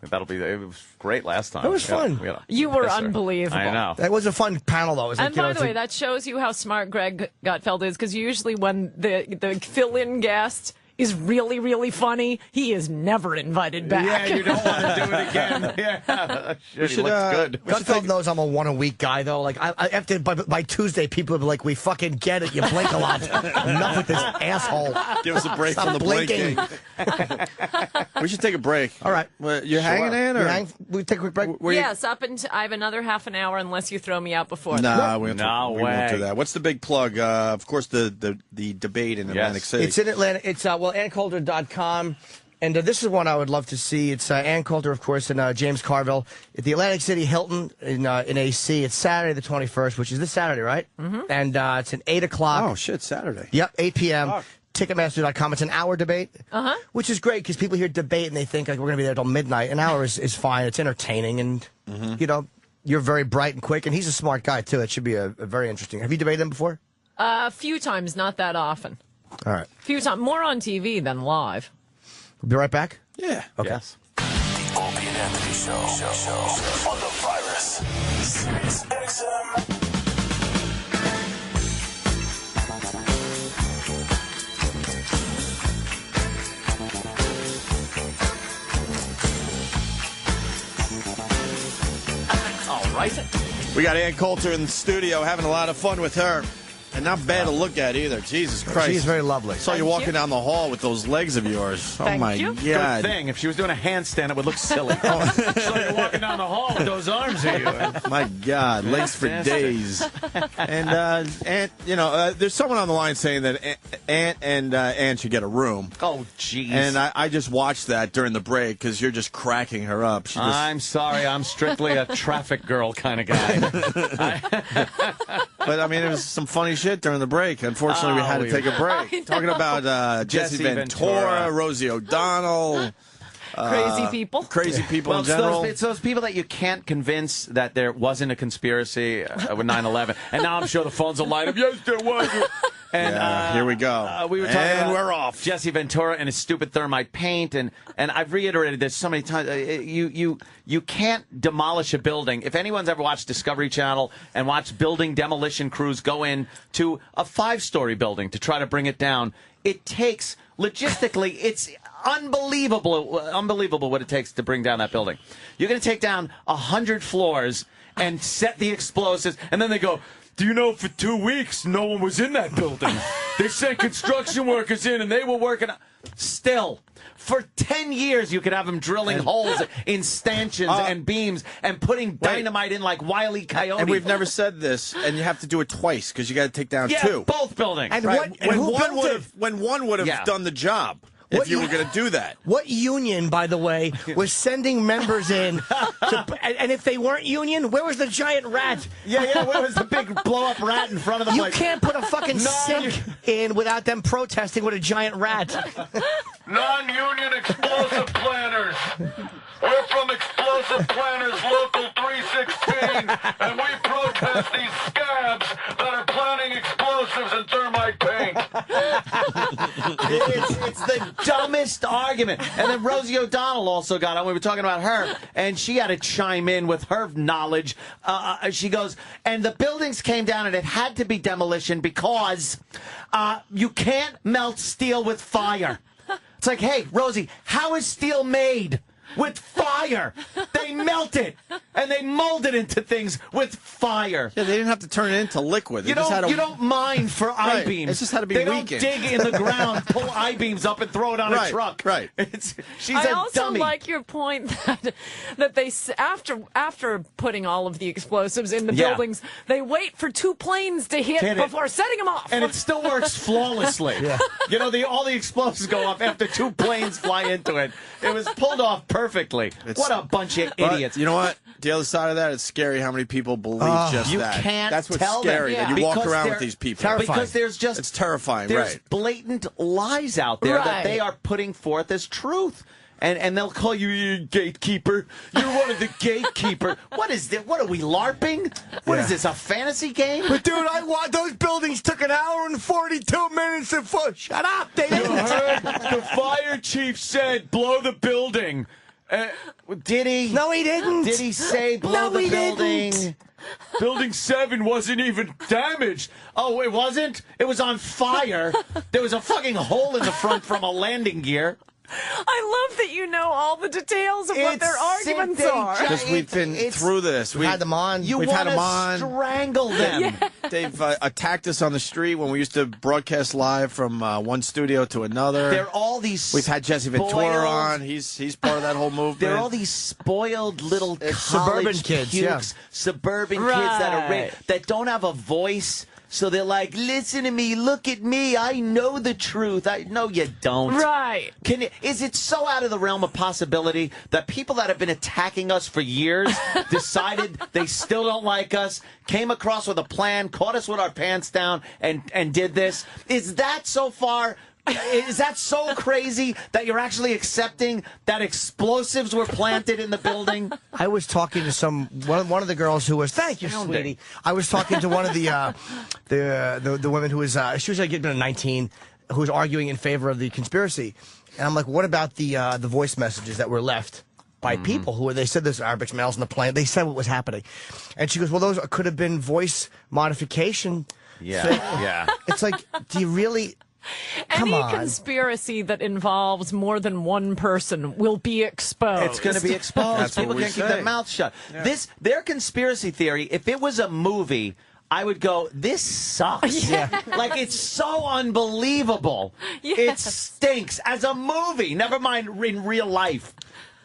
that'll be. It was great last time. It was fun. You were Yes, sir. unbelievable. I know. That was a fun panel, though. It was And like, you know, by it's the way, like- that shows you how smart Greg Gutfeld is, because usually when the fill-in guest is really, really funny, he is never invited back. Yeah, you don't want to do it again. Yeah, shit, he looks good. Gutfeld knows I'm a one-a-week guy, though. Like, I after by Tuesday, people will be like, "We fucking get it. You blink a lot. Enough with this asshole. Give us a break Stop from the blinking. We should take a break. All right. Well, you're hanging in, or We take a quick break. Yes, up until I have another half an hour, unless you throw me out before. Nah, that. we won't do that. What's the big plug? Of course, the debate in Atlantic City. It's in Atlanta. It's AnnCoulter.com. And this is one I would love to see. It's Ann Coulter, of course, and James Carville at the Atlantic City Hilton in AC. It's Saturday the 21st, which is this Saturday, right? Mm-hmm. And it's an 8 o'clock. Oh, shit, Saturday. Yep, 8 p.m. Ticketmaster.com. It's an hour debate, which is great because people hear debate and they think like we're going to be there till midnight. An hour is fine. It's entertaining, and you know you're very bright and quick, and he's a smart guy too. It should be a very interesting. Have you debated him before? A few times, not that often. All right. Few times, more on TV than live. We'll be right back. Yeah. Okay. Yes. The Opie and Anthony Show on the Virus. Sirius XM. All right. We got Ann Coulter in the studio, having a lot of fun with her. And not bad to look at either. Jesus Christ. She's very lovely. Saw you walking down the hall with those legs of yours. Oh, my Good God. thing. If she was doing a handstand, it would look silly. So you're walking down the hall with those arms of you. My God, legs for days. And, you know, there's someone on the line saying that Aunt and Ann should get a room. Oh, jeez. And I just watched that during the break because you're just cracking her up. She just, I'm sorry. I'm strictly a traffic girl kind of guy. But I mean, it was some funny shit during the break. Unfortunately, we had to take a break. Talking about Jesse Ventura, Rosie O'Donnell. Crazy people. Crazy people in general. It's those people that you can't convince that there wasn't a conspiracy with 9/11. And now I'm sure the phones will light up. Yes, there was. And here we go. We were talking about we're off. Jesse Ventura and his stupid thermite paint, and I've reiterated this so many times. You can't demolish a building. If anyone's ever watched Discovery Channel and watched building demolition crews go in to a 5-story building to try to bring it down, it takes logistically, it's unbelievable what it takes to bring down that building. You're going to take down 100 floors and set the explosives, and then they go, do you know for 2 weeks no one was in that building? They sent construction workers in and they were working. Still, for 10 years you could have them drilling holes in stanchions and beams and putting dynamite in like Wile E. Coyote. And we've never said this, and you have to do it twice because you got to take down 2. Both buildings. And right. When one would have Yeah. done the job. If you were going to do that. What union, by the way, was sending members in? And if they weren't union, where was the giant rat? Yeah, where was the big blow-up rat in front of the You place? can't put a fucking sink in without them protesting with a giant rat. Non-union explosive planners. We're from Explosive Planners Local 316, and we protest these scabs that are planning explosives and thermite paint. It's the dumbest argument. And then Rosie O'Donnell also got on. We were talking about her, and she had to chime in with her knowledge. She goes, and the buildings came down, and it had to be demolition because you can't melt steel with fire. It's like, hey, Rosie, how is steel made? With fire. They melt it, and they mold it into things with fire. Yeah, they didn't have to turn it into liquid. They You just had you don't mine for Right. I-beams. It just had to be They weakened. don't dig in the ground, pull I-beams up, and throw it on a Right, truck. right. She's I a also dummy. like your point that they after putting all of the explosives in the Yeah. buildings, they wait for 2 planes to hit Hit it. before setting them off. And it still works flawlessly. You know, all the explosives go off after 2 planes fly into it. It was pulled off perfectly. What a bunch of But idiots. you know what? The other side of that, it's scary how many people believe just you that. can't That's what's tell scary, them. that you walk Because around with they're these people. terrifying. Because there's just It's terrifying, there's right. blatant lies out there that they are putting forth as truth. And they'll call you gatekeeper. You're one of the gatekeeper. What is this? What are we, LARPing? What is this, a fantasy game? But, dude, those buildings took 1 hour and 42 minutes to foot. Shut up, they You didn't. heard the fire chief said, blow the building. Did he? No, he didn't. Did he say blow No, the he building? didn't. Building 7 wasn't even damaged. Oh, it wasn't? It was on fire. There was a fucking hole in the front from a landing gear. I love that you know all the details of what their arguments are. Because we've been through this. We've had them on. We've had them on. Strangle them. They've attacked us on the street when we used to broadcast live from one studio to another. They're all these. We've had Jesse Ventura spoiled- on. He's part of that whole movement. They're all these spoiled little suburban college kids, pukes, suburban kids that are Right. that don't have a voice. So they're like, listen to me, look at me, I know the truth. No, you don't. Right. Is it so out of the realm of possibility that people that have been attacking us for years decided they still don't like us, came across with a plan, caught us with our pants down, and did this? Is that so far? Is that so crazy that you're actually accepting that explosives were planted in the building? I was talking to one of the girls who was. Thank you, Astounding. sweetie. I was talking to one of the women who was. She was like 19, who was arguing in favor of the conspiracy, and I'm like, what about the voice messages that were left by people who they said there's Arabic males in the plane. They said what was happening, and she goes, well, those could have been voice modification. Yeah. It's like, do you really? Come Any on. conspiracy that involves more than one person will be exposed. It's going to be exposed. That's what People we can't keep say. their mouths shut. Yeah. Their conspiracy theory, if it was a movie, I would go, this sucks. Like, it's so unbelievable. It stinks as a movie. Never mind in real life.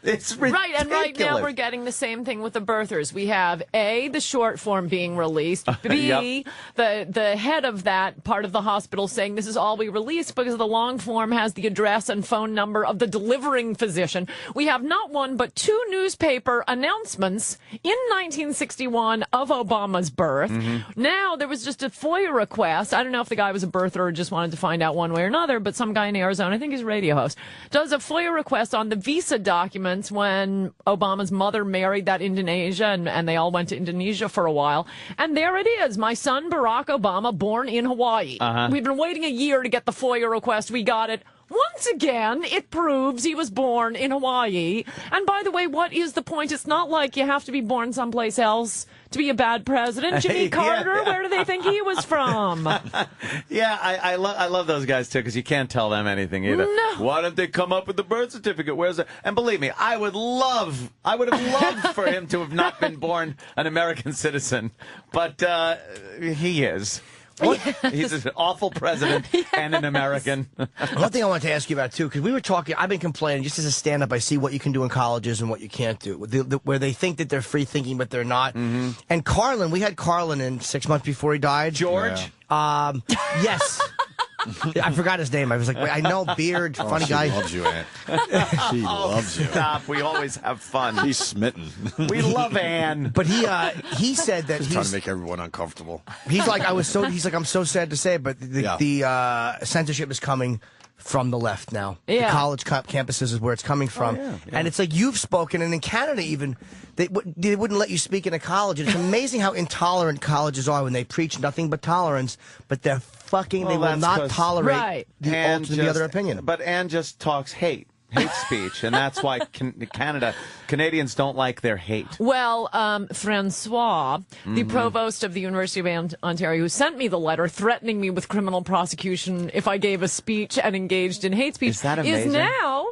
It's ridiculous. Right, and right now we're getting the same thing with the birthers. We have A, the short form being released, B, the head of that part of the hospital saying this is all we release because the long form has the address and phone number of the delivering physician. We have not one but two newspaper announcements in 1961 of Obama's birth. Now there was just a FOIA request. I don't know if the guy was a birther or just wanted to find out one way or another, but some guy in Arizona, I think he's a radio host, does a FOIA request on the visa documents when Obama's mother married that Indonesia, and they all went to Indonesia for a while. And there it is, my son Barack Obama, born in Hawaii. We've been waiting a year to get the FOIA request. We got it. Once again, it proves he was born in Hawaii. And by the way, what is the point? It's not like you have to be born someplace else to be a bad president. Jimmy Carter, where do they think he was from? I love those guys, too, because you can't tell them anything either. No. Why don't they come up with the birth certificate? Where's it? And believe me, I would have loved for him to have not been born an American citizen. But he is. He's an awful president and an American. One thing I wanted to ask you about, too, because we were talking, I've been complaining, just as a stand-up, I see what you can do in colleges and what you can't do, where they think that they're free-thinking, but they're not. And Carlin, we had Carlin in 6 months before he died. George? Yes. I forgot his name. I was like, wait, I know, beard, funny guy. She loves you, Aunt. She loves you. Stop. We always have fun. He's smitten. We love Ann. But he said that he's trying to make everyone uncomfortable. He's like, I'm so sad to say it, but the censorship is coming from the left now. Yeah. The college campuses is where it's coming from. And it's like you've spoken, and in Canada even, they wouldn't let you speak in a college. And it's amazing how intolerant colleges are when they preach nothing but tolerance, but they're fucking, they will not tolerate the other opinion. But Ann just talks hate speech, and that's why Canadians don't like their hate. Well, Francois, the provost of the University of Ontario, who sent me the letter threatening me with criminal prosecution if I gave a speech and engaged in hate speech, is now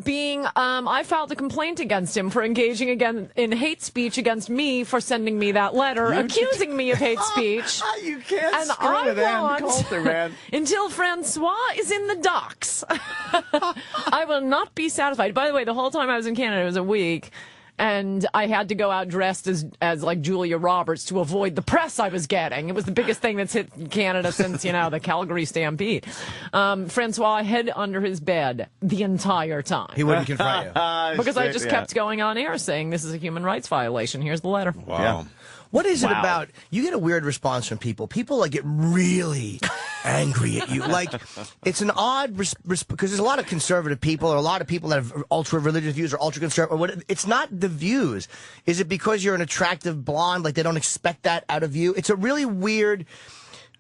being, I filed a complaint against him for engaging again in hate speech against me for sending me that letter, accusing me of hate speech. You can't and screw with Ann Coulter, man. Until Francois is in the docks, I will not be satisfied. By the way, the whole time I was in Canada, it was a week. And I had to go out dressed as like Julia Roberts to avoid the press I was getting. It was the biggest thing that's hit Canada since, the Calgary Stampede. Francois hid under his bed the entire time. He wouldn't confront you. Because I just kept going on air saying this is a human rights violation. Here's the letter. Wow. Yeah. What is it about? You get a weird response from people. People like get really angry at you. Like it's an odd because there's a lot of conservative people or a lot of people that have ultra religious views or ultra conservative. Or what? It's not the views. Is it because you're an attractive blonde? Like they don't expect that out of you? It's a really weird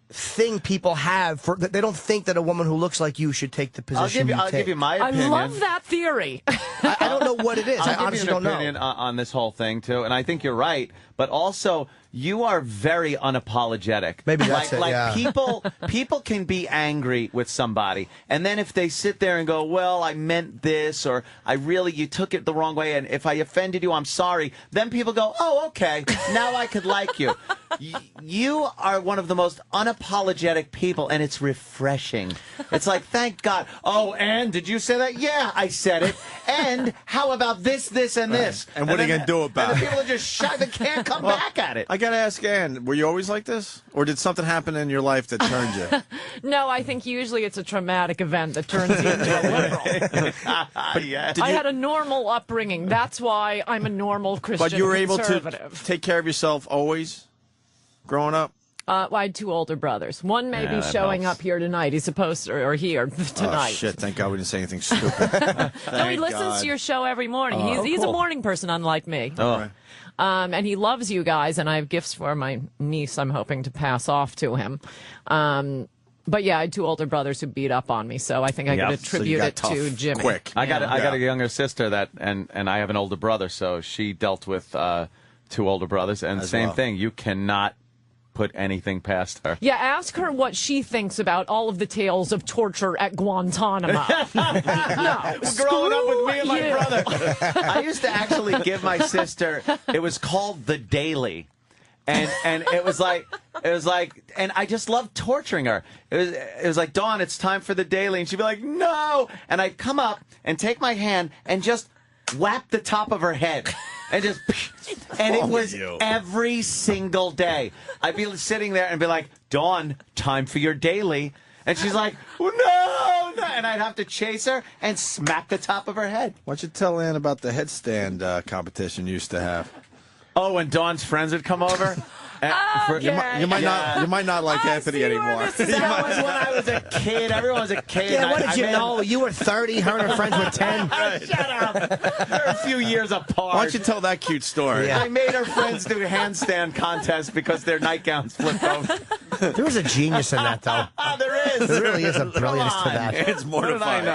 thing people have for that they don't think that a woman who looks like you should take the position. I'll give you my opinion. I love that theory. I don't know what it is. I honestly don't know. I'll give you an opinion on this whole thing too, and I think you're right. But also, you are very unapologetic. Maybe that's it. Like people can be angry with somebody, and then if they sit there and go, "Well, I meant this," or you took it the wrong way," and if I offended you, I'm sorry. Then people go, "Oh, okay, now I could like you." You are one of the most unapologetic people, and it's refreshing. It's like, thank God. Oh, and did you say that? Yeah, I said it. And how about this, and this? And what are you going to do about it? And the people are just shut. They can't come back at it. I got to ask Ann, were you always like this? Or did something happen in your life that turned you? No, I think usually it's a traumatic event that turns you into a liberal. I had a normal upbringing. That's why I'm a normal Christian But you were able conservative. to take care of yourself always, growing up? Well, I had two older brothers. One may be showing up here tonight. He's supposed to, or here tonight. Oh, shit. Thank God we didn't say anything stupid. No, he listens to your show every morning. He's a morning person, unlike me. Oh. And he loves you guys, and I have gifts for my niece I'm hoping to pass off to him. But yeah, I had two older brothers who beat up on me, so I think I could attribute it to Jimmy. Quick. I got a younger sister and I have an older brother, so she dealt with two older brothers, and same thing. You cannot put anything past her. Yeah, ask her what she thinks about all of the tales of torture at Guantanamo. No, growing up with me and my brother. I used to actually give my sister, it was called The Daily. And it was like, and I just loved torturing her. It was like, Dawn, it's time for The Daily. And she'd be like, no. And I'd come up and take my hand and just whapped the top of her head. And just, and it was every single day. I'd be sitting there and be like, Dawn, time for your daily. And she's like, no, no. And I'd have to chase her and smack the top of her head. Why don't you tell Ann about the headstand competition you used to have? Oh, and Dawn's friends would come over? You might not like Anthony anymore. That was when I was a kid. Everyone was a kid. Yeah, what did you know? You were 30, her and her friends were 10. Shut up. They're a few years apart. Why don't you tell that cute story? I made her friends do handstand contests because their nightgowns flipped over. There was a genius in that, though. There is. There really is a brilliance to that. It's mortifying.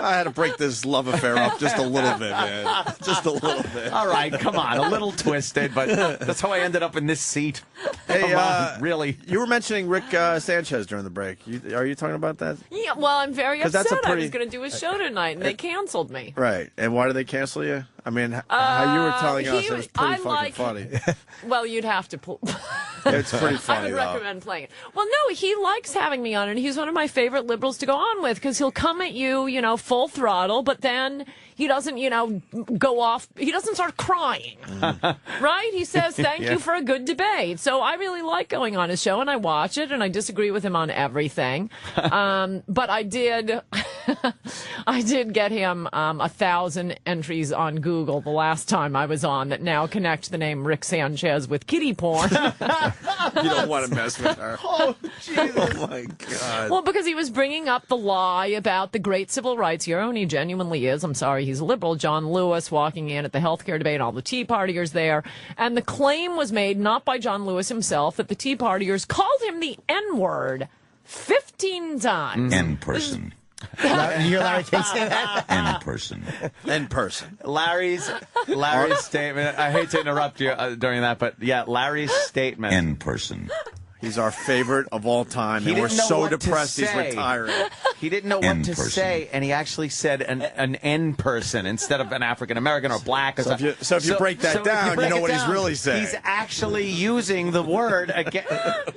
I had to break this love affair up just a little bit, man. Just a little bit. All right, come on. A little twisted, but that's how I ended up in this seat. Hey, really? You were mentioning Rick Sanchez during the break. Are you talking about that? Yeah, well, I'm very 'Cause upset. that's I was going to do a show tonight, and they canceled me. Right. And why did they cancel you? I mean, how you were telling us, it was pretty fucking funny. Well, you'd have to pull. It's pretty funny, I would though. recommend playing it. Well, no, he likes having me on, and he's one of my favorite liberals to go on with because he'll come at you, full throttle, but then he doesn't, go off. He doesn't start crying, right? He says, thank you for a good debate. So I really like going on his show, and I watch it, and I disagree with him on everything. But I did get him 1,000 entries on Google the last time I was on that now connect the name Rick Sanchez with kitty porn. You don't want to mess with her. Oh, Jesus. Oh, my God. Well, because he was bringing up the lie about the great civil rights hero, and he genuinely is. I'm sorry, he's a liberal. John Lewis walking in at the healthcare debate, all the Tea Partiers there. And the claim was made, not by John Lewis himself, that the Tea Partiers called him the N-word 15 times. In person. You hear Larry King say that? In person. In person. Larry's statement. I hate to interrupt you during that, but yeah, Larry's statement. In person. He's our favorite of all time, He and we're didn't know so what to depressed he's say. retiring. He didn't know what to say, and he actually said an N person instead of an African American or black. Or So if you break that down, you know what he's really saying. He's actually using the word again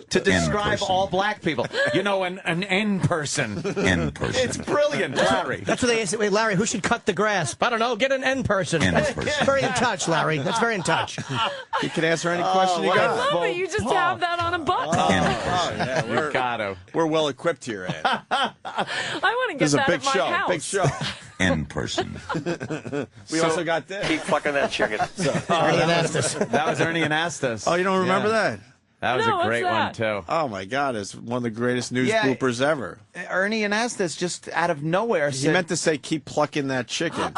to describe all black people. An N person. In person. It's brilliant, Larry. That's what they say. Wait, Larry, who should cut the grass? I don't know. Get an N person. That's very in touch, Larry. That's very in touch. He can answer any question you got. I love it. You just have that on a button. Yeah, You gotta. We're well equipped here, Ed. I want to get This is a that big at my show. house. Big show. In person. We also got this. Keep fucking that chicken. That was Ernie Anastas. Oh, you don't remember that? That was No, a great what's one, that? too. Oh, my God. It's one of the greatest news Yeah. bloopers ever. Ernie Anastas just out of nowhere He said, meant to say, keep plucking that chicken.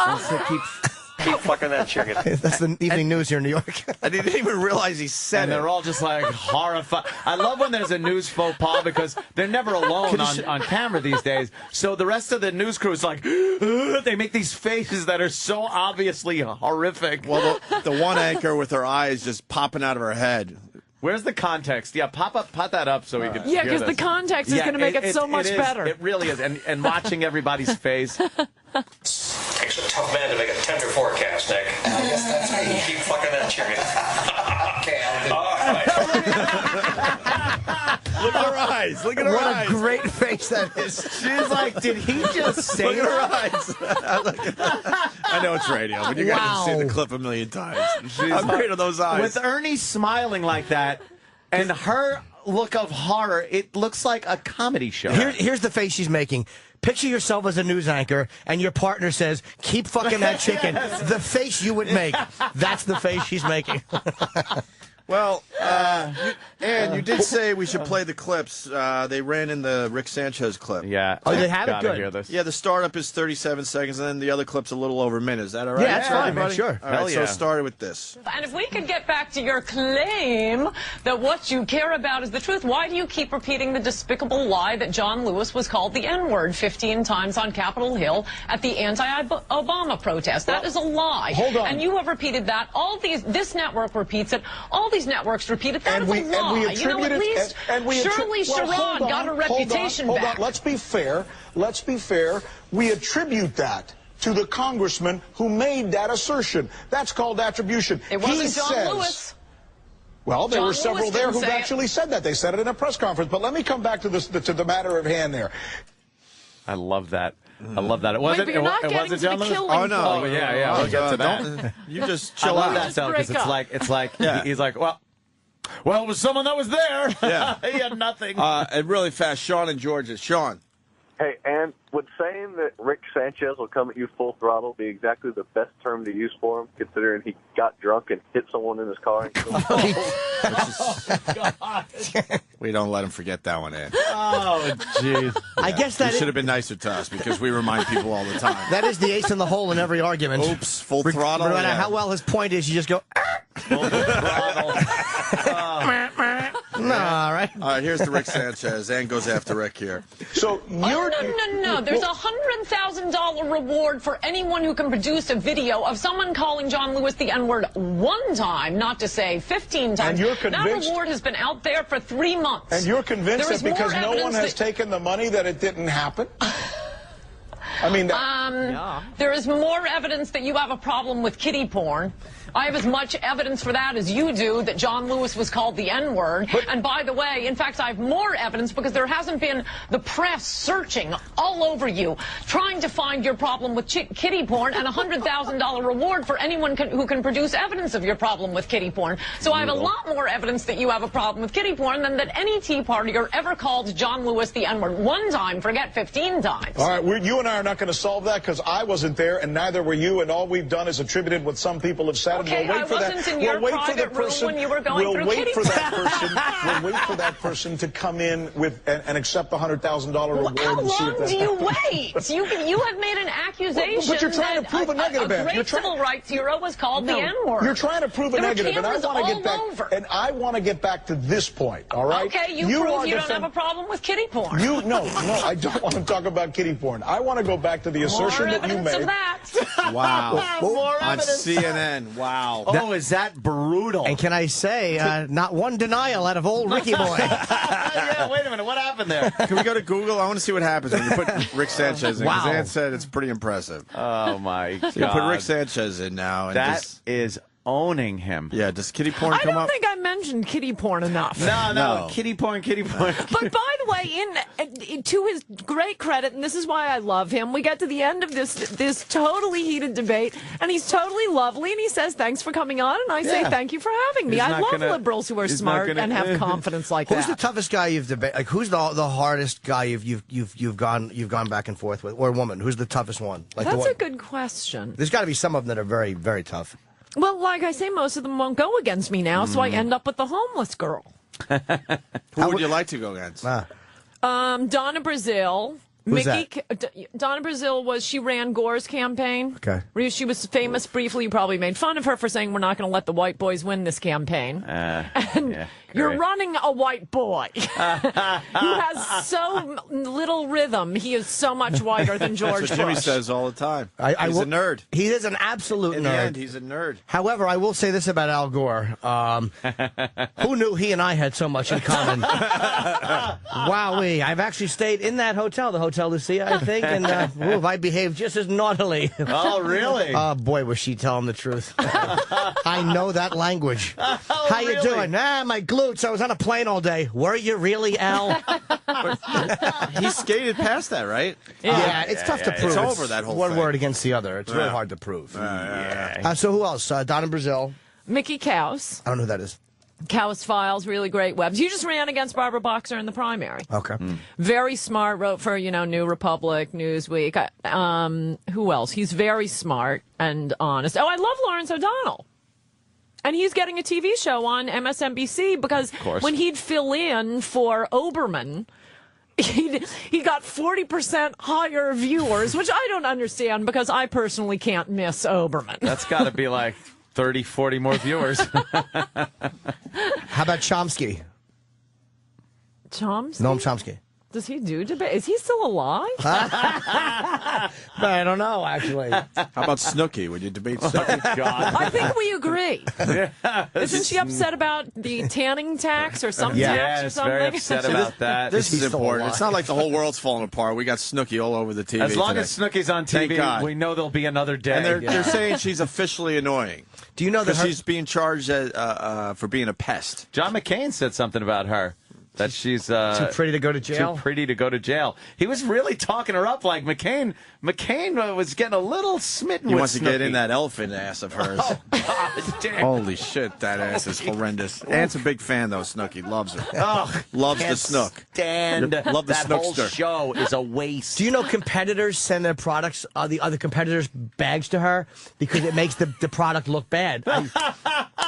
Keep fucking that chicken. That's the evening news here in New York. And he didn't even realize he said and it. they're all just like horrified. I love when there's a news faux pas because they're never alone on camera these days. So the rest of the news crew is like, they make these faces that are so obviously horrific. Well, the one anchor with her eyes just popping out of her head. Where's the context? Yeah, pop that up so we can. Yeah, because the context is going to make it so much better. It really is, and watching everybody's face. Takes a tough man to make a tender forecast, Nick. I guess that's me. Keep fucking that chicken. Okay, I'll do it. Look at her eyes. Look at her eyes. What a great face that is. She's like, did he just say Look at her that? eyes. I know it's radio, but you guys have seen the clip a million times. How great are those eyes? With Ernie smiling like that, and her look of horror, it looks like a comedy show. Here's the face she's making. Picture yourself as a news anchor, and your partner says, keep fucking that chicken. Yes. The face you would make. That's the face she's making. Well, and you did say we should play the clips. They ran in the Rick Sanchez clip. Yeah. Oh, they have it? Gotta Good. hear this. Yeah, the startup is 37 seconds, and then the other clip's a little over a minute. Is that all right? Yeah, that's fine, man, everybody? sure. All right, Hell so yeah. it started with this. And if we could get back to your claim that what you care about is the truth, why do you keep repeating the despicable lie that John Lewis was called the N-word 15 times on Capitol Hill at the anti-Obama protest? That is a lie. Hold on. And you have repeated that. This network repeats it. All these networks repeat it. That is a lie. You know, at least Shirley Sharon got a reputation hold back. on. Let's be fair. Let's be fair. We attribute that to the congressman who made that assertion. That's called attribution. It wasn't He John says, Lewis. Well, there John were several Lewis there didn't who've say it. actually said that. They said it in a press conference. But let me come back to this, to the matter of hand there. I love that. I love that. It wasn't. Wait, but you're not it getting wasn't to John the Lewis? killing Oh no! part. Oh yeah. We'll get to that. You just I chill love out. that though because break up. it's like Yeah. he's like, well, it was someone that was there. Yeah. He had nothing. And really fast, Sean and Georgia. Sean. Hey, and would saying that Rick Sanchez will come at you full throttle be exactly the best term to use for him, considering he got drunk and hit someone in his car? And killed him? We don't let him forget that one, Ed. Oh, jeez. I guess You that should have been nicer to us because we remind people all the time. that is the ace in the hole in every argument. Oops, full throttle. No matter yeah. how well his point is, you just go. Full throttle. No, all right. All right, here's the Rick Sanchez. Ann goes after Rick here. So you're No. There's a $100,000 reward for anyone who can produce a video of someone calling John Lewis the N-word one time, not to say 15 times. And you're that convinced- reward has been out there for 3 months. and you're convinced There that is because more no one evidence has that- taken the money that it didn't happen? I mean, There is more evidence that you have a problem with kiddie porn. I have as much evidence for that as you do that John Lewis was called the N-word. And by the way, in fact, I have more evidence because there hasn't been the press searching all over you, trying to find your problem with kiddie porn, and a $100,000 reward for anyone who can produce evidence of your problem with kiddie porn. So I have a lot more evidence that you have a problem with kiddie porn than that any Tea Partier ever called John Lewis the N-word one time, forget 15 times. all right, you and I are not going to solve that because I wasn't there and neither were you, and all we've done is attributed what some people have said. Okay, and we'll wait I for wasn't that. in your we'll wait for the private room person. when you were going we'll through wait kiddie for that porn. person. We'll wait for that person to come in with and accept the $100,000 reward. How and see if long that do you happens. wait? You have made an accusation But you're trying to prove a negative, that Ed. a You're great civil rights hero was called the N-word. You're trying to prove a There were negative, and I cameras want to get all back. over. And I want to get back to this point. All right? Okay, you are prove you don't defend- have a problem with kiddie porn. No, I don't want to talk about kiddie porn. I want to go back to the assertion More that you evidence made. of that. Wow. More On evidence. CNN. Wow. Oh, is that brutal? And can I say, not one denial out of old Ricky boy. Yeah, wait a minute. What happened there? Can we go to Google? I want to see what happens when you put Rick Sanchez in. Because Wow. Ann said it's pretty impressive. Oh, my God. So you put Rick Sanchez in now. And That just, is owning him. yeah, does kitty porn I come don't up? think I mentioned kiddie porn enough. No. Kitty porn. But by the way, to his great credit, and this is why I love him, we get to the end of this totally heated debate, and he's totally lovely, and he says, thanks for coming on, and I say, Yeah. thank you for having me. He's I not love gonna- liberals who are he's smart not gonna- and have confidence like Who's that. the toughest guy you've debated? Like, who's the hardest guy you've gone back and forth with, or woman? Who's the toughest one? Like the That's one, a good question. There's got to be some of them that are very, very tough. Well, like I say, most of them won't go against me now, so I Mm. end up with the homeless girl. Who would you like to go against? Donna Brazile. Who's Donna Brazile she ran Gore's campaign. Okay. She was famous briefly. You probably made fun of her for saying we're not going to let the white boys win this campaign. You're running a white boy who has so little rhythm. He is so much whiter than George That's what Jimmy Bush. says all the time. I He's will- a nerd. He is an absolute In nerd. the end, he's a nerd. However, I will say this about Al Gore. Who knew he and I had so much in common? Wowee. I've actually stayed in that hotel, the Hotel Lucia, I think, and I behaved just as naughtily. Oh, really? Oh, boy, was she telling the truth. I know that language. How you really? doing? My glutes. I was on a plane all day. Were you really, Al? He skated past that, right? Yeah, it's tough to prove. It's over, that whole one thing. word against the other. It's really Yeah. hard to prove. Yeah. So who else? Donna Brazile. Mickey Kaus. I don't know who that is. Kaus Files, really great webs. You just ran against Barbara Boxer in the primary. Okay. Very smart, wrote for, New Republic, Newsweek. Who else? He's very smart and honest. Oh, I love Lawrence O'Donnell. And he's getting a TV show on MSNBC because course. when he'd fill in for Oberman, he got 40% higher viewers, which I don't understand because I personally can't miss Oberman. That's got to be like 30, 40 more viewers. How about Chomsky? Chomsky? Noam Chomsky. Does he do debate? Is he still alive? I don't know, actually. How about Snooki? Would you debate Snooki? God. I think we agree. Isn't she upset about the tanning tax or some tax or Yes, something? very upset about that. This is He's still important. alive. It's not like the whole world's falling apart. We got Snooki all over the TV. As long today. as Snooki's on Thank TV, God. we know there'll be another day. And they're saying she's officially annoying. Do you know that Because her- she's being charged for being a pest. John McCain said something about her. That she's too pretty to go to jail? Too pretty to go to jail. He was really talking her up like McCain. McCain was getting a little smitten He with wants to get Snooki. in that elephant ass of hers. God damn. Holy shit, that ass is horrendous. Ant's a big fan, though, Snooki. Loves her. Oh, Loves the can't snook. stand Love the that whole snookster. show is a waste. Do you know competitors send their products, the other competitors' bags to her because it makes the product look bad?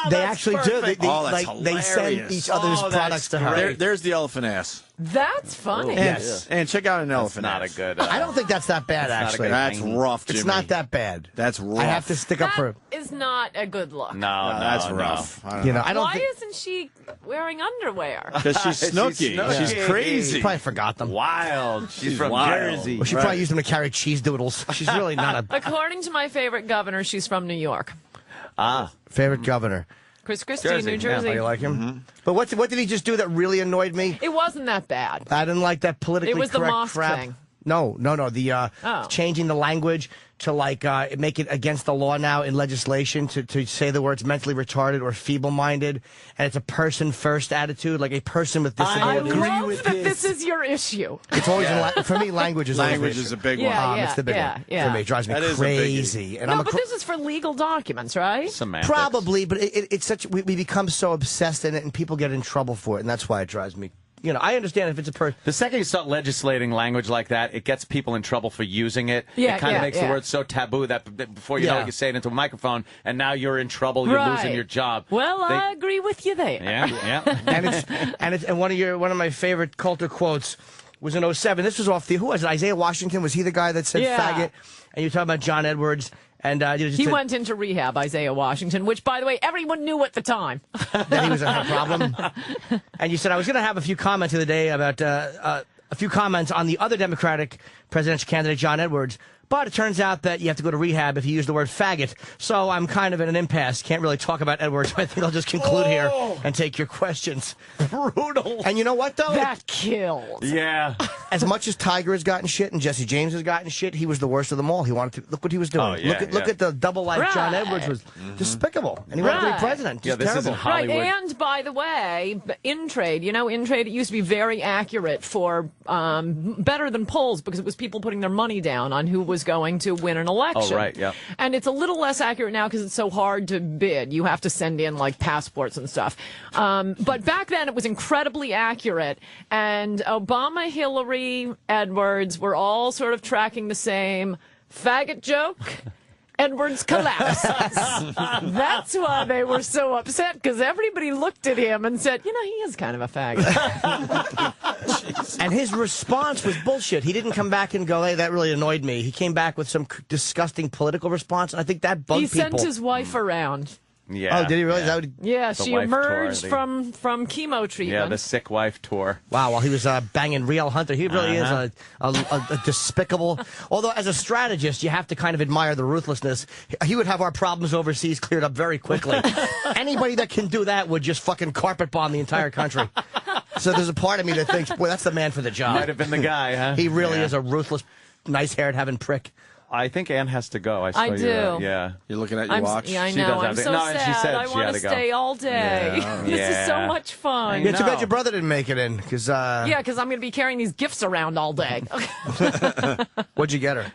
They actually do. They that's they send hilarious. each other's products to her. There's the elephant ass. That's funny. And check out an elephant not ass. a good. I don't think that's that bad, actually. That's rough, Jimmy. It's not that bad. That's rough. I have to stick up for it. Is not a good look. No, that's rough. I don't You know, know. I don't Why think. isn't she wearing underwear? Because she's Snooki. Snooki. She's crazy. Probably forgot them. Wild. She's from wild. Jersey. Well, she probably used them to carry cheese doodles. She's really not a According to my favorite governor, she's from New York. favorite governor. Chris Christie, Jersey, New yeah. Jersey. Oh, you like him? But what did he just do that really annoyed me? It wasn't that bad. I didn't like that politically It was the correct mosque crap. thing. No. The Oh. changing the language to make it against the law now in legislation to say the words mentally retarded or feeble-minded, and it's a person-first attitude, like a person with I disabilities. love that this is your issue. It's always for me. Language is always Language an is issue. a big Yeah, one. yeah, It's the big yeah, one yeah. for me. It drives me That is a crazy. And No, I'm but this is for legal documents, right? Semantics. probably, but it's such we become so obsessed in it, and people get in trouble for it, and that's why it drives me. You know, I understand if it's a person. The second you start legislating language like that, it gets people in trouble for using it. Yeah, it kind of yeah, makes the yeah. word so taboo that before you know Yeah. it, you say it into a microphone, and now you're in trouble. You're losing Right. your job. Well, They- I agree with you there. Yeah, yeah. and one of my favorite Coulter quotes was in 07. This was off who was it? Isaiah Washington? Was he the guy that said Yeah. faggot? And you're talking about John Edwards. And just He said went into rehab, Isaiah Washington, which, by the way, everyone knew at the time. that he was a problem. And you said I was going to have a few comments the other day about a few comments on the other Democratic presidential candidate, John Edwards. But it turns out that you have to go to rehab if you use the word faggot. So I'm kind of in an impasse. Can't really talk about Edwards. I think I'll just conclude here and take your questions. Brutal. And you know what, though? That killed. Yeah. As much as Tiger has gotten shit and Jesse James has gotten shit, he was the worst of them all. He wanted to look what he was doing. Oh, yeah, look at the double life. John Right. Edwards was despicable, and he wanted to Right. be president. Yeah, Just this terrible. isn't Hollywood. Right, and by the way, InTrade, InTrade, it used to be very accurate for better than polls because it was people putting their money down on who was going to win an election. Oh, right, yeah. And it's a little less accurate now because it's so hard to bid. You have to send in like passports and stuff. But back then it was incredibly accurate, and Obama, Hillary, Edwards were all sort of tracking the same faggot joke. Edwards collapses. That's why they were so upset, because everybody looked at him and said, he is kind of a faggot. And his response was bullshit. He didn't come back and go, "Hey, that really annoyed me." He came back with some disgusting political response, and I think that bugged He people. sent his wife around. Yeah. Oh, did he really? Is that what Yeah, The she wife emerged tour, from chemo treatment. Yeah, the sick wife tour. Wow, while he was banging Riel Hunter. He really is a despicable... Although, as a strategist, you have to kind of admire the ruthlessness. He would have our problems overseas cleared up very quickly. Anybody that can do that would just fucking carpet bomb the entire country. So there's a part of me that thinks, boy, that's the man for the job. Might have been the guy, huh? He really Yeah. is a ruthless, nice-haired having prick. I think Ann has to go. I do. Yeah. You're looking at your watch? Yeah, I She know. does I'm have to- so No, and she sad. said I she want had to to go. stay all day. Yeah. This is so Yeah. much fun. Yeah, too bad No. your brother didn't make it in, because... Yeah, because I'm going to be carrying these gifts around all day. What'd you get her?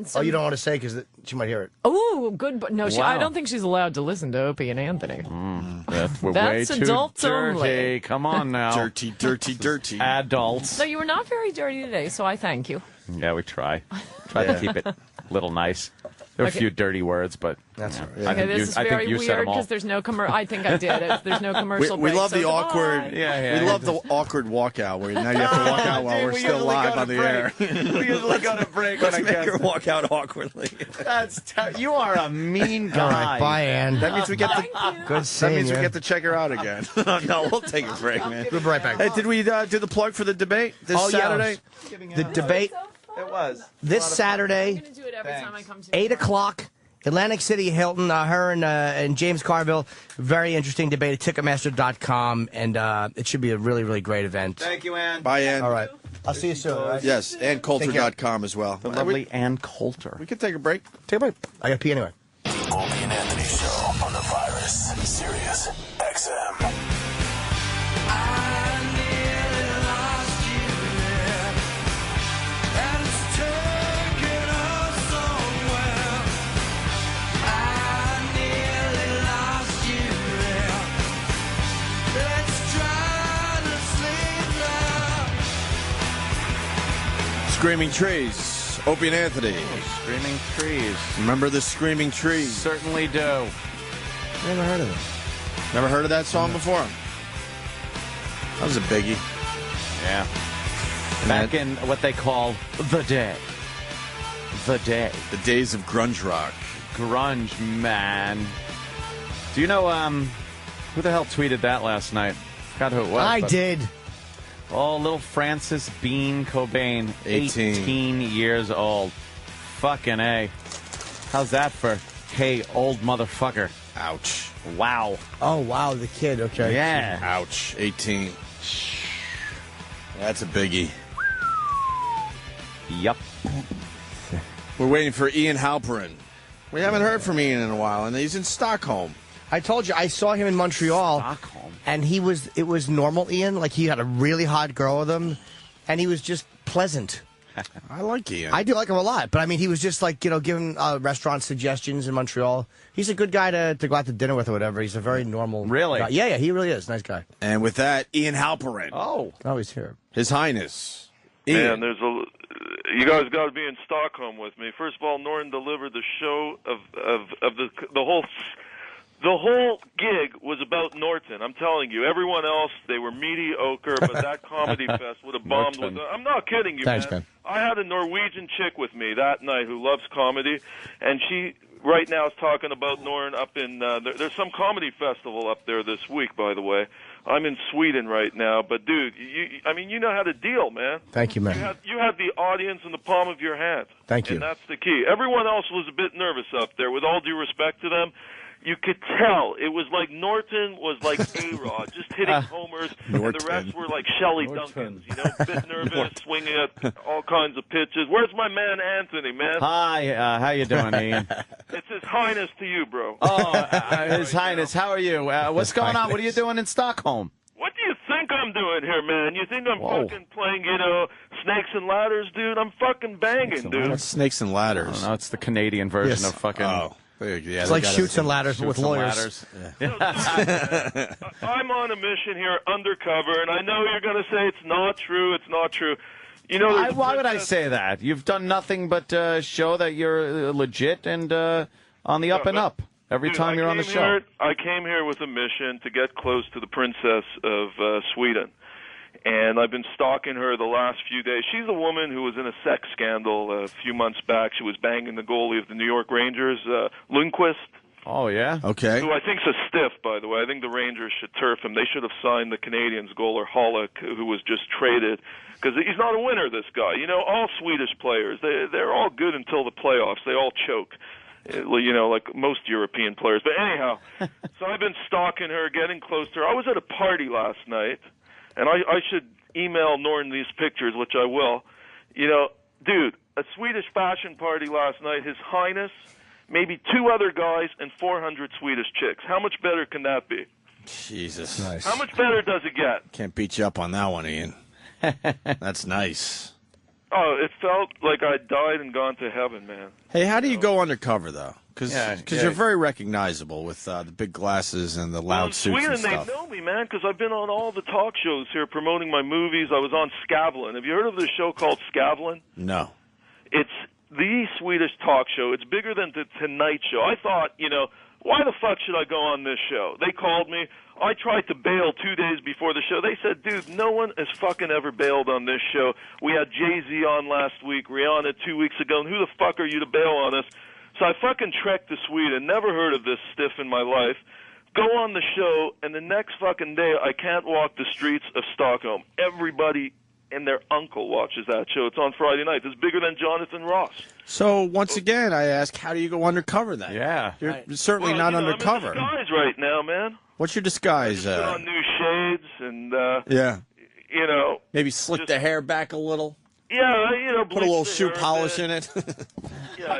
So, You don't want to say because she might hear it. Oh, good. But no, I Wow. don't think she's allowed to listen to Opie and Anthony. We're That's way too adults dirty. only. Come on now. Dirty, dirty, dirty. Adults. So you were not very dirty today, so I thank you. Yeah, we try. Try to keep it a little nice. There were Okay. a few dirty words, but That's yeah. all right. I Okay, think this you, is I very think you said weird them all. because there's no commercial. I think I did. There's no commercial We break. love so the goodbye. awkward. Yeah. We love the awkward walkout where now you have to walk out while Dude, we're we still usually live go on to the air. break. We usually go to break when Let's I make guess. her walk out awkwardly. You are a mean guy. All right, bye, Ann. That means we get to. Good That seeing means we you. get to check her out again. No, we'll take a break, man. We'll be right back. Hey, did we do the plug for the debate this Saturday? The debate It was. this Saturday, I'm going to do it every time I come to 8 o'clock, Atlantic City, Hilton. Her and James Carville. Very interesting debate at Ticketmaster.com, and it should be a really, really great event. Thank you, Ann. Bye, Ann. All right. I'll see you soon. All right? Yes, and Coulter.com as well. The lovely Ann Coulter. We can take a break. Take a break. I got to pee anyway. Opie and Anthony Show on the Virus, Sirius XM. Screaming Trees. Opie and Anthony. Screaming Trees. Remember the Screaming Trees? Certainly do. Never heard of it. Never heard of that song before? That was a biggie. Yeah. Back in what they call the day. The day. The days of grunge rock. Grunge, man. Do you know who the hell tweeted that last night? Forgot who it was. I did. Oh, little Francis Bean Cobain, 18 years old. Fucking A. How's that for, hey, old motherfucker? Ouch. Wow. Oh, wow, the kid, okay. Yeah. Ouch. 18. That's a biggie. Yup. We're waiting for Ian Halperin. We haven't heard from Ian in a while, and he's in Stockholm. I told you, I saw him in Montreal. Stockholm. And it was normal Ian. Like, he had a really hot girl with him, and he was just pleasant. I like Ian. I do like him a lot. But, I mean, he was just, like, giving restaurant suggestions in Montreal. He's a good guy to go out to dinner with or whatever. He's a very normal guy. Yeah, he really is. Nice guy. And with that, Ian Halperin. Oh, he's here. His Highness. Man, you guys got to be in Stockholm with me. First of all, Norton delivered the show of the whole gig was about Norton. I'm telling you, everyone else they were mediocre, but that comedy fest would have bombed. I'm not kidding you, Thanks, man. I had a Norwegian chick with me that night who loves comedy, and she right now is talking about Norton up in. There's some comedy festival up there this week, by the way. I'm in Sweden right now, but dude, you know how to deal, man. Thank you, man. You had the audience in the palm of your hand. Thank you. And that's the key. Everyone else was a bit nervous up there. With all due respect to them, you could tell it was like Norton was like A-Rod, just hitting homers, and the rest were like Shelley Duncans, a bit nervous, swinging at all kinds of pitches. Where's my man Anthony, man? Hi, how you doing, Ian? It's His Highness to you, bro. Oh, His Highness, how are you? What's going on? What are you doing in Stockholm? What do you think I'm doing here, man? You think I'm fucking playing, snakes and ladders, dude? I'm fucking banging, dude. What's Snakes and Ladders? No, it's the Canadian version of fucking... Oh. Yeah, it's like Shoots and Ladders with lawyers. I'm on a mission here, undercover, and I know you're going to say it's not true. It's not true. Why would I say that? You've done nothing but show that you're legit and on the up and up every time you're on the show. I came here with a mission to get close to the Princess of Sweden. And I've been stalking her the last few days. She's a woman who was in a sex scandal a few months back. She was banging the goalie of the New York Rangers, Lundqvist. Oh, yeah? Okay. Who I think's a stiff, by the way. I think the Rangers should turf him. They should have signed the Canadiens goaler Halleck, who was just traded. Because he's not a winner, this guy. All Swedish players, they're all good until the playoffs. They all choke. Like most European players. But anyhow, so I've been stalking her, getting close to her. I was at a party last night. And I should email Norton these pictures, which I will. Dude, a Swedish fashion party last night, His Highness, maybe 2 other guys, and 400 Swedish chicks. How much better can that be? Jesus. Nice. How much better does it get? Can't beat you up on that one, Ian. That's nice. Oh, it felt like I died and gone to heaven, man. Hey, how do you go undercover, though? Because Yeah. you're very recognizable with the big glasses and the loud suits Sweden, and stuff. they know me, man, because I've been on all the talk shows here promoting my movies. I was on Skavlan. Have you heard of this show called Skavlan? No. It's the Swedish talk show. It's bigger than the Tonight Show. I thought, why the fuck should I go on this show? They called me. I tried to bail 2 days before the show. They said, dude, no one has fucking ever bailed on this show. We had Jay-Z on last week, Rihanna 2 weeks ago, and who the fuck are you to bail on us? So I fucking trekked to Sweden, never heard of this stiff in my life, go on the show, and the next fucking day I can't walk the streets of Stockholm. Everybody and their uncle watches that show. It's on Friday nights. It's bigger than Jonathan Ross. So, once again, I ask, how do you go undercover then? Yeah. You're certainly not undercover. I'm in disguise right now, man. What's your disguise? Put on new shades and, yeah. Maybe slick the hair back a little. Yeah, Put a little shoe polish in it. Yeah,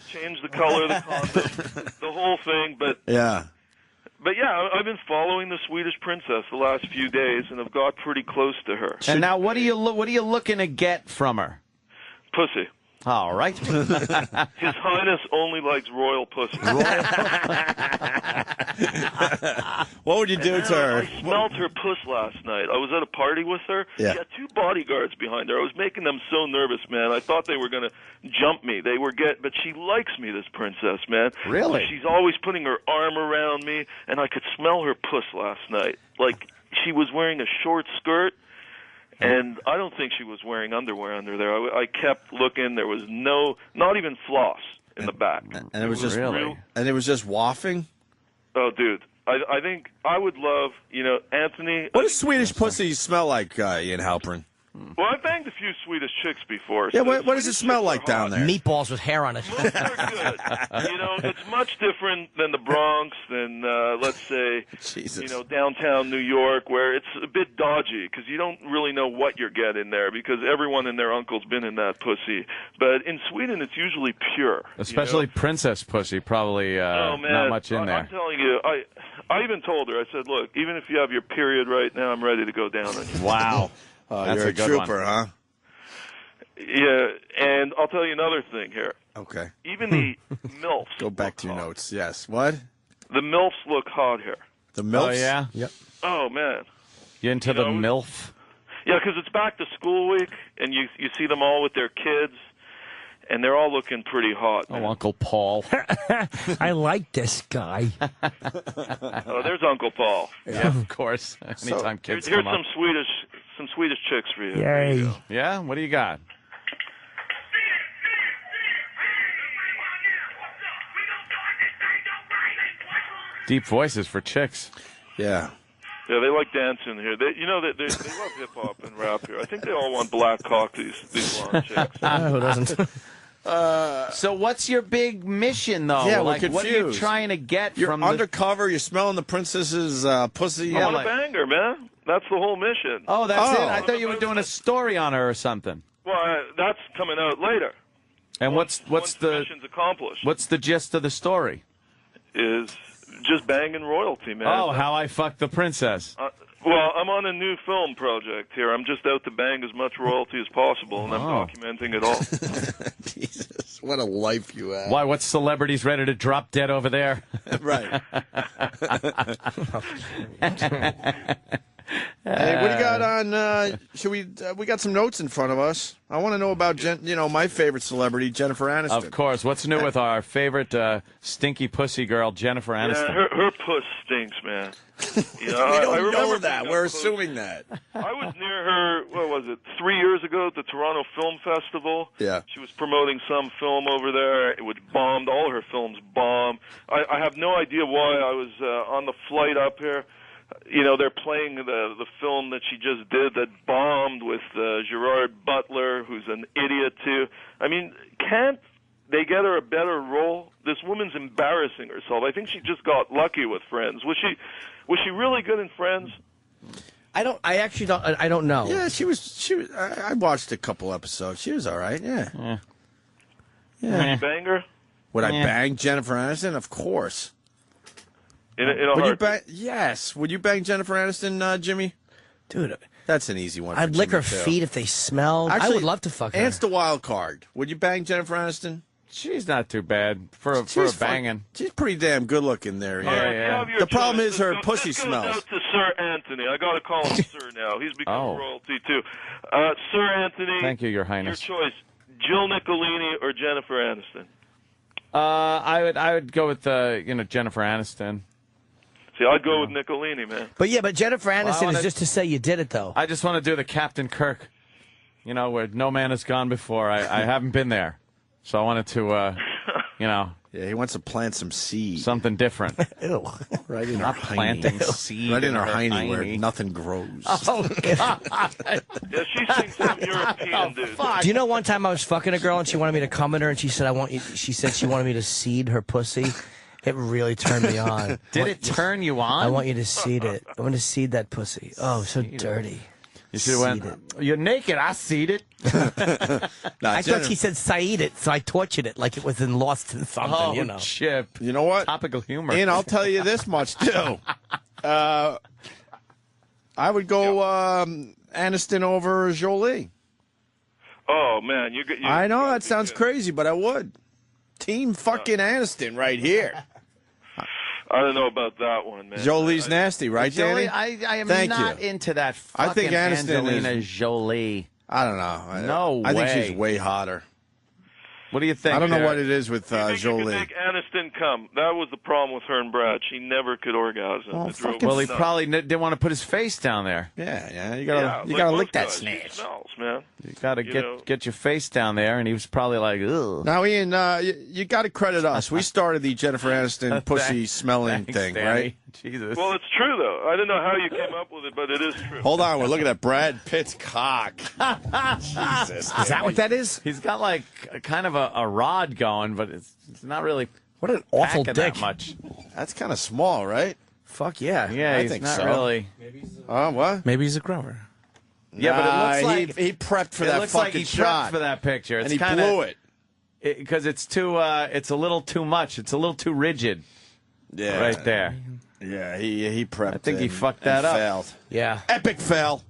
change the color of the condom, the whole thing. But yeah. But yeah, I've been following the Swedish princess the last few days, and I've got pretty close to her. And now, what are you looking to get from her? Pussy. All right. His Highness only likes royal pussy. What would you do to her? I smelled her puss last night. I was at a party with her. Yeah. She had 2 bodyguards behind her. I was making them so nervous, man. I thought they were going to jump me. But she likes me, this princess, man. Really? She's always putting her arm around me, and I could smell her puss last night. Like, she was wearing a short skirt. And I don't think she was wearing underwear under there. I kept looking. There was not even floss in the back. And it was just and it was just waffing. Oh, dude. I think I would love, Anthony. What does Swedish pussy smell like, Ian Halpern? Well, I banged a few Swedish chicks before. Yeah, so what does it smell like down there? Meatballs with hair on it. It's much different than the Bronx, than let's say, downtown New York, where it's a bit dodgy because you don't really know what you're getting there because everyone and their uncle's been in that pussy. But in Sweden, it's usually pure. Especially princess pussy, probably not much in there. I'm telling you, I even told her, I said, look, even if you have your period right now, I'm ready to go down on you. Wow. That's you're a trooper, huh? Yeah, and I'll tell you another thing here. Okay. Even the MILFs. Go back to your notes. Yes. What? The MILFs look hot here. The MILFs? Oh, yeah? Yep. Oh, man. You into the MILF? Yeah, because it's back to school week, and you see them all with their kids, and they're all looking pretty hot. Oh, Uncle Paul. I like this guy. Oh, there's Uncle Paul. Yeah, of course. Anytime kids here's come up. some Swedish chicks for you. Yay. There you go. Yeah? What do you got? Deep voices for chicks. Yeah. Yeah, they like dancing here. They love hip hop and rap here. I think they all want black cock. These blonde chicks. Who doesn't? So what's your big mission, though? Yeah, like, we're what are you confused. trying to get You're from undercover. You're smelling the princess's pussy. I want to bang her, man. That's the whole mission. Oh, that's it? I thought you were doing a story on her or something. Well, that's coming out later. And what's the mission's accomplished? What's the gist of the story? Is just banging royalty, man. Oh, how I fucked the princess. Well, I'm on a new film project here. I'm just out to bang as much royalty as possible, and I'm documenting it all. Jesus, what a life you have. Why, what celebrity's ready to drop dead over there? Right. Hey, what do you got on? Should we? We got some notes in front of us. I want to know about my favorite celebrity, Jennifer Aniston. Of course. What's new with our favorite stinky pussy girl, Jennifer Aniston? Yeah, her puss stinks, man. We don't know that. We're assuming that. I was near her. What was it? 3 years ago at the Toronto Film Festival. Yeah. She was promoting some film over there. It was bombed. All her films bombed. I have no idea why. I was on the flight up here. They're playing the film that she just did that bombed with Gerard Butler, who's an idiot too. I mean, can't they get her a better role? This woman's embarrassing herself. I think she just got lucky with Friends. Was she really good in Friends? I actually don't know. Yeah, she was. I watched a couple episodes. She was all right. Yeah. Would you bang her? Would I bang Jennifer Aniston? Of course. In a Would you heartbeat. bang? Yes. Would you bang Jennifer Aniston, Jimmy? Dude, that's an easy one. For I'd lick Jimmy, her too. feet if they smelled. I would love to fuck her. Ant's the wild card. Would you bang Jennifer Aniston? She's not too bad for a banging. She's pretty damn good looking there. All right, you Yeah. have your The problem choice. is her This pussy goes smells. out to Sir Anthony. I got to call him Sir now. He's become royalty too. Sir Anthony. Thank you, Your Highness. Your choice: Jill Nicolini or Jennifer Aniston. I would go with Jennifer Aniston. See, I'd go with Nicolini, man. But Jennifer Aniston is just to say you did it, though. I just want to do the Captain Kirk, where no man has gone before. I haven't been there, so I wanted to, Yeah, he wants to plant some seed. something different. Ew. Right in Not her planting hiney. seed Right in her hiney. hiney where nothing grows. Oh, God. Yeah, she thinks I'm European, dude. Do you know one time I was fucking a girl and she wanted me to come at her and she said she said she wanted me to seed her pussy. It really turned me on. Did it turn you on? I want you to seed it. I want to seed that pussy. Oh, so dirty. You should have went, you're naked, I seed it. I thought she said Saeed it, so I tortured it like it was in Lost in something, Oh, Chip. You know what? Topical humor. And I'll tell you this much, too. I would go Aniston over Jolie. Oh man, I know that sounds crazy, but I would. Team fucking Aniston right here. I don't know about that one, man. Jolie's nasty, right, Jolie, Danny? I am Thank not you. into that I fucking think Aniston Angelina is- Jolie. I don't know. No I think way. she's way hotter. What do you think? I don't know there? what it is with You think you could Jolie. make Aniston come? That was the problem with her and Brad. She never could orgasm. Oh, It drove Well, me he nuts. probably didn't want to put his face down there. Yeah. You Yeah, gotta like lick most that guys, snatch. she smells, man. You got to know. get your face down there, and he was probably like, ugh. Now, Ian, you got to credit us. We started the Jennifer Aniston pussy smelling Thanks, thing, Danny. right? Jesus. Well, it's true though. I don't know how you came up with it, but it is true. Hold on, we're looking at Brad Pitt's cock. Jesus. Is that what that is? He's got like kind of a rod going, but it's not really. What an awful packing dick. that much. That's kind of small, right? Fuck yeah. Yeah, I he's think not so. really. What? Maybe he's a grower. Yeah, but it looks like he prepped for it that looks like fucking he shot prepped for that picture. It's and he kinda, blew it. because it's too. It's a little too much. It's a little too rigid. Yeah, right there. Yeah, he prepped. I think he and- fucked and that up. Failed. Yeah. Epic fail.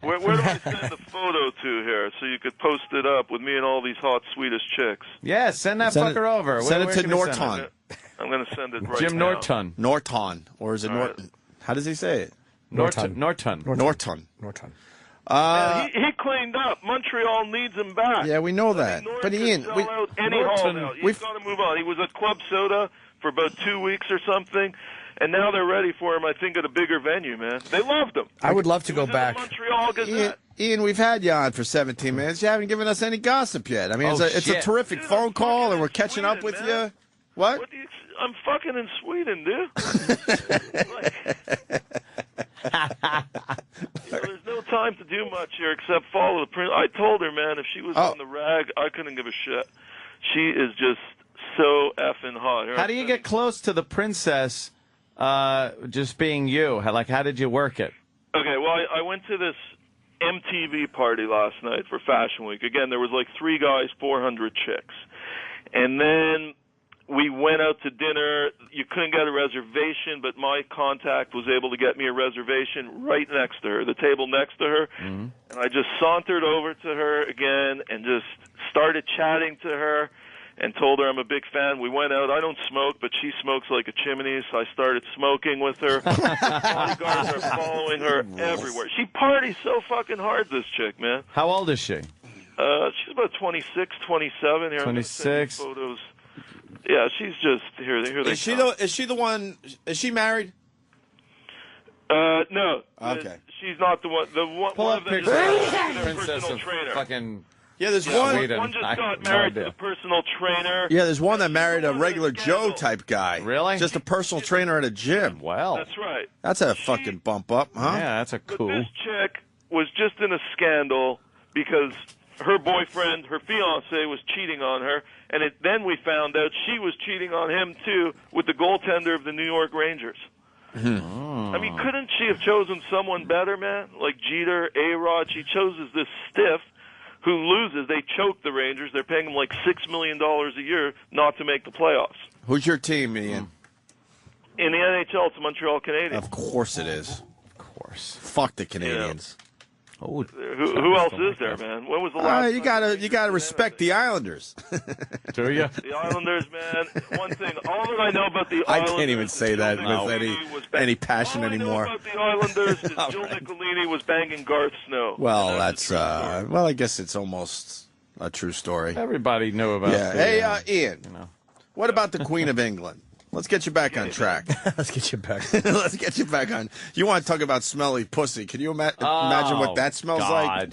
Where do I send the photo to here so you could post it up with me and all these hot Swedish chicks? Yeah, send that Send fucker over. Send Where it to can we send Norton. it? I'm going to send it right Jim now. Norton. Norton, or is it All right. Norton? How does he say it? Norton. Norton. Yeah, he cleaned up. Montreal needs him back. Yeah, we know that. But Ian, Sell out any hall now. He's got to move on. He was at Club Soda for about 2 weeks or something, and now they're ready for him, I think, at a bigger venue, man. They loved him. I would love to go He was in the back. Montreal Gazette. Ian, we've had you on for 17 minutes. You haven't given us any gossip yet. I mean, it's a shit. terrific phone call, and we're catching up with man. you. What? What do you, I'm fucking in Sweden, dude. There's no time to do much here except follow the print. I told her, man, if she was on the rag, I couldn't give a shit. She is just so effing hot. Here, How do you get close to the princess? Just being you. How did you work it? Okay, well, I went to this MTV party last night for Fashion Week. Again, there was like 3 guys, 400 chicks. And then we went out to dinner. You couldn't get a reservation, but my contact was able to get me a reservation right next to her, the table next to her. Mm-hmm. And I just sauntered over to her again and just started chatting to her and told her I'm a big fan. We went out. I don't smoke, but she smokes like a chimney, so I started smoking with her. Bodyguards are following her everywhere. She parties so fucking hard, this chick, man. How old is she? She's about 26, 27. Here, I'm gonna send you 26. photos. Yeah, she's just here. They Is she come. the? Is she the one? Is she married? No. Okay. She's not the one. The one. Pull one up of them pictures is of their princess personal of trainer. fucking. Yeah, there's Yeah, one. one just I got have no married to idea. the personal trainer. Yeah, there's one that married a regular Joe type guy. Really? Just a personal trainer at a gym. Well, That's right. That's a fucking bump up, huh? yeah, that's a But cool. this chick was just in a scandal because her boyfriend, her fiance, was cheating on her, and then we found out she was cheating on him too with the goaltender of the New York Rangers. I mean, couldn't she have chosen someone better, man? Like Jeter, A-Rod. She chooses this stiff who loses. They choke the Rangers. They're paying him like $6 million a year not to make the playoffs. Who's your team, Ian? In the NHL, it's the Montreal Canadiens. Of course it is. Of course. Fuck the Canadians. Oh, Who else is there, man? When was the last You gotta respect the Islanders. Do you? The Islanders, man. One thing, all that I know about the I Islanders... can't even say that with any passion anymore. All I know about the Islanders is Joe Nicolini was banging Garth Snow. Well, that's well, I guess it's almost a true story. Everybody knew about. Yeah. the, Hey, Ian. You know. What about the Queen of England? Let's get you back on track. Let's get you back. Let's get you back on. You want to talk about smelly pussy? Can you imagine what that smells like?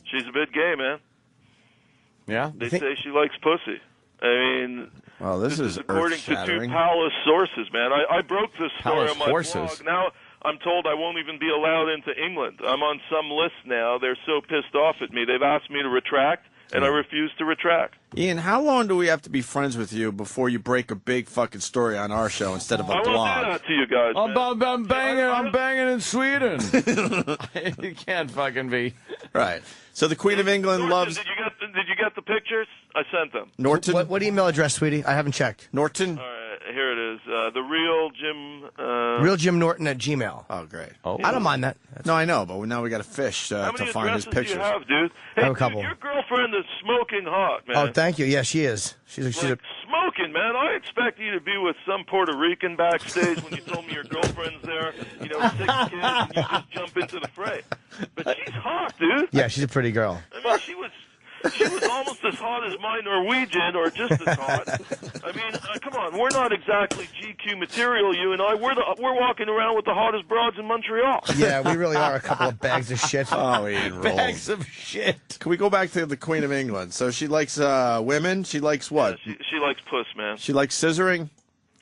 She's a bit gay, man. Yeah? They say she likes pussy. I mean... Well, this is according to 2 earth-shattering. palace sources, man. I broke this story Palace on my horses. blog. Now I'm told I won't even be allowed into England. I'm on some list now. They're so pissed off at me. They've asked me to retract, and I refuse to retract. Ian, how long do we have to be friends with you before you break a big fucking story on our show instead of a I won't blog? do that to you guys, man. I'm banging in Sweden. You can't fucking be. Right. So the Queen of England Norton, loves Did you get the pictures? I sent them. Norton. What email address, sweetie? I haven't checked. Norton. All right, here it is. The real Jim. Real Jim Norton at Gmail. Oh, great. I don't mind that. No, I know, but now we got to fish How to many find his addresses do pictures. you have, dude? I Hey, have a couple. Dude, your girlfriend is smoking hot, man. Oh, thank you. Yeah, she is. She's a Smoking, man. I expect you to be with some Puerto Rican backstage when you told me your girlfriend's there. 6 kids, and you just jump into the fray. But she's hot, dude. Yeah, she's a pretty girl. I mean, she was almost as hot as my Norwegian, or just as hot. I mean, come on, we're not exactly GQ material, you and I. We're walking around with the hottest broads in Montreal. Yeah, we really are a couple of bags of shit. Oh, Ian rolls. Bags of shit. Can we go back to the Queen of England? So she likes women. She likes what? She likes puss, man. She likes scissoring.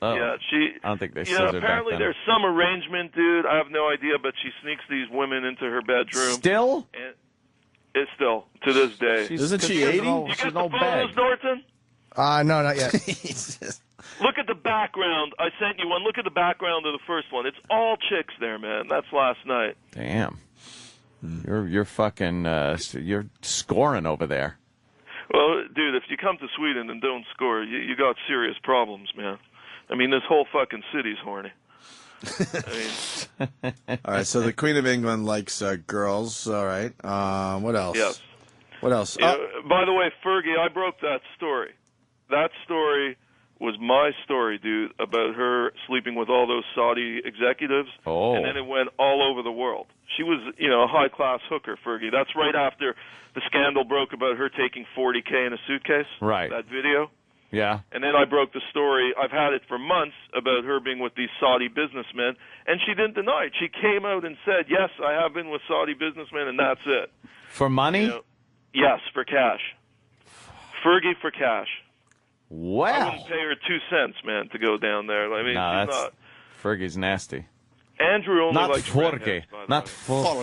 Oh. Yeah, I don't think they You know, scissored back apparently then. there's some arrangement, dude. I have no idea, but she sneaks these women into her bedroom. Still? And it's still to this day. Isn't she 80? You got the photos, Norton? No, not yet. Look at the background. I sent you one. Look at the background of the first one. It's all chicks there, man. That's last night. Damn. You're fucking you're scoring over there. Well, dude, if you come to Sweden and don't score, you got serious problems, man. I mean, this whole fucking city's horny. All right, so the Queen of England likes girls. All right. What else? Yes. What else? By the way, Fergie, I broke that story. That story was my story, dude, about her sleeping with all those Saudi executives. Oh. And then it went all over the world. She was, a high-class hooker, Fergie. That's right after the scandal broke about her taking $40K in a suitcase. Right. That video. Yeah. And then I broke the story, I've had it for months, about her being with these Saudi businessmen, and she didn't deny it. She came out and said, yes, I have been with Saudi businessmen, and that's it. For money? Yes, for cash. Fergie for cash. I Wow. wouldn't pay her 2 cents, man, to go down there. I mean, No, she's that's not. Fergie's nasty. Andrew only Not likes Forgy. redheads, by the Not way.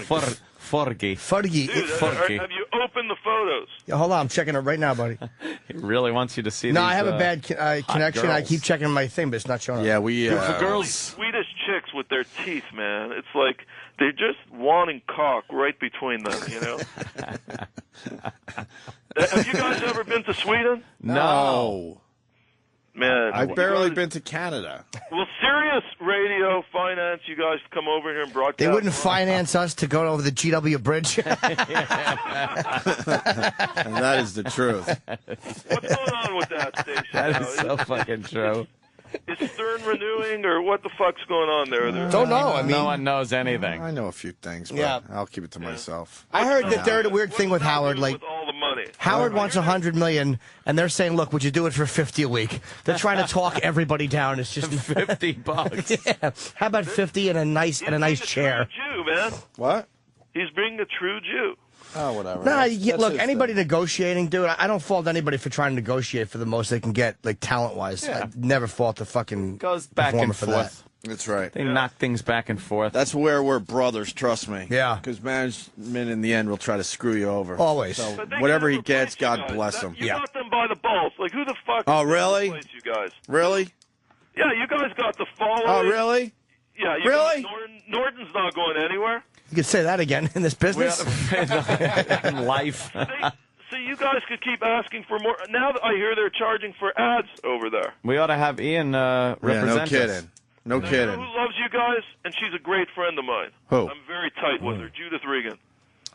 Forgy. Fergie. Dude, Forgy. have you opened the photos? Yeah, hold on, I'm checking it right now, buddy. He really wants you to see No, these, I have a bad connection. I girls. keep checking my thing, but it's not showing up. Yeah, we. For girls. Swedish chicks with their teeth, man. It's like they're just wanting cock right between them, you know? Have you guys ever been to Sweden? No. Man, I've barely been to Canada. Will Sirius Radio finance you guys to come over here and broadcast? They wouldn't finance us to go over the GW Bridge. And that is the truth. What's going on with that station? That now? is so fucking true. Is Stern renewing, or what the fuck's going on there? Don't know. I mean, no one knows anything. I know a few things, but Yeah. I'll keep it to myself. I heard that they're the weird thing with Howard. Like, With all the money. Howard wants $100 million, and they're saying, "Look, would you do it for $50 a week?" They're trying to talk everybody down. It's just $50. Yeah. How about 50 and a nice chair? Jew, man. What? He's being a true Jew. Oh, whatever. No, That's look, his anybody thing. negotiating, dude. I don't fault anybody for trying to negotiate for the most they can get, like talent-wise. Yeah. I never fault the fucking Goes back performer and for forth. That's right. They knock things back and forth. That's where we're brothers, trust me. Yeah. Because management in the end will try to screw you over. Always. So But they whatever can he gets, replace you God guys. bless him. You got them by the balls. Like, who the fuck? Oh, is really? gonna replace you guys? Really? Yeah, you guys got the following. Oh, really? Yeah, you Really? got Norton's not going anywhere. You could say that again in this business. in life. See, you guys could keep asking for more. Now that I hear they're charging for ads over there. We ought to have Ian represent no us. kidding. No You know kidding. who loves you guys? And she's a great friend of mine. Who? I'm very tight with her, Judith Regan.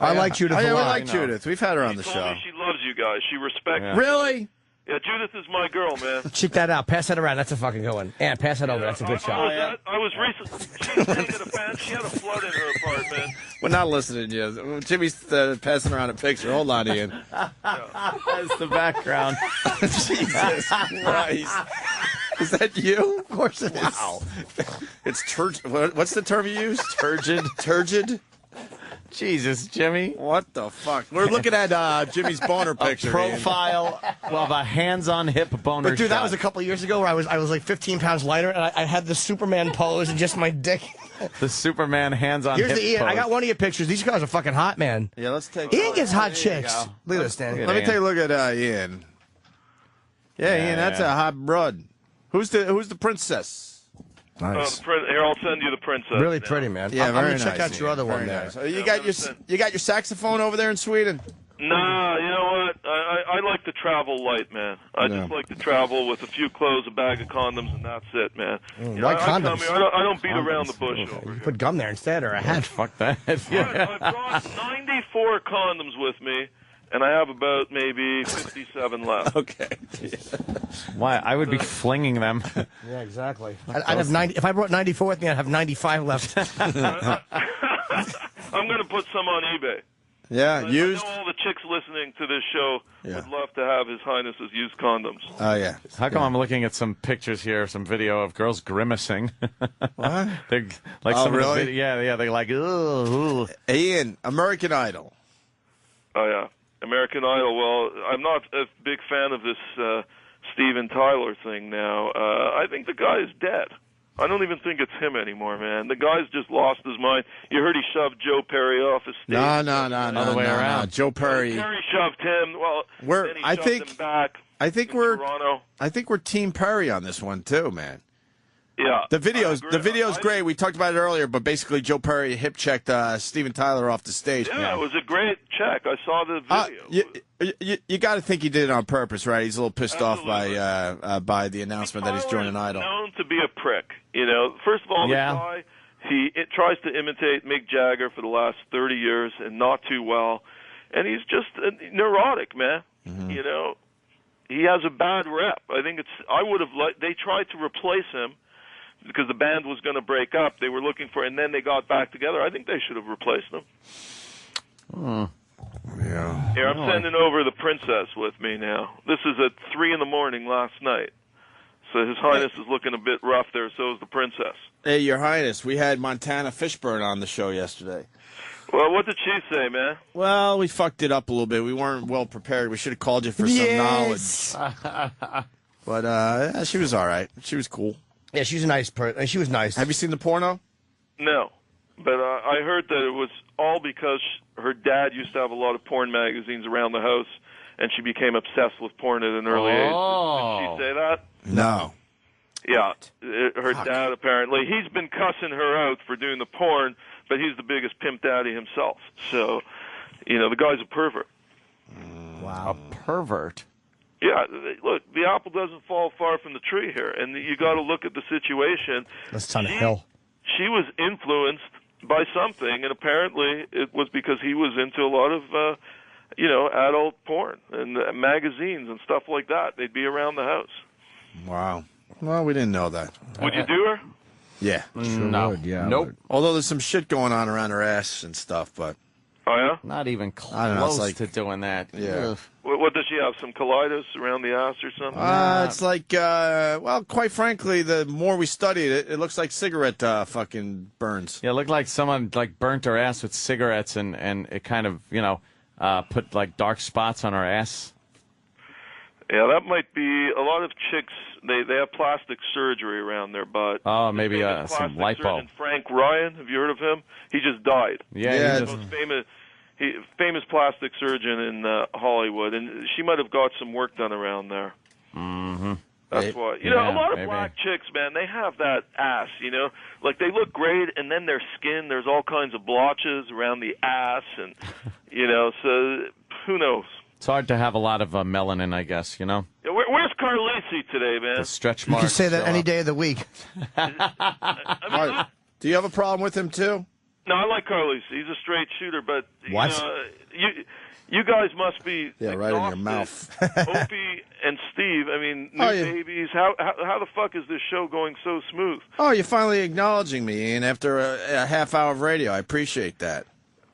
I like Judith I a lot. like Judith. We've had her on the Told show. me she loves you guys. She respects Yeah. me. Really? Yeah, Judith is my girl, man. Check that out. Pass that around. That's a fucking good one. And pass that over. That's a good shot. I was recently. She's staying at a fan. She had a flood in her apartment. We're not listening yet. Jimmy's passing around a picture. Hold on, Ian. That's the background. Jesus Christ. Is that you? Of course it is. Wow. It's turgid. What's the term you use? Turgid. Turgid? Jesus, Jimmy. What the fuck? We're looking at Jimmy's boner picture. A profile of a hands-on hip boner But dude, shot. that was a couple of years ago where I was like 15 pounds lighter, and I had the Superman pose and just my dick. The Superman hands-on Here's hip the Ian. pose. I got one of your pictures. These guys are fucking hot, man. Yeah, let's take. Ian gets hot There you chicks. go. Look at this, Danny. Let me take a look at Ian. Yeah, Ian, that's a hot broad. Who's the princess? Nice. Here, I'll send you the princess. Really now. pretty, man. Yeah, I'm very gonna check nice, out your Ian. other one Very there. nice. You got your saxophone over there in Sweden? Nah, you know what? what? I like to travel light, man. I just like to travel with a few clothes, a bag of condoms, and that's it, man. Why condoms? I don't beat around the bush over You put gum there instead, or a hat. Fuck that. I brought 94 condoms with me, and I have about maybe 57 left. Okay. Why? I would be flinging them. Yeah, exactly. I'd have 90. If I brought 94 with me, I'd have 95 left. I'm going to put some on eBay. Yeah, used. I know all the chicks listening to this show would love to have His Highness's used condoms. Oh, yeah. How come I'm looking at some pictures here, some video of girls grimacing? What? They're like Oh, some of the really? yeah, they're like, ooh. Ian, American Idol. Oh, yeah. American Idol. Well, I'm not a big fan of this Steven Tyler thing now. I think the guy is dead. I don't even think it's him anymore, man. The guy's just lost his mind. You heard he shoved Joe Perry off his stage. No. Other way around. Joe Perry. Perry shoved him. Well, then he shoved him back. I think we're Toronto. Team Perry on this one too, man. Yeah. The video's great. We talked about it earlier, but basically Joe Perry hip checked Steven Tyler off the stage. Yeah, it was a great check. I saw the video. You got to think he did it on purpose, right? He's a little pissed off by the announcement that he's joining Idol. Known to be a prick. You know, first of all, the guy it tries to imitate Mick Jagger for the last 30 years and not too well, and he's just neurotic, man. Mm-hmm. You know, he has a bad rep. I think I would have they tried to replace him because the band was going to break up. They were looking for, and then they got back together. I think they should have replaced him. Yeah. Here, I'm sending over the princess with me now. This is at 3 a.m. last night. So His Highness is looking a bit rough there, so is the princess. Hey, Your Highness, we had Montana Fishburne on the show yesterday. Well, what did she say, man? Well, we fucked it up a little bit. We weren't well prepared. We should have called you for some knowledge. But she was all right. She was cool. Yeah, she's a nice person. She was nice. Have you seen the porno? No. But I heard that it was all because her dad used to have a lot of porn magazines around the house, and she became obsessed with porn at an early age. Did she say that? No. Yeah. Her dad, apparently. He's been cussing her out for doing the porn, but he's the biggest pimp daddy himself. So, you know, the guy's a pervert. Wow. A pervert? Yeah, look, the apple doesn't fall far from the tree here, and you got to look at the situation. That's a ton of hell. She was influenced by something, and apparently it was because he was into a lot of, adult porn and magazines and stuff like that. They'd be around the house. Wow. Well, we didn't know that. Would you do her? Yeah. No. Yeah. Nope. Although there's some shit going on around her ass and stuff, but... Oh, yeah? Not even close I don't know, it's like, to doing that. Yeah. Ugh. What does she have, some colitis around the ass or something? It's like, well, quite frankly, the more we studied it, it looks like cigarette fucking burns. Yeah, it looked like someone like burnt her ass with cigarettes and it kind of, put like dark spots on her ass. Yeah, that might be a lot of chicks. They have plastic surgery around their butt. Oh, maybe Famous some plastic lipo. surgeon Frank Ryan. Have you heard of him? He just died. Yeah, He's the most famous plastic surgeon in Hollywood, and she might have got some work done around there. Mm-hmm. That's why. A lot of black chicks, man, they have that ass, Like, they look great, and then their skin, there's all kinds of blotches around the ass, and, so who knows? It's hard to have a lot of melanin, I guess, Yeah, where's Carlisi today, man? The stretch You marks. can say that any day of the week. Do you have a problem with him, too? No, I like Carlisi. He's a straight shooter, but What? You guys must be right in your mouth. Opie and Steve. I mean, new babies. How the fuck is this show going so smooth? Oh, you're finally acknowledging me, Ian, after a half hour of radio. I appreciate that.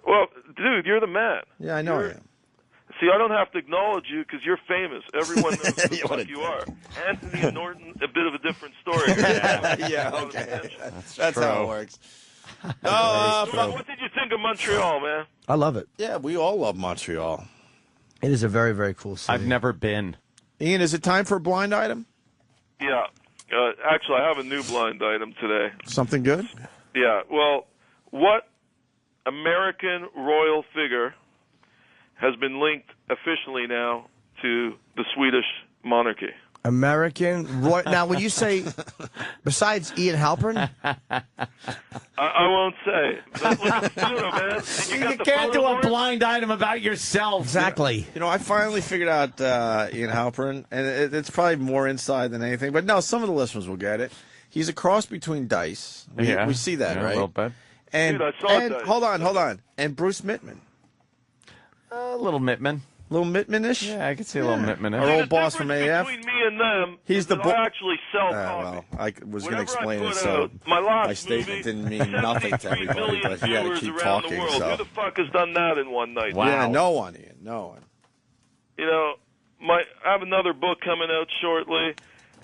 Well, dude, you're the man. Yeah, I know I am. See, I don't have to acknowledge you because you're famous. Everyone knows who the fuck you are. Anthony and Norton, a bit of a different story. Yeah, okay. That's how it works. What did you think of Montreal, man? I love it. Yeah, we all love Montreal. It is a very, very cool city. I've never been. Ian, is it time for a blind item? Yeah. Actually, I have a new blind item today. Something good? Yeah. Well, what American royal figure has been linked officially now to the Swedish monarchy? American Roy. Now, when you say besides Ian Halpern, I won't say. But look at the photo, man. And you got the can't do photo a for it? blind item about yourself. exactly. You know, I finally figured out Ian Halpern, and it's probably more inside than anything. But no, some of the listeners will get it. He's a cross between Dice. We see that, Yeah, right? a little bit. And, Dude, I saw and Dice. hold on, and Bruce Mittman, A little Mittman. little Mittman-ish. Yeah, I could see a little Mittman. Our See, old the boss from difference AF. Between me and them, He's is the that bo- I actually sell Well, coffee. I was going to Whenever I explain it, put so out my last my statement movie, didn't mean nothing to 73 everybody, million but he had to viewers keep around talking. the world. So Who the fuck has done that in one night? yeah, no one, Ian, no one. You know, I have another book coming out shortly,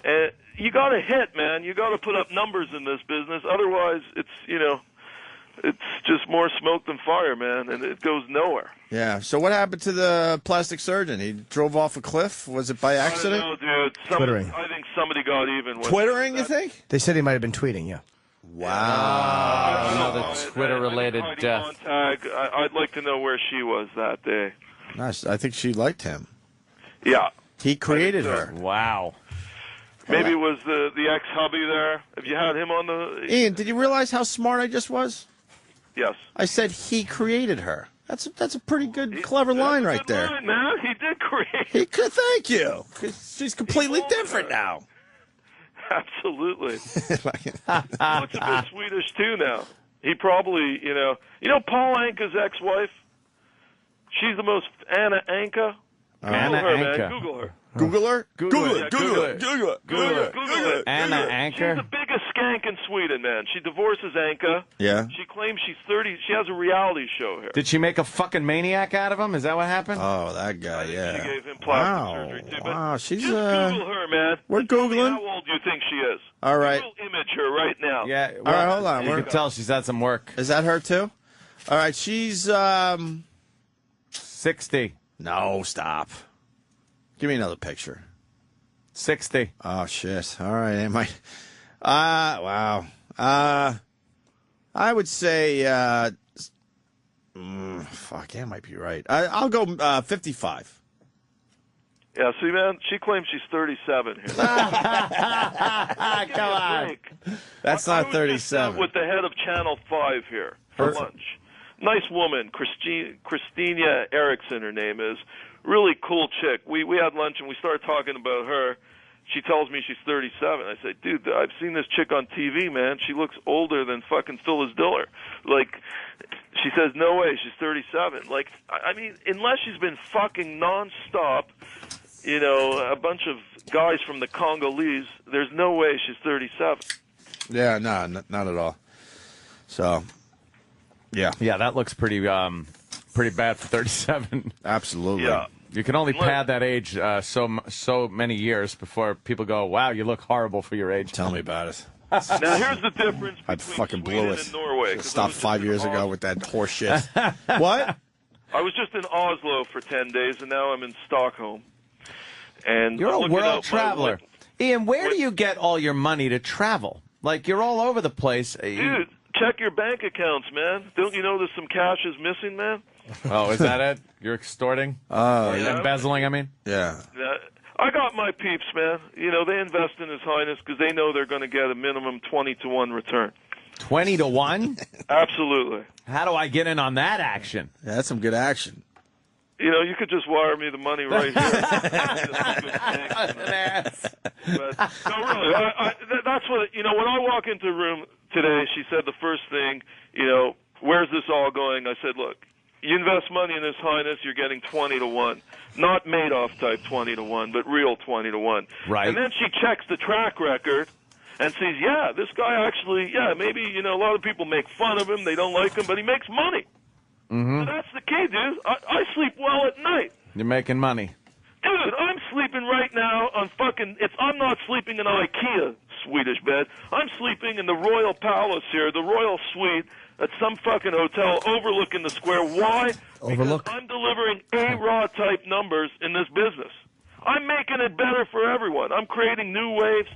and you got to hit, man. You got to put up numbers in this business. Otherwise, it's it's just more smoke than fire, man, and it goes nowhere. Yeah. So what happened to the plastic surgeon? He drove off a cliff. Was it by accident? I don't know, dude. Twittering. I think somebody got even with Twittering, you think? They said he might have been tweeting. Yeah. Wow. Another Twitter-related Heidi death. Montag, I'd like to know where she was that day. Nice. I think she liked him. Yeah. He created her. Wow. Maybe it was the ex-hubby there. Have you had him on the... Ian, did you realize how smart I just was? Yes. I said he created her. That's a pretty good, clever line right there. Right, man. He did create... He could. Thank you. 'Cause she's completely different now. Absolutely. He looks a bit Swedish, too, now. He probably, you know Paul Anka's ex-wife? She's the most... Anna Anka? Anna Google her, Anka. man. Google her. Google her? Google it. Google it. Google it. Google it. Anna Anker. She's the biggest skank in Sweden, man. She divorces Anka. Yeah. She claims she's 30. She has a reality show here. Did she make a fucking maniac out of him? Is that what happened? Oh, that guy, yeah. She gave him plastic surgery, too. But Wow, she's, just Google her, man. we're Tell me Googling. how old do you think she is? All right. Google image her right now. Yeah. All right, hold on. You We're- can tell she's had some work. Is that her, too? All right, she's, 60. No, stop. Give me another picture. 60. Oh, shit. All right, am I... wow. I would say, fuck, that might be right. I'll go 55. Yeah, see, man, she claims she's 37 here. Come on. That's I not was just out 37. with the head of Channel 5 here for lunch. Nice woman, Christina Erickson, her name is. Really cool chick. We had lunch and we started talking about her. She tells me she's 37. I say, dude, I've seen this chick on TV, man. She looks older than fucking Phyllis Diller. Like, she says, no way, she's 37. Like, I mean, unless she's been fucking nonstop, a bunch of guys from the Congolese, there's no way she's 37. Yeah, no, not at all. So, yeah. Yeah, that looks pretty bad for 37. Absolutely. Yeah. You can only pad that age so many years before people go, wow, you look horrible for your age. Tell me about it. Now, here's the difference I between fucking Sweden blew it. and Norway. Should've 'cause I stopped was just 5 in years ago Oslo. with that horse shit. What? I was just in Oslo for 10 days, and now I'm in Stockholm. And You're I'm a looking out my- world traveler. Ian, where do you get all your money to travel? Like, you're all over the place. Dude, check your bank accounts, man. Don't you know there's some cash is missing, man? Oh, is that it? You're extorting? Or Yeah. embezzling, I mean? Yeah. I got my peeps, man. They invest in His Highness because they know they're going to get a minimum 20-to-1 return. 20-to-1? Absolutely. How do I get in on that action? Yeah, that's some good action. You could just wire me the money right here. But, no, really, that's what, when I walk into a room today, she said the first thing, where's this all going? I said, look, you invest money in His Highness, you're getting 20-to-1. Not Madoff type 20-to-1, but real 20-to-1. Right. And then she checks the track record and sees, yeah, this guy actually, maybe, a lot of people make fun of him, they don't like him, but he makes money. Mm-hmm. So that's the key, dude. I sleep well at night. You're making money. Dude, I'm sleeping right now on I'm not sleeping in an IKEA Swedish bed. I'm sleeping in the Royal Palace here, the Royal Suite at some fucking hotel overlooking the square. Why? Overlook. Because I'm delivering A-Raw type numbers in this business. I'm making it better for everyone. I'm creating new waves.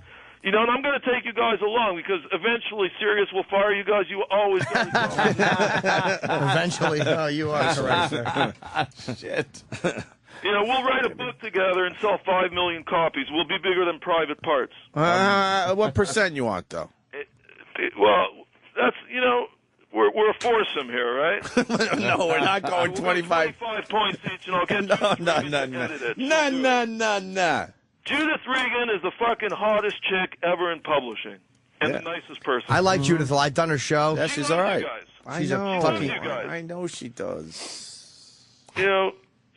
And I'm going to take you guys along because eventually Sirius will fire you guys. You always got to Eventually, no, you are correct, sir. Shit. You know, we'll write a book together and sell 5 million copies. We'll be bigger than Private Parts. What percent you want, though? Well, that's, you know, we're a foursome here, right? No, we're not going 25. 25 points each, and I'll get No. Judith Regan is the fucking hottest chick ever in publishing. And the nicest person. I like Judith. I've done her show. Yeah, she's all right. She's a fucking. I know she does. You know,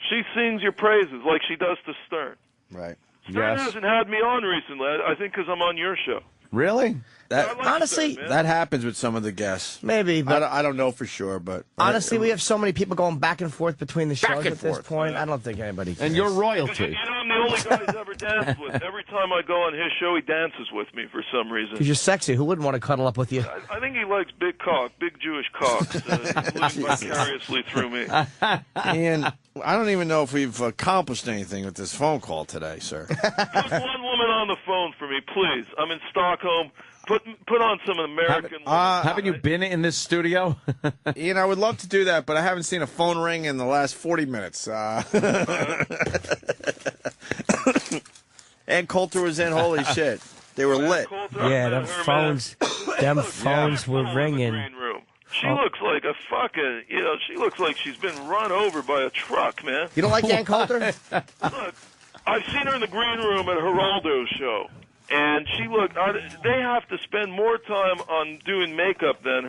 she sings your praises like she does to Stern. Right. Stern hasn't had me on recently. I think because I'm on your show. Really? Honestly, that happens with some of the guests. Maybe, but I don't know for sure. But honestly, we have so many people going back and forth between the shows and at this forth. point. I don't think anybody cares. And you're royalty. You know, I'm the only guy he's ever danced with. Every time I go on his show, he dances with me for some reason. Because you're sexy. Who wouldn't want to cuddle up with you? I think he likes big cock, big Jewish cocks, living vicariously through me. Ian, I don't even know if we've accomplished anything with this phone call today, sir. Put one woman on the phone for me, please. I'm in Stockholm. Put on some American. Haven't you been in this studio? Ian, I would love to do that, but I haven't seen a phone ring in the last 40 minutes. And Coulter was in. Holy shit. They were lit. Yeah, them phones were ringing. She looks like a fucking, you know, she looks like she's been run over by a truck, man. You don't like Ann Coulter? Look, I've seen her in the green room at Geraldo's show. And she looked, they have to spend more time on doing makeup than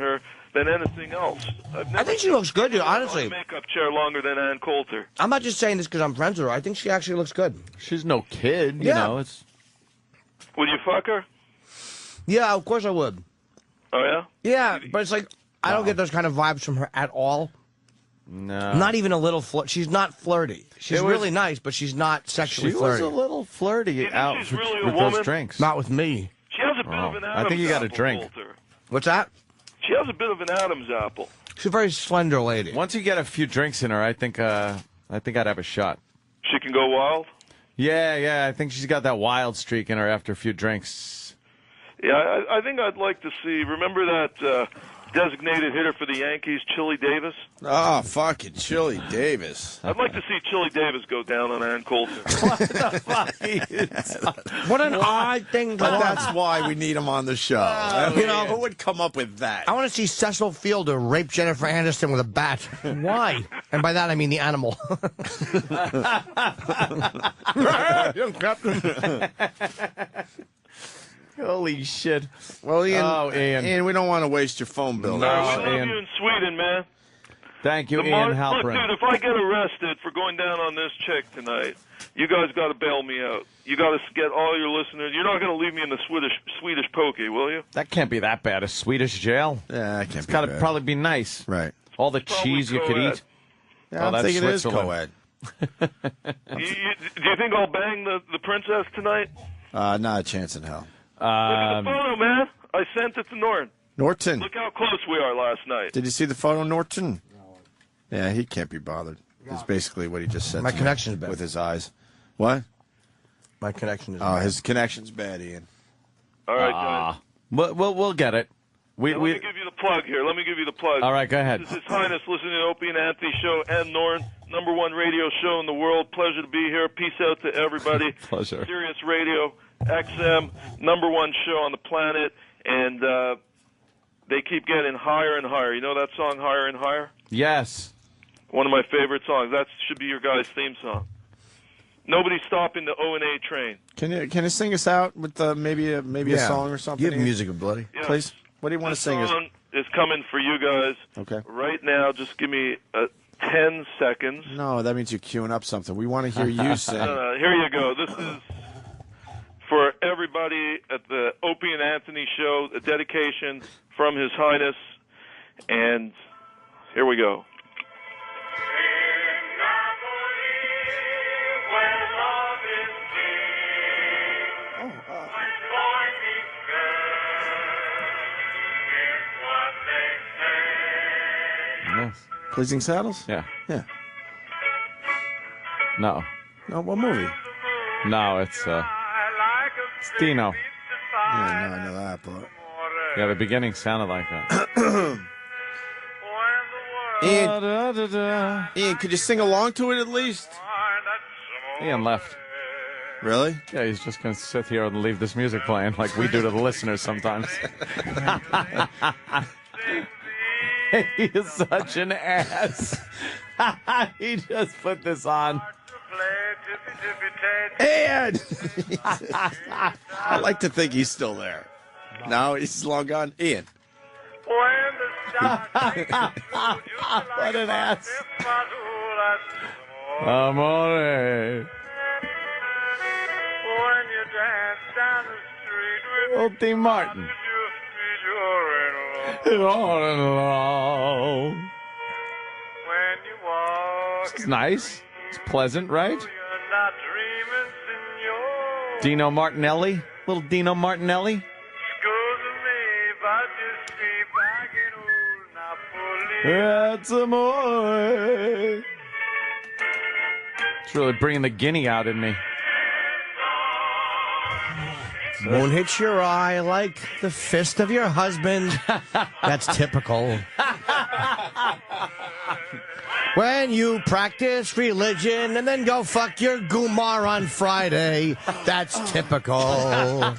anything else. I think she looks good, dude, honestly. On a makeup chair longer than Ann Coulter. I'm not just saying this because I'm friends with her. I think she actually looks good. She's no kid, you know. It's. Would you fuck her? Yeah, of course I would. Oh, yeah? Yeah, but it's like, I don't get those kind of vibes from her at all. No. Not even a little She's not flirty. She's really nice, but she's not sexually flirty. She was a little flirty out she's with, really a with woman? those drinks. Not with me. She has a bit of an Adam's I think you got a apple, drink. Coulter. What's that? She has a bit of an Adam's apple. She's a very slender lady. Once you get a few drinks in her, I think I'd have a shot. She can go wild? Yeah, I think she's got that wild streak in her after a few drinks. Yeah, I think I'd like to see, remember that designated hitter for the Yankees, Chili Davis? Oh, fucking Chili Davis. I'd like to see Chili Davis go down on Ann Coulter. What an odd thing to But want. that's why we need him on the show. You know, who would come up with that? I want to see Cecil Fielder rape Jennifer Aniston with a bat. Why? And by that I mean the animal. Young Captain. Holy shit. Well, Ian, Ian, we don't want to waste your phone bill. We love you in Sweden, man. Thank you, The Ian Look, Halperin. dude, if I get arrested for going down on this chick tonight, you guys got to bail me out. You got to get all your listeners. You're not going to leave me in the Swedish pokey, will you? That can't be that bad. A Swedish jail? Yeah, that can't It's be got to bad. probably be nice. Right. All the cheese you could co-ed. eat. Yeah, I that's think it is Switzerland. co-ed. Do you think I'll bang the princess tonight? Not a chance in hell. Look at the photo, man. I sent it to Norton. Norton. Look how close we are last night. Did you see the photo, Norton? Yeah, he can't be bothered. That's basically what he just said. My to me connection's bad. with his eyes. What? My connection is Oh, bad. his connection's bad, Ian. All right, guys. We'll get it. Let me give you the plug here. Let me give you the plug. All right, go ahead. This is His Highness listening to the Opie and Anthony Show and Norton, #1 radio show in the world. Pleasure to be here. Peace out to everybody. Pleasure. Sirius Radio, XM, #1 show on the planet, and they keep getting higher and higher. You know that song, Higher and Higher? Yes. One of my favorite songs. That should be your guys' theme song. Nobody's stopping the O&A train. Can you sing us out with maybe a Yeah. song or something? You have Ian? music ability. Yes. Please. What do you want to This sing us? song is coming for you guys. Okay. Right now, just give me 10 seconds. No, that means you're queuing up something. We want to hear you sing. Here you go. This is for everybody at the Opie and Anthony Show, a dedication from His Highness. And here we go. Yes. Blazing Saddles? Yeah. Yeah. No. No, what movie? No, it's Dino. Yeah, no, I know that, but... Yeah, the beginning sounded like that. Ian, could you sing along to it at least? Ian left. Really? Yeah, he's just going to sit here and leave this music playing like we do to the listeners sometimes. He is such an ass. He just put this on. Ian! I like to think he's still there. No, he's long gone. Ian. What an ass. Amore. Old Dean Martin. All in love. It's nice. It's pleasant, right? Dino Martinelli. Little Dino Martinelli. That's amore. It's really bringing the guinea out in me. Moon hits your eye like the fist of your husband. That's typical. When you practice religion and then go fuck your Gumar on Friday, that's typical.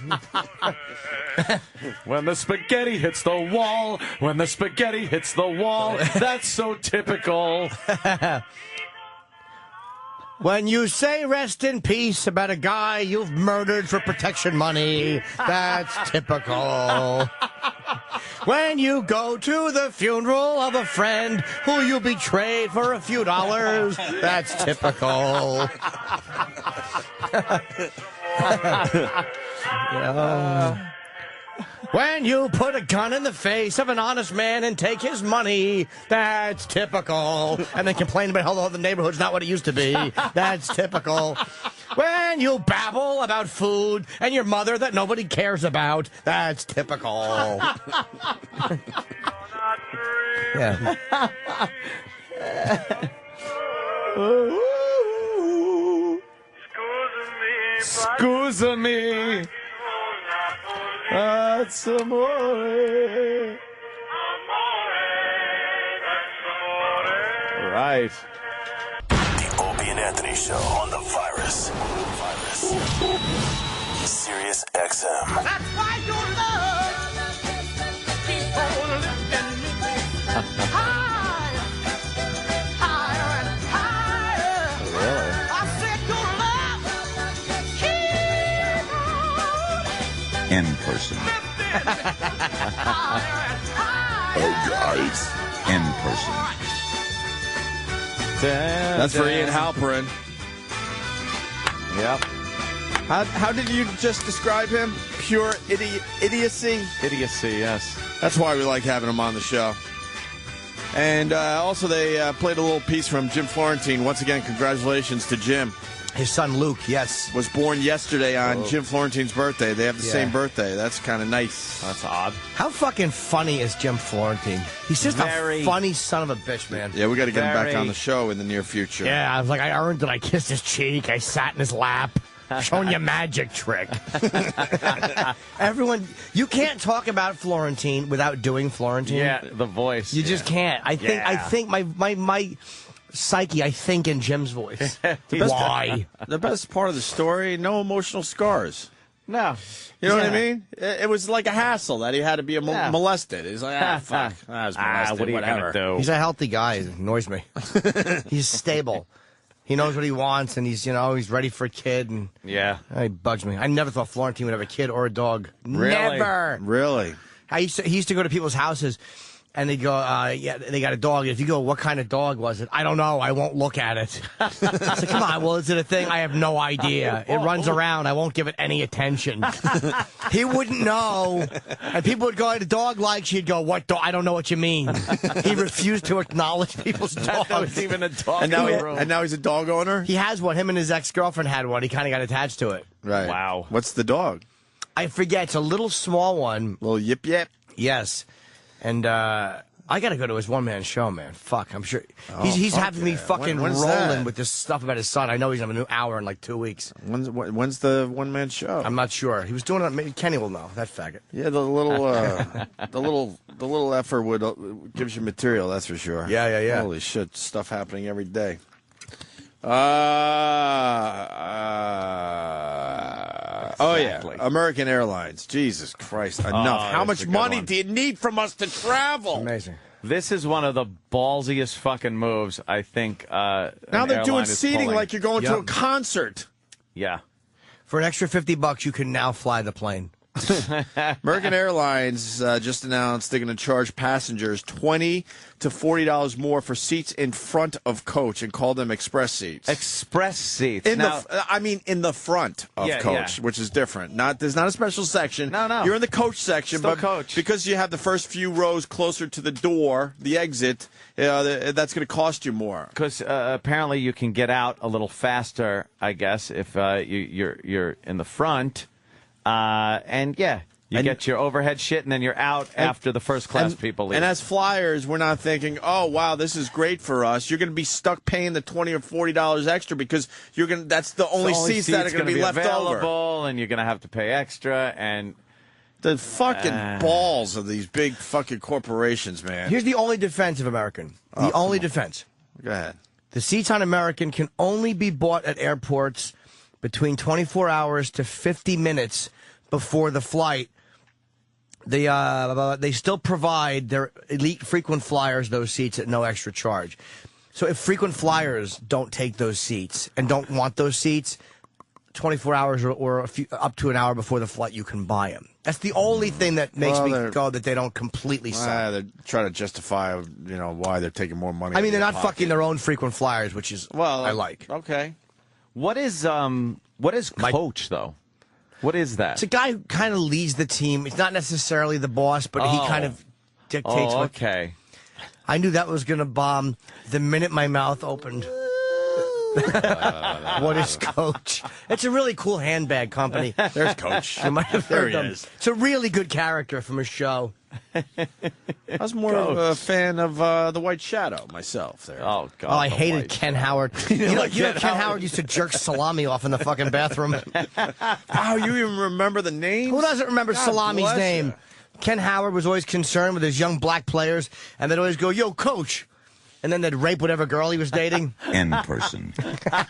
When the spaghetti hits the wall, when the spaghetti hits the wall, that's so typical. When you say rest in peace about a guy you've murdered for protection money, that's typical. When you go to the funeral of a friend who you betrayed for a few dollars, that's typical. Yeah. When you put a gun in the face of an honest man and take his money, that's typical. And then complain about how the neighborhood's not what it used to be, that's typical. When you babble about food and your mother that nobody cares about, that's typical. Yeah. Scusa me. That's amore. Right. The Opie and Anthony Show on the Virus. Sirius XM. That's why your love keeps on lifting me higher, higher and higher. Really? I said your love keeps on In person. Oh, guys. In person. That's for Ian Halperin. Yep. How did you just describe him? Pure idiocy? Idiocy, yes. That's why we like having him on the show. And also they played a little piece from Jim Florentine. Once again, congratulations to Jim. His son Luke, yes. Was born yesterday on Jim Florentine's birthday. They have the same birthday. That's kind of nice. That's odd. How fucking funny is Jim Florentine? He's just a funny son of a bitch, man. Yeah, we got to get him back on the show in the near future. Yeah, I was like, I earned it. I kissed his cheek. I sat in his lap. Showing you a magic trick. Everyone, you can't talk about Florentine without doing Florentine. Yeah, the voice. You just can't. I think my psyche, I think in Jim's voice. Why? The best part of the story, no emotional scars. No. You know what I mean? It was like a hassle that he had to be molested. He's like, fuck. I was molested, what are you whatever. going to do? He's a healthy guy. It annoys me. He's stable. He knows what he wants, and he's ready for a kid. And he bugs me. I never thought Florentine would have a kid or a dog. Really? Never. Really? He used to go to people's houses, and they'd go, they got a dog. If you go, what kind of dog was it? I don't know. I won't look at it. I said, come on. Well, is it a thing? I have no idea. It runs around. I won't give it any attention. He wouldn't know. And people would go, the dog likes you. He'd go, what dog? I don't know what you mean. He refused to acknowledge people's dogs. That was even a dog. And now he's a dog owner? He has one. Him and his ex-girlfriend had one. He kind of got attached to it. Right. Wow. What's the dog? I forget. It's a little small one. Little yip yip? Yes. And I got to go to his one-man show, man. Fuck, I'm sure. He's having me fucking When's rolling that? with this stuff about his son. I know he's having a new hour in like 2 weeks. When's the one-man show? I'm not sure. He was doing it. Maybe Kenny will know. That faggot. Yeah, the little effort gives you material. That's for sure. Yeah. Holy shit, stuff happening every day. Oh, yeah. American Airlines. Jesus Christ. Enough. How much money do you need from us to travel? Amazing. This is one of the ballsiest fucking moves, I think. Now they're doing seating like you're going to a concert. Yeah. For an extra $50, you can now fly the plane. American Airlines just announced they're going to charge passengers $20 to $40 more for seats in front of coach and call them express seats. Express seats. In the front of coach, which is different. There's not a special section. No. You're in the coach section, Still but coach. because you have the first few rows closer to the door, the exit, that's going to cost you more. Because apparently you can get out a little faster, I guess, if you're in the front. You get your overhead shit, and then you're out after the first-class people leave. And as flyers, we're not thinking, oh, wow, this is great for us. You're going to be stuck paying the $20 or $40 extra because that's the only seats that are going to be left available, over. and you're going to have to pay extra. And the fucking balls of these big fucking corporations, man. Here's the only defense of American. The only defense. Go ahead. The seats on American can only be bought at airports between 24 hours to 50 minutes before the flight. They still provide their elite frequent flyers those seats at no extra charge. So if frequent flyers don't take those seats and don't want those seats, 24 hours or up to an hour before the flight, you can buy them. That's the only thing that makes me go that they don't completely sell. They're trying to justify, why they're taking more money. I mean, they're not fucking their own frequent flyers, which is I like. Okay. What is coach though? What is that? It's a guy who kind of leads the team. He's not necessarily the boss, but he kind of dictates. Okay. I knew that was going to bomb the minute my mouth opened. What is Coach? It's a really cool handbag company. There's Coach. You might have There heard he them. is. It's a really good character from a show. I was more of a fan of The White Shadow myself. There. Oh God! I hated Ken Howard. You know Ken Howard used to jerk salami off in the fucking bathroom. Wow, you even remember the name? Who doesn't remember God Salami's bless name? you. Ken Howard was always concerned with his young black players, and they'd always go, "Yo, Coach," and then they'd rape whatever girl he was dating. In person.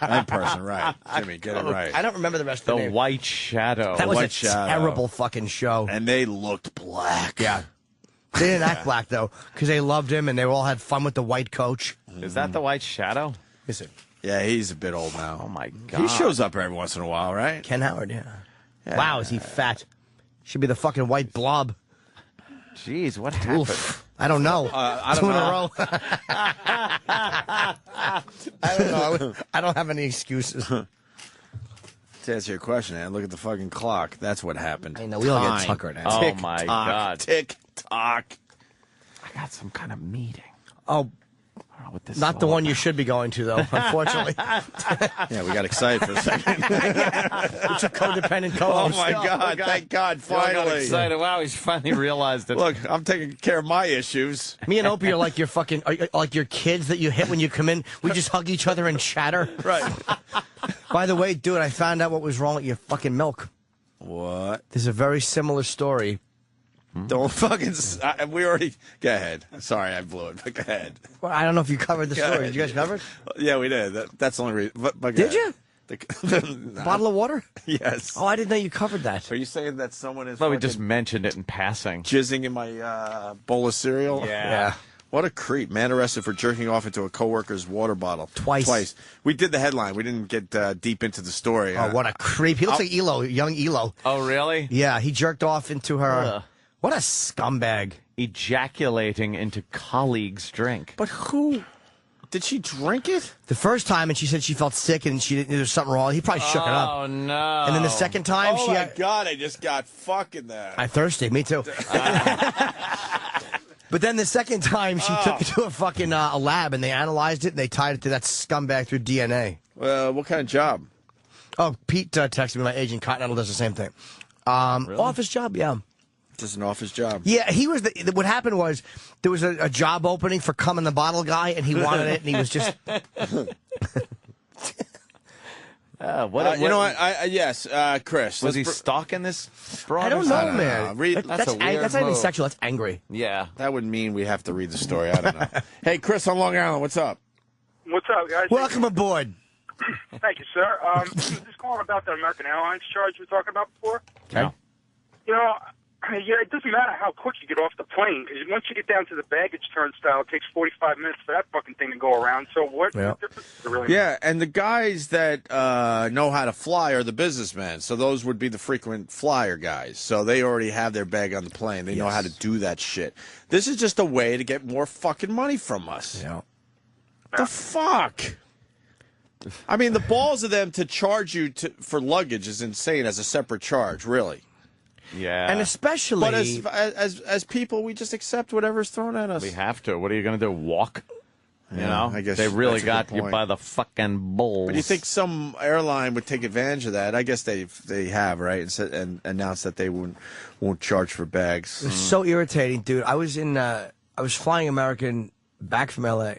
In person, right? Jimmy, get it right. I don't remember the rest of The the name. White Shadow. That was White a Shadow. terrible fucking show. And they looked black. Yeah. They didn't act black, though, because they loved him and they all had fun with the white coach. Is that the White Shadow? Is it? Yeah, he's a bit old now. Oh my God! He shows up every once in a while, right? Ken Howard, yeah. Wow, is he fat? Should be the fucking white blob. Jeez, what happened? Oof. I don't know. I don't 2 in know. a row. I don't know. I don't have any excuses. To answer your question, man, look at the fucking clock. That's what happened. I know, we all get Time. tuckered at. Oh my God! Tick tock. I got some kind of meeting. Oh, I don't know what this not is the all one you should be going to, though, unfortunately. Yeah, we got excited for a second. It's a codependent Oh co-host. my God! Thank God! I got Finally. excited. Wow, he's finally realized it. Look, I'm taking care of my issues. Me and Opie are like your fucking, like your kids that you hit when you come in. We just hug each other and chatter. Right. By the way, dude, I found out what was wrong with your fucking milk. What? There's a very similar story. Don't fucking. We already. Go ahead. Sorry, I blew it. But go ahead. Well, I don't know if you covered the Go story. ahead. Did you guys cover it? Yeah, we did. That's the only reason. But go Did ahead. you? Bottle of water? Yes. Oh, I didn't know you covered that. Are you saying that someone is Well, we fucking just mentioned it in passing. jizzing in my bowl of cereal? Yeah. What a creep. Man arrested for jerking off into a coworker's water bottle. Twice. We did the headline. We didn't get deep into the story. Oh, what a creep. He looks like Elo, young Elo. Oh, really? Yeah, he jerked off into her. Ugh. What a scumbag. Ejaculating into colleagues' drink. But who? Did she drink it? The first time, and she said she felt sick and she didn't, there was something wrong. He probably shook it up. Oh, no. And then the second time, Oh she my had, God! I just got fucking that. I'm thirsty. Me too. But then the second time, she took it to a fucking a lab, and they analyzed it, and they tied it to that scumbag through DNA. What kind of job? Oh, Pete texted me. My agent Continental does the same thing. Office job, yeah. Just an office job. Yeah, he was. What happened was there was a job opening for cum in the bottle guy, and he wanted it, and he was just. You know what? Yes, Chris. Was he stalking this broad? I don't know, man. That's a weird that's not even move. sexual. That's angry. Yeah. That would mean we have to read the story. I don't know. Hey, Chris on Long Island, what's up? What's up, guys? Welcome aboard. Thank you, sir. Just calling about the American Airlines charge we were talking about before. Okay. You know, yeah, it doesn't matter how quick you get off the plane, because once you get down to the baggage turnstile, it takes 45 minutes for that fucking thing to go around. So what difference does it really make? Yeah, and the guys that know how to fly are the businessmen. So those would be the frequent flyer guys. So they already have their bag on the plane. They know how to do that shit. This is just a way to get more fucking money from us. Yeah. The fuck? I mean, the balls of them to charge you for luggage is insane as a separate charge, really. Yeah. And especially... But as people, we just accept whatever's thrown at us. We have to. What are you going to do? Walk? You know? I guess they really that's a got good you point. by the fucking balls. But you think some airline would take advantage of that? I guess they have, right? And announced that they won't charge for bags. It's so irritating, dude. I was flying American back from LA,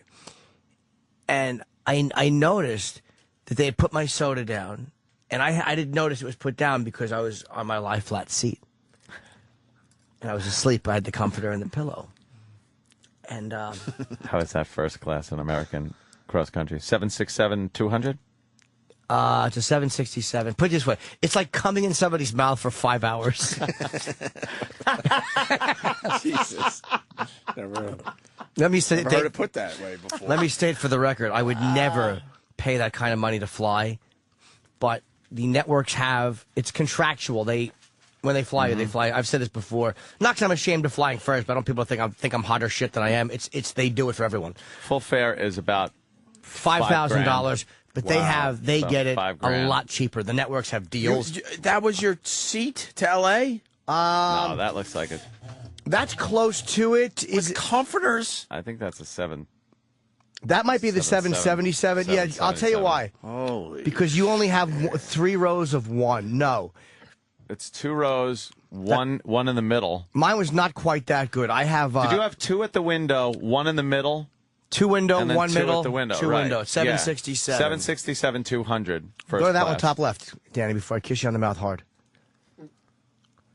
and I noticed that they had put my soda down, and I didn't notice it was put down because I was on my lie flat seat, and I was asleep. I had the comforter and the pillow, and How is that first class in American cross country? 767-200? It's a 767. Put it this way, it's like coming in somebody's mouth for 5 hours. Jesus. Never Let me say, heard it put that way before. Let me state for the record, I would never pay that kind of money to fly, but the networks it's contractual. When they fly you, they fly. I've said this before. Not because I'm ashamed of flying first, but I don't want people to think I'm hotter shit than I am. They do it for everyone. Full fare is about $5,000, but they get it $5,000. a lot cheaper. The networks have deals. That was your seat to L.A.? No, that looks like it. That's close to it. Is it comforters? I think that's a 7. That might be the 777. Yeah, I'll tell you why. Holy. Because you only have 3 rows of one. No. It's 2 rows, one in the middle. Mine was not quite that good. I have. Did you have 2 at the window, 1 in the middle? 2 window, and then 1 2 middle, at the window. 2 right. window. 767. 767-200. First Go to that class. one top left, Danny, before I kiss you on the mouth hard.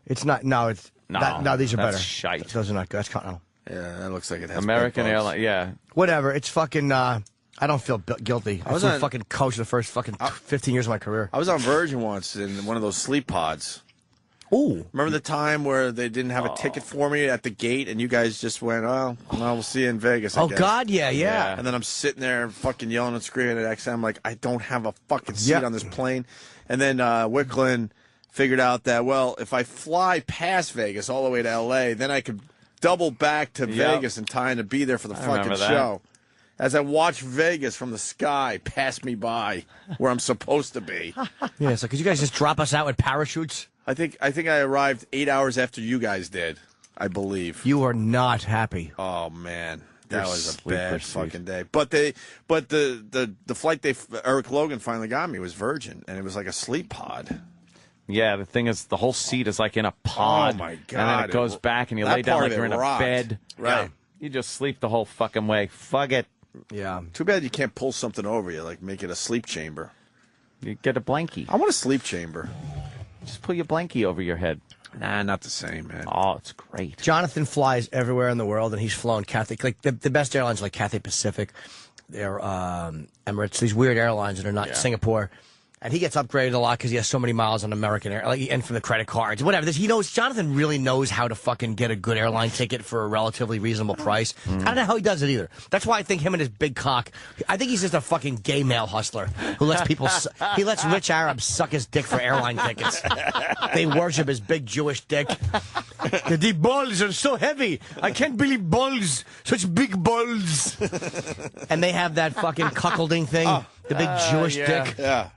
It's not. No, it's. No, these are that's better. Shite. Those are not good. That's no. Yeah, that looks like it has American bed bugs. Airlines. Yeah. Whatever. It's fucking. I don't feel guilty. I was a fucking coach the first fucking 15 years of my career. I was on Virgin once in one of those sleep pods. Ooh. Remember the time where they didn't have a ticket for me at the gate and you guys just went, oh, no, we'll see you in Vegas, I guess. God, yeah. And then I'm sitting there fucking yelling and screaming at XM like, I don't have a fucking seat on this plane. And then Wicklund figured out that, well, if I fly past Vegas all the way to L.A., then I could double back to Vegas in time to be there for the fucking show. As I watch Vegas from the sky pass me by where I'm supposed to be. Yeah, so could you guys just drop us out with parachutes? I think I arrived 8 hours after you guys did, I believe. You are not happy. Oh man, that You're was a sleeper bad seat. fucking day. But the flight Eric Logan finally got me was Virgin, and it was like a sleep pod. Yeah, the thing is, the whole seat is like in a pod. Oh my god! And then it goes back, and you that lay down part like of you're it in a rocked. bed. Right. Yeah. You just sleep the whole fucking way. Fuck it. Yeah. Too bad you can't pull something over you, like make it a sleep chamber. You get a blankie. I want a sleep chamber. Just put your blankie over your head. Nah, not the same, man. Oh, it's great. Jonathan flies everywhere in the world, and he's flown Cathay. Like the best airlines, like Cathay Pacific, they're Emirates. These weird airlines that are not Singapore. And he gets upgraded a lot because he has so many miles on American Air, and from the credit cards, whatever. Jonathan really knows how to fucking get a good airline ticket for a relatively reasonable price. I don't know how he does it either. That's why I think him and his big cock. I think he's just a fucking gay male hustler who lets people. He lets rich Arabs suck his dick for airline tickets. They worship his big Jewish dick. The balls are so heavy. I can't believe balls, such big balls. And they have that fucking cuckolding thing, the big Jewish dick. Yeah.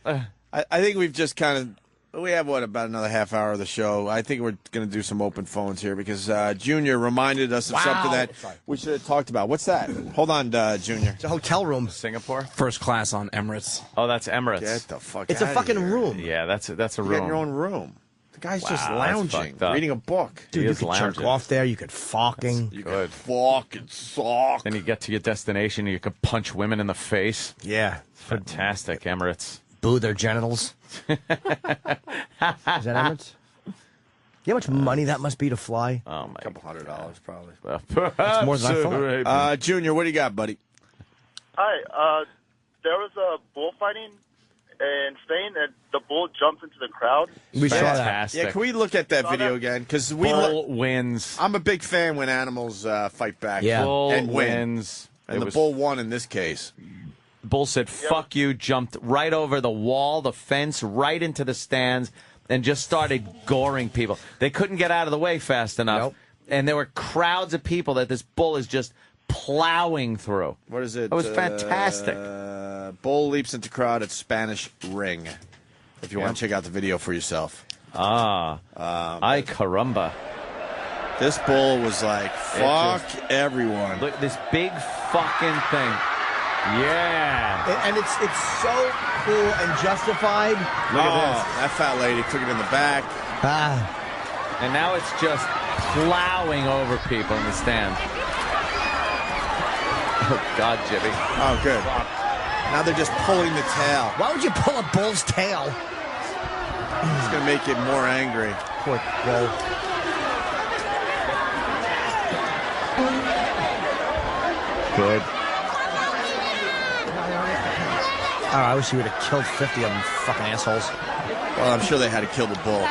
I think we've just kind of, we have, about another half hour of the show. I think we're going to do some open phones here because Junior reminded us of something that we should have talked about. What's that? Hold on, Junior. It's a hotel room. Singapore? First class on Emirates. Oh, that's Emirates. Get the fuck It's a outta fucking here. room. Yeah, that's a You room. got your own room. The guy's just Wow, that's lounging, fucked up. reading a book. Dude, He you is could jerk lounging. off there. You could fucking. You could fucking sock. Then you get to your destination, and you could punch women in the face. Yeah. Fantastic, Emirates. Boo their genitals. Is that Emirates? You know how much money that must be to fly? Oh my! A couple $100 probably. Perhaps more than I thought. Junior, what do you got, buddy? Hi. there was a bullfighting in Spain, and the bull jumped into the crowd. We saw that. Fantastic. Yeah, can we look at that video again? Because Bull wins. I'm a big fan when animals fight back. Yeah. Bull and win. wins. And It the was- bull won in this case. Bull said, fuck you, jumped right over the wall, the fence, right into the stands, and just started goring people. They couldn't get out of the way fast enough. Nope. And there were crowds of people that this bull is just plowing through. What is it? It was fantastic. Bull leaps into crowd at Spanish Ring. If you want to check out the video for yourself. Ay caramba. This bull was like, fuck everyone. Look, this big fucking thing. Yeah. And it's so cool and justified. Look at this. That fat lady took it in the back. And now it's just plowing over people in the stands. Oh, God, Jimmy. Oh, good. Now they're just pulling the tail. Why would you pull a bull's tail? It's going to make it more angry. Poor bull. Good. Oh, I wish you would have killed 50 of them, fucking assholes. Well, I'm sure they had to kill the bull.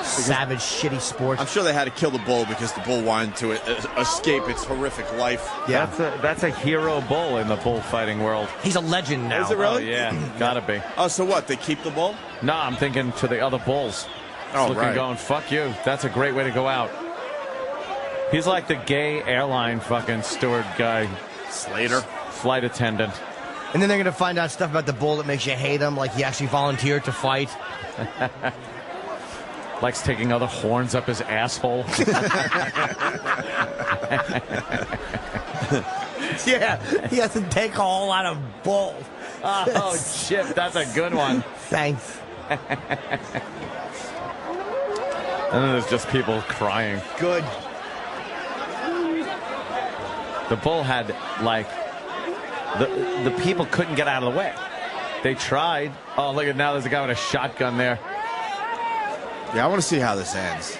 Savage, shitty sports. I'm sure they had to kill the bull because the bull wanted to escape its horrific life. Yeah. That's a hero bull in the bullfighting world. He's a legend now. Is it really? Oh, yeah, gotta be. Oh, so what? They keep the bull? No, I'm thinking to the other bulls. Oh, looking, right. going, fuck you. That's a great way to go out. He's like the gay airline fucking steward guy. Slater. Flight attendant. And then they're going to find out stuff about the bull that makes you hate him, like he actually volunteered to fight. Likes taking other horns up his asshole. Yeah, he doesn't take a whole lot of bull. Oh, shit, that's a good one. Thanks. And then there's just people crying. Good. The bull had, like, the people couldn't get out of the way. They tried. Oh, look at now, there's a guy with a shotgun there. Yeah, I want to see how this ends.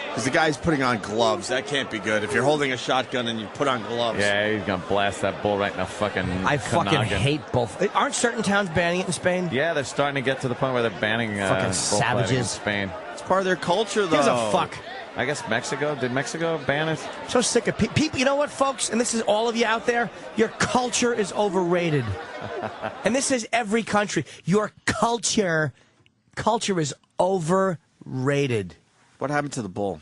Because the guy's putting on gloves. That can't be good. If you're holding a shotgun and you put on gloves. Yeah, he's going to blast that bull right in the fucking I fucking noggin. hate bull. Aren't certain towns banning it in Spain? Yeah, they're starting to get to the point where they're banning Fucking bullfighting savages. in Spain. It's part of their culture, though. Gives a fuck. I guess Mexico. Did Mexico ban it? So sick of people. You know what, folks? And this is all of you out there. Your culture is overrated. And this is every country. Your culture is overrated. What happened to the bull?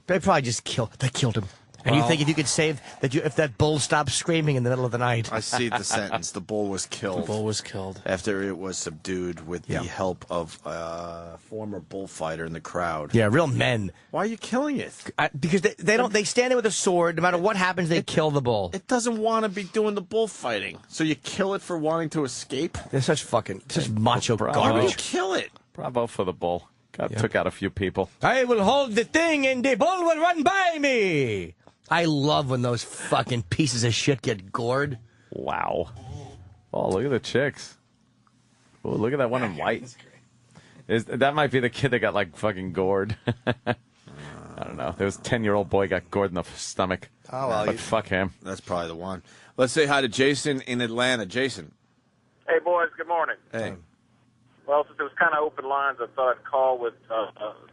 They probably just killed him. And you think if you could save that, if that bull stopped screaming in the middle of the night? I see the sentence. The bull was killed. The bull was killed after it was subdued with the help of a former bullfighter in the crowd. Yeah, real men. Why are you killing it? Because they don't. They stand there with a sword. No matter what happens, they kill the bull. It doesn't want to be doing the bullfighting. So you kill it for wanting to escape? They're such macho Bravo. garbage. Kill it. Bravo for the bull. God took out a few people. I will hold the thing and the bull will run by me. I love when those fucking pieces of shit get gored. Wow. Oh, look at the chicks. Oh, look at that one in white. That might be the kid that got, like, fucking gored. I don't know. There was a 10-year-old boy got gored in the stomach. Oh, well. But fuck him. That's probably the one. Let's say hi to Jason in Atlanta. Jason. Hey, boys. Good morning. Hey. Well, since it was kind of open lines, I thought I'd call with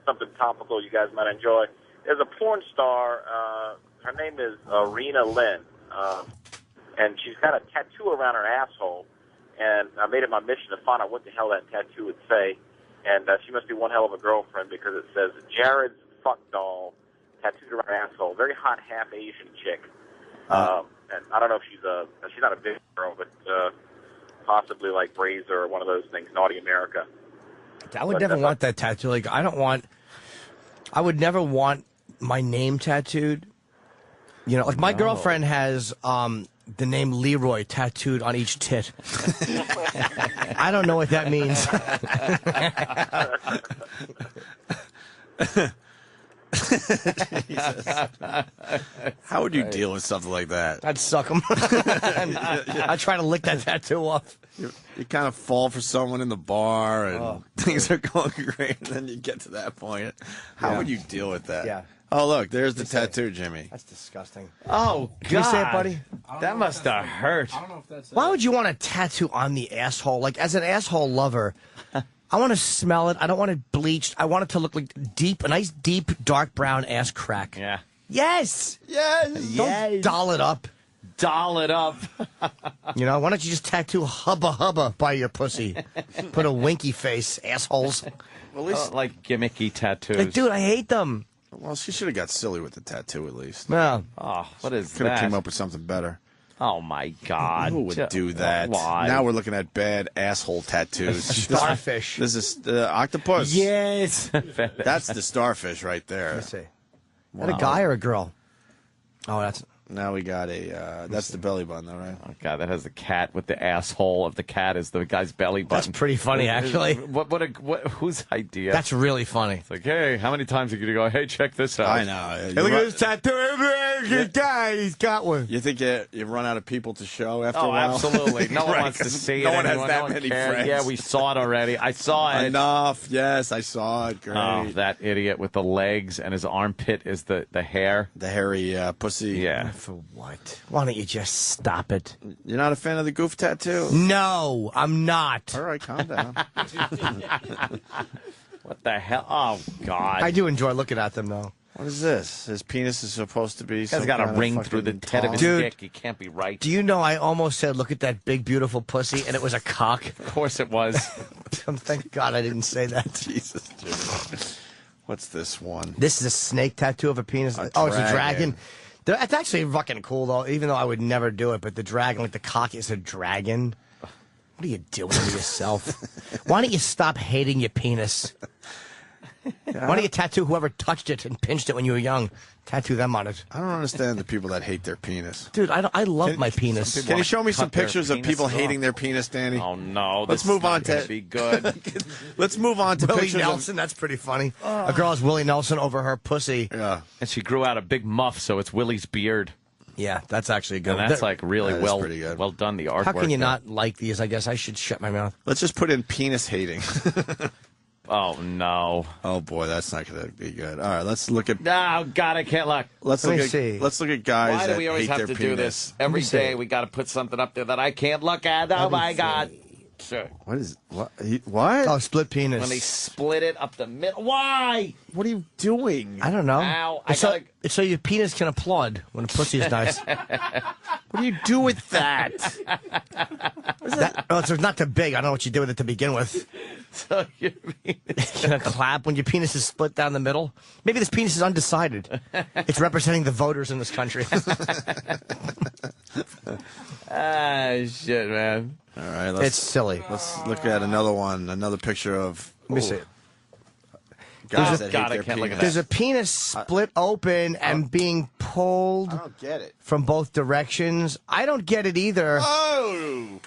something topical you guys might enjoy. There's a porn star. Her name is Rena Lynn, and she's got a tattoo around her asshole. And I made it my mission to find out what the hell that tattoo would say. And she must be one hell of a girlfriend because it says Jared's fuck doll tattooed around her asshole. Very hot, half Asian chick. And I don't know if she's not a big girl, but possibly like Razor or one of those things, Naughty America. I would never want that tattoo. Like I would never want my name tattooed. You know, like my girlfriend has the name Leroy tattooed on each tit. I don't know what that means. Jesus. How would you deal with something like that? I'd suck him. I'd try to lick that tattoo off. You kind of fall for someone in the bar and things are going great, and then you get to that point. How would you deal with that? Yeah. Oh, look, there's the tattoo, Jimmy. That's disgusting. Oh, God. Can you say it, buddy? That must have hurt. I don't know if that's. Why would you want a tattoo on the asshole? Like, as an asshole lover, I want to smell it. I don't want it bleached. I want it to look like a nice, deep, dark brown ass crack. Yeah. Yes! Don't doll it up. Doll it up. You know, why don't you just tattoo Hubba Hubba by your pussy? Put a winky face, assholes. Well, at least, like gimmicky tattoos. Like, dude, I hate them. well, she should have got silly with the tattoo at least. No. Oh, what is Could have that? came up with something better. Oh, my God. Who would do that? Why? Now we're looking at bad asshole tattoos. Starfish. This is the octopus. Yes. That's the starfish right there. Let's see. Is that a guy or a girl? Oh, that's... Now we got that's the belly button, though, right? Oh, God, that has the cat with the asshole of the cat is the guy's belly button. That's pretty funny, actually. Whose idea? That's really funny. It's like, hey, how many times are you going to go, hey, check this out? I know. Hey, look at this tattoo. Good guy. He's got one. You think you run out of people to show after a Oh, while? absolutely. No one Right, wants to 'cause see no it. one has anymore. that No one many cares. friends. Yeah, we saw it already. I saw it. Enough. Yes, I saw it. Great. Oh, that idiot with the legs and his armpit is the hair. The hairy pussy. Yeah. For what? Why don't you just stop it? You're not a fan of the goof tattoo? No, I'm not. All right, calm down. What the hell? Oh, God. I do enjoy looking at them, though. What is this? His penis is supposed to be. He's some got a kind of ring through the fucking head of his tongue? Dude. dick. He can't be right. Do you know I almost said, look at that big, beautiful pussy, and it was a cock? Of course it was. Thank God I didn't say that. Jesus, Jimmy. What's this one? This is a snake tattoo of a penis. It's a dragon. It's actually fucking cool, though, even though I would never do it. But the dragon, like the cock is a dragon. What are you doing to yourself? Why don't you stop hating your penis? Why don't you tattoo whoever touched it and pinched it when you were young? Tattoo them on it. I don't understand the people that hate their penis. Dude, I love my penis. Can you show me some cut their pictures of people penises hating off. their penis, Danny? Oh, no. Let's this move is on not gonna to- be good. Let's move on to Willie pictures Nelson, that's pretty funny. A girl has Willie Nelson over her pussy. Yeah. And she grew out a big muff, so it's Willie's beard. Yeah, that's actually a good. And that's like really That is well pretty good. well done, the artwork. How can you there. not like these? I guess I should shut my mouth. Let's just put in penis hating. Oh, no. Oh boy, that's not going to be good. All right, let's look at Oh, God, I can't look. let's Let look me at see. let's look at guys Why that do we always hate have their to penis. do this? Every see. day we got to put something up there that I can't look at. Oh, my God. Sure. What is what? What? Oh, split penis. When they split it up the middle. Why? What are you doing? I don't know. Ow, It's so your penis can applaud when a pussy is nice. What do you do with that? Oh, it's not too big. I don't know what you did with it to begin with. So your penis. Can I clap when your penis is split down the middle? Maybe this penis is undecided. It's representing the voters in this country. Ah, shit, man. All right, let's It's silly. let's look at another one. Another picture of Let me see. guys that God, I hate their can't look at penis. There's a penis split open and being pulled I don't get it. from both directions. I don't get it either. Oh.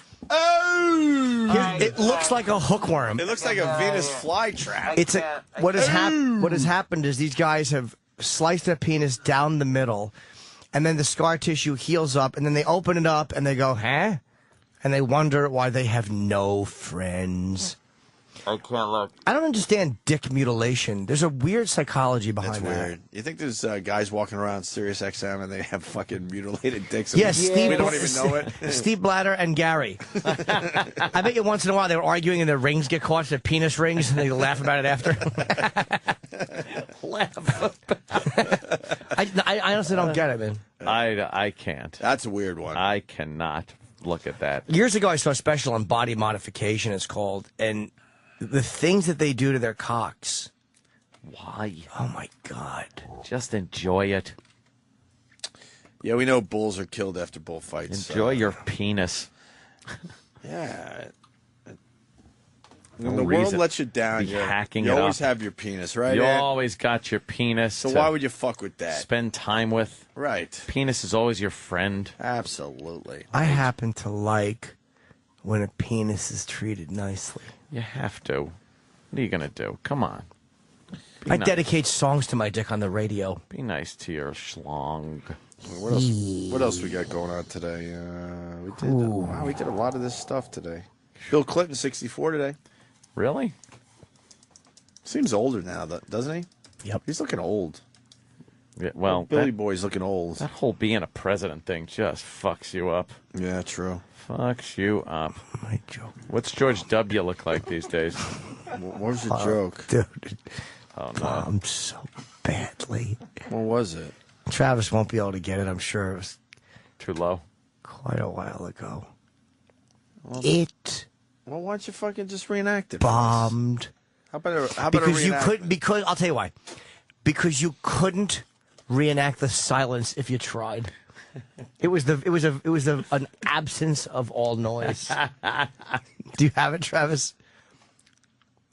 It looks like a hookworm. It looks like a Venus flytrap. It's what has happened is these guys have sliced their penis down the middle, and then the scar tissue heals up, and then they open it up and they go, huh? And they wonder why they have no friends. I can't look. I don't understand dick mutilation. There's a weird psychology behind That's that. weird. You think there's guys walking around Sirius XM and they have fucking mutilated dicks? Yes, Steve. We don't even know it. Steve Bladder and Gary. I bet you once in a while they were arguing and their rings get caught, their penis rings, and they laugh about it after. I honestly don't get it, man. I can't. That's a weird one. I cannot look at that. Years ago, I saw a special on body modification, it's called, and the things that they do to their cocks. Why? Oh, my God. Just enjoy it. Yeah, we know bulls are killed after bullfights. Enjoy your penis. Yeah. No When the world reason lets you down, be hacking you it always up. have your penis, right? You Ed? always got your penis. So to why would you fuck with that? spend time with? Right. Penis is always your friend. Absolutely. I happen to like when a penis is treated nicely. You have to. What are you going to do? Come on. I dedicate songs to my dick on the radio. Be nice to your schlong. What else we got going on today? We did a lot of this stuff today. Bill Clinton, 64 today. Really? Seems older now, doesn't he? Yep. He's looking old. Yeah, well, Billy Boy's looking old. That whole being a president thing just fucks you up. Yeah, true. Fucks you up. My joke. What's George W. look like these days? What was your joke? Dude. Oh, no. Bombed so badly. What was it? Travis won't be able to get it, I'm sure. It was too low. Quite a while ago. Well, Well, why don't you fucking just reenact it? Bombed. How about a because you reenactment? couldn't. Because I'll tell you why. Because you couldn't reenact the silence if you tried. It was an absence of all noise. Do you have it, Travis?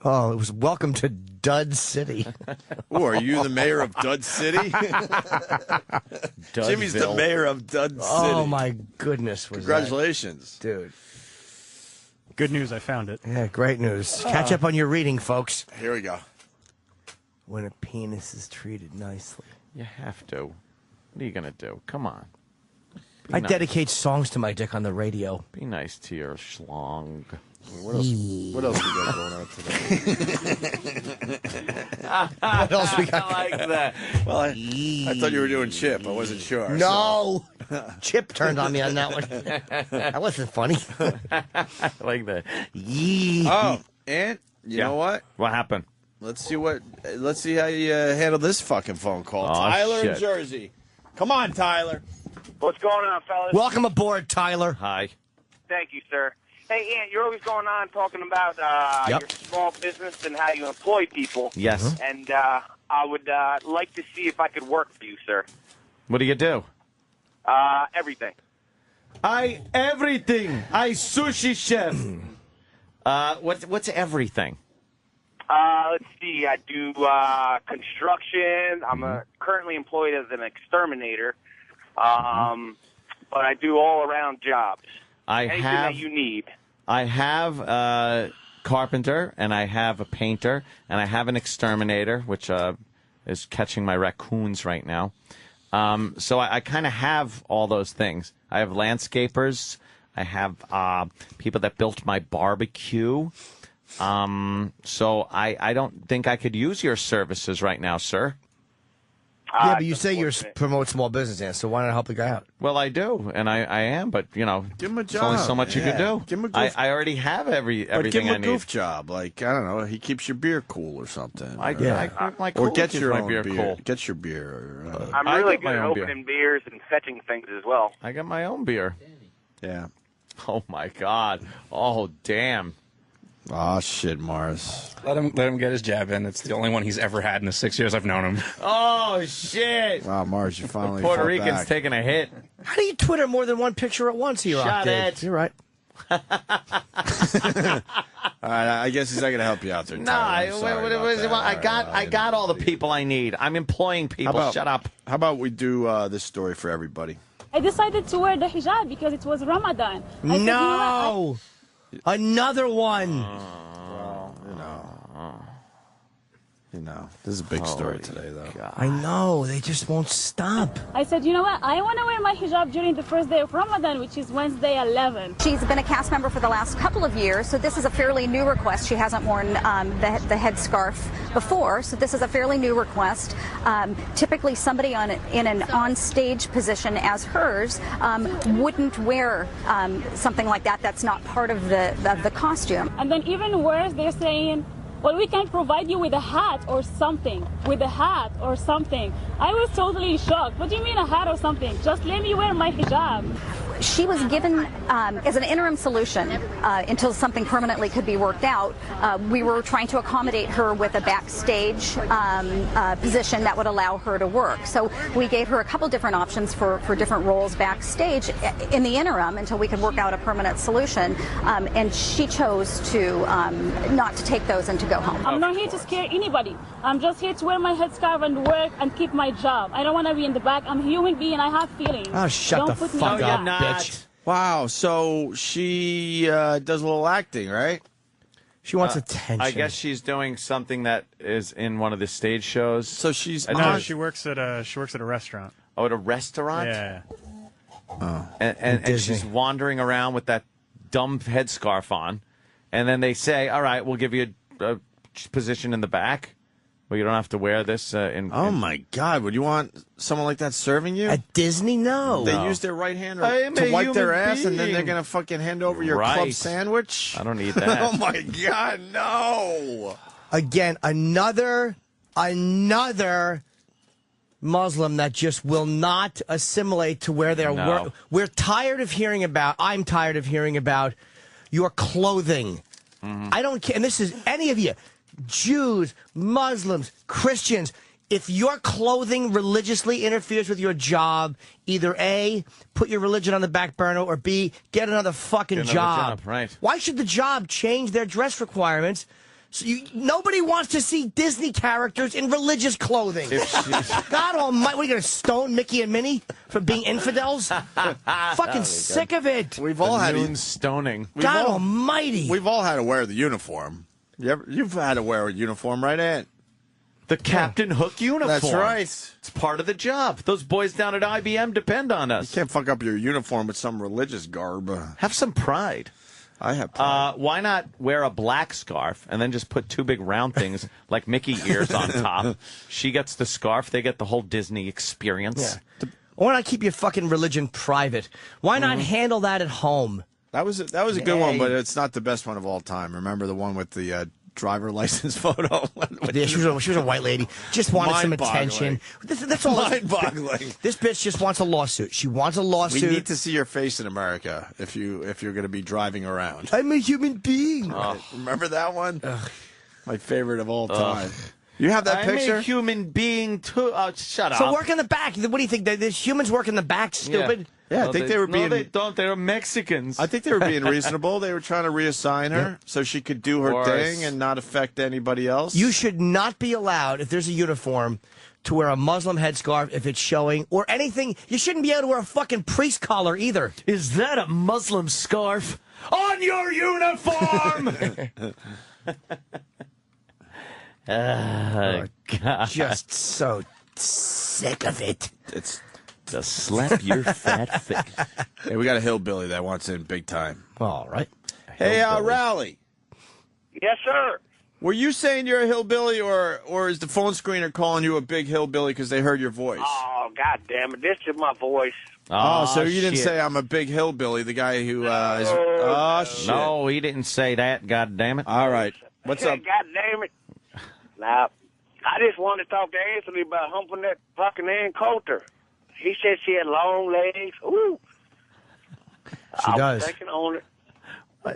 Oh, it was Welcome to Dud City. Ooh, are you the mayor of Dud City? Jimmy's the mayor of Dud City. Oh my goodness! Congratulations, dude. Good news, I found it. Yeah, great news. Catch up on your reading, folks. Here we go. When a penis is treated nicely. You have to. What are you going to do? Come on. I dedicate songs to my dick on the radio. Be nice to your schlong. What else we got going on today? What else we got? I like that. Well, I thought you were doing Chip. I wasn't sure. No. Chip turned on me on that one. That wasn't funny. I like that. Oh, and you know what? What happened? Let's see how you handle this fucking phone call. Oh, Tyler in shit. Jersey. Come on, Tyler. What's going on, fellas? Welcome aboard, Tyler. Hi. Thank you, sir. Hey, Ant, you're always going on talking about your small business and how you employ people. Yes. And I would like to see if I could work for you, sir. What do you do? Everything. Everything. I sushi chef. What's everything? Let's see. I do construction. I'm currently employed as an exterminator. But I do all-around jobs. Anything that you need. I have a carpenter, and I have a painter, and I have an exterminator, which is catching my raccoons right now. So I kind of have all those things. I have landscapers. I have people that built my barbecue. So I don't think I could use your services right now, sir. Yeah, but you say you promote small business, Ant, so why not help the guy out? Well, I do, and I am, but, you know, give him a there's only job. so much you can do. Give him a goof. I already have everything I need. Give him a goof job. Like, I don't know, he keeps your beer cool or something. My or cooler get keeps your my own beer beer. cool. Get your beer. I'm I really get my good at own beer. opening beers and fetching things as well. I got my own beer. Yeah. Oh, my God. Oh, damn. Oh, shit, Mars. Let him get his jab in. It's the only one he's ever had in the 6 years I've known him. Oh, shit. Wow, Mars, you finally Puerto fought Rican's back. taking a hit. How do you Twitter more than one picture at once here, Shut Dave? it. You're right. All right, I guess he's not going to help you out there, No, Tyler. I'm sorry about that. I got all the people I need. I'm employing people. Shut up. How about we do this story for everybody? I decided to wear the hijab because it was Ramadan. I said, you know what? Another one. You know, this is a big story today, though. I know. They just won't stop. I said, you know what? I want to wear my hijab during the first day of Ramadan, which is Wednesday 11. She's been a cast member for the last couple of years, so this is a fairly new request. She hasn't worn the headscarf before, so this is a fairly new request. Typically, somebody in an on-stage position as hers wouldn't wear something like that. That's not part of the costume. And then even worse, they're saying, well, we can provide you with a hat or something. With a hat or something. I was totally shocked. What do you mean a hat or something? Just let me wear my hijab. She was given as an interim solution until something permanently could be worked out. We were trying to accommodate her with a backstage position that would allow her to work. So we gave her a couple different options for different roles backstage in the interim until we could work out a permanent solution. And she chose to not to take those and to go home. I'm not here to scare anybody. I'm just here to wear my headscarf and work and keep my job. I don't want to be in the back. I'm a human being. I have feelings. Oh, shut Don't the put me fuck in the up, back. bitch. Wow, so she does a little acting, right? She wants attention. I guess she's doing something that is in one of the stage shows. So she's No, she works at a restaurant. Oh, at a restaurant? Yeah. Oh. And she's wandering around with that dumb headscarf on. And then they say, all right, we'll give you a position in the back. Well, you don't have to wear this. My God. Would you want someone like that serving you? At Disney, no. They use their right hand I'm to a wipe their human ass, and then they're being. going to fucking hand over your Right. club sandwich? I don't need that. Oh, my God, no. Again, another Muslim that just will not assimilate to where they're. No. We're tired of hearing about. I'm tired of hearing about your clothing. I don't care. And this is any of you, Jews, Muslims, Christians. If your clothing religiously interferes with your job, either A, put your religion on the back burner, or B, get another fucking Get another job. job, right. Why should the job change their dress requirements? So nobody wants to see Disney characters in religious clothing. God almighty, what are you going to stone Mickey and Minnie for being infidels? Fucking sick of it. We've all had stoning. God almighty. We've all had to wear the uniform. You've had to wear a uniform, right, Ant? The Captain Hook uniform. That's right. It's part of the job. Those boys down at IBM depend on us. You can't fuck up your uniform with some religious garb. Have some pride. I have pride. Why not wear a black scarf and then just put two big round things like Mickey ears on top? She gets the scarf. They get the whole Disney experience. Yeah. Why not keep your fucking religion private? Why not handle that at home? That was a good one, but it's not the best one of all time. Remember the one with the driver license photo? Yeah, she was a white lady. Just wanted some attention. That's all. Mind-boggling. This bitch just wants a lawsuit. She wants a lawsuit. We need to see your face in America if you're going to be driving around. I'm a human being. Remember that one? My favorite of all time. You have that picture? I'm a human being too. Shut up. So work in the back. What do you think? There's humans work in the back, stupid? Yeah, I think they were being. No, they don't. They're Mexicans. I think they were being reasonable. They were trying to reassign her so she could do her thing and not affect anybody else. You should not be allowed, if there's a uniform, to wear a Muslim headscarf if it's showing, or anything. You shouldn't be able to wear a fucking priest collar either. Is that a Muslim scarf on your uniform? God. Just so sick of it. It's to slap your fat face. Hey, we got a hillbilly that wants in big time. All right. Hey, Rowley. Yes, sir. Were you saying you're a hillbilly, or is the phone screener calling you a big hillbilly because they heard your voice? Oh, God damn it. This is my voice. Oh, so you didn't say I'm a big hillbilly, the guy who is... Oh, shit. No, he didn't say that, God damn it. All right. What's up? God damn it. Now, I just wanted to talk to Anthony about humping that fucking Ann Coulter. He said she had long legs. Ooh. She does. I was thinking on it.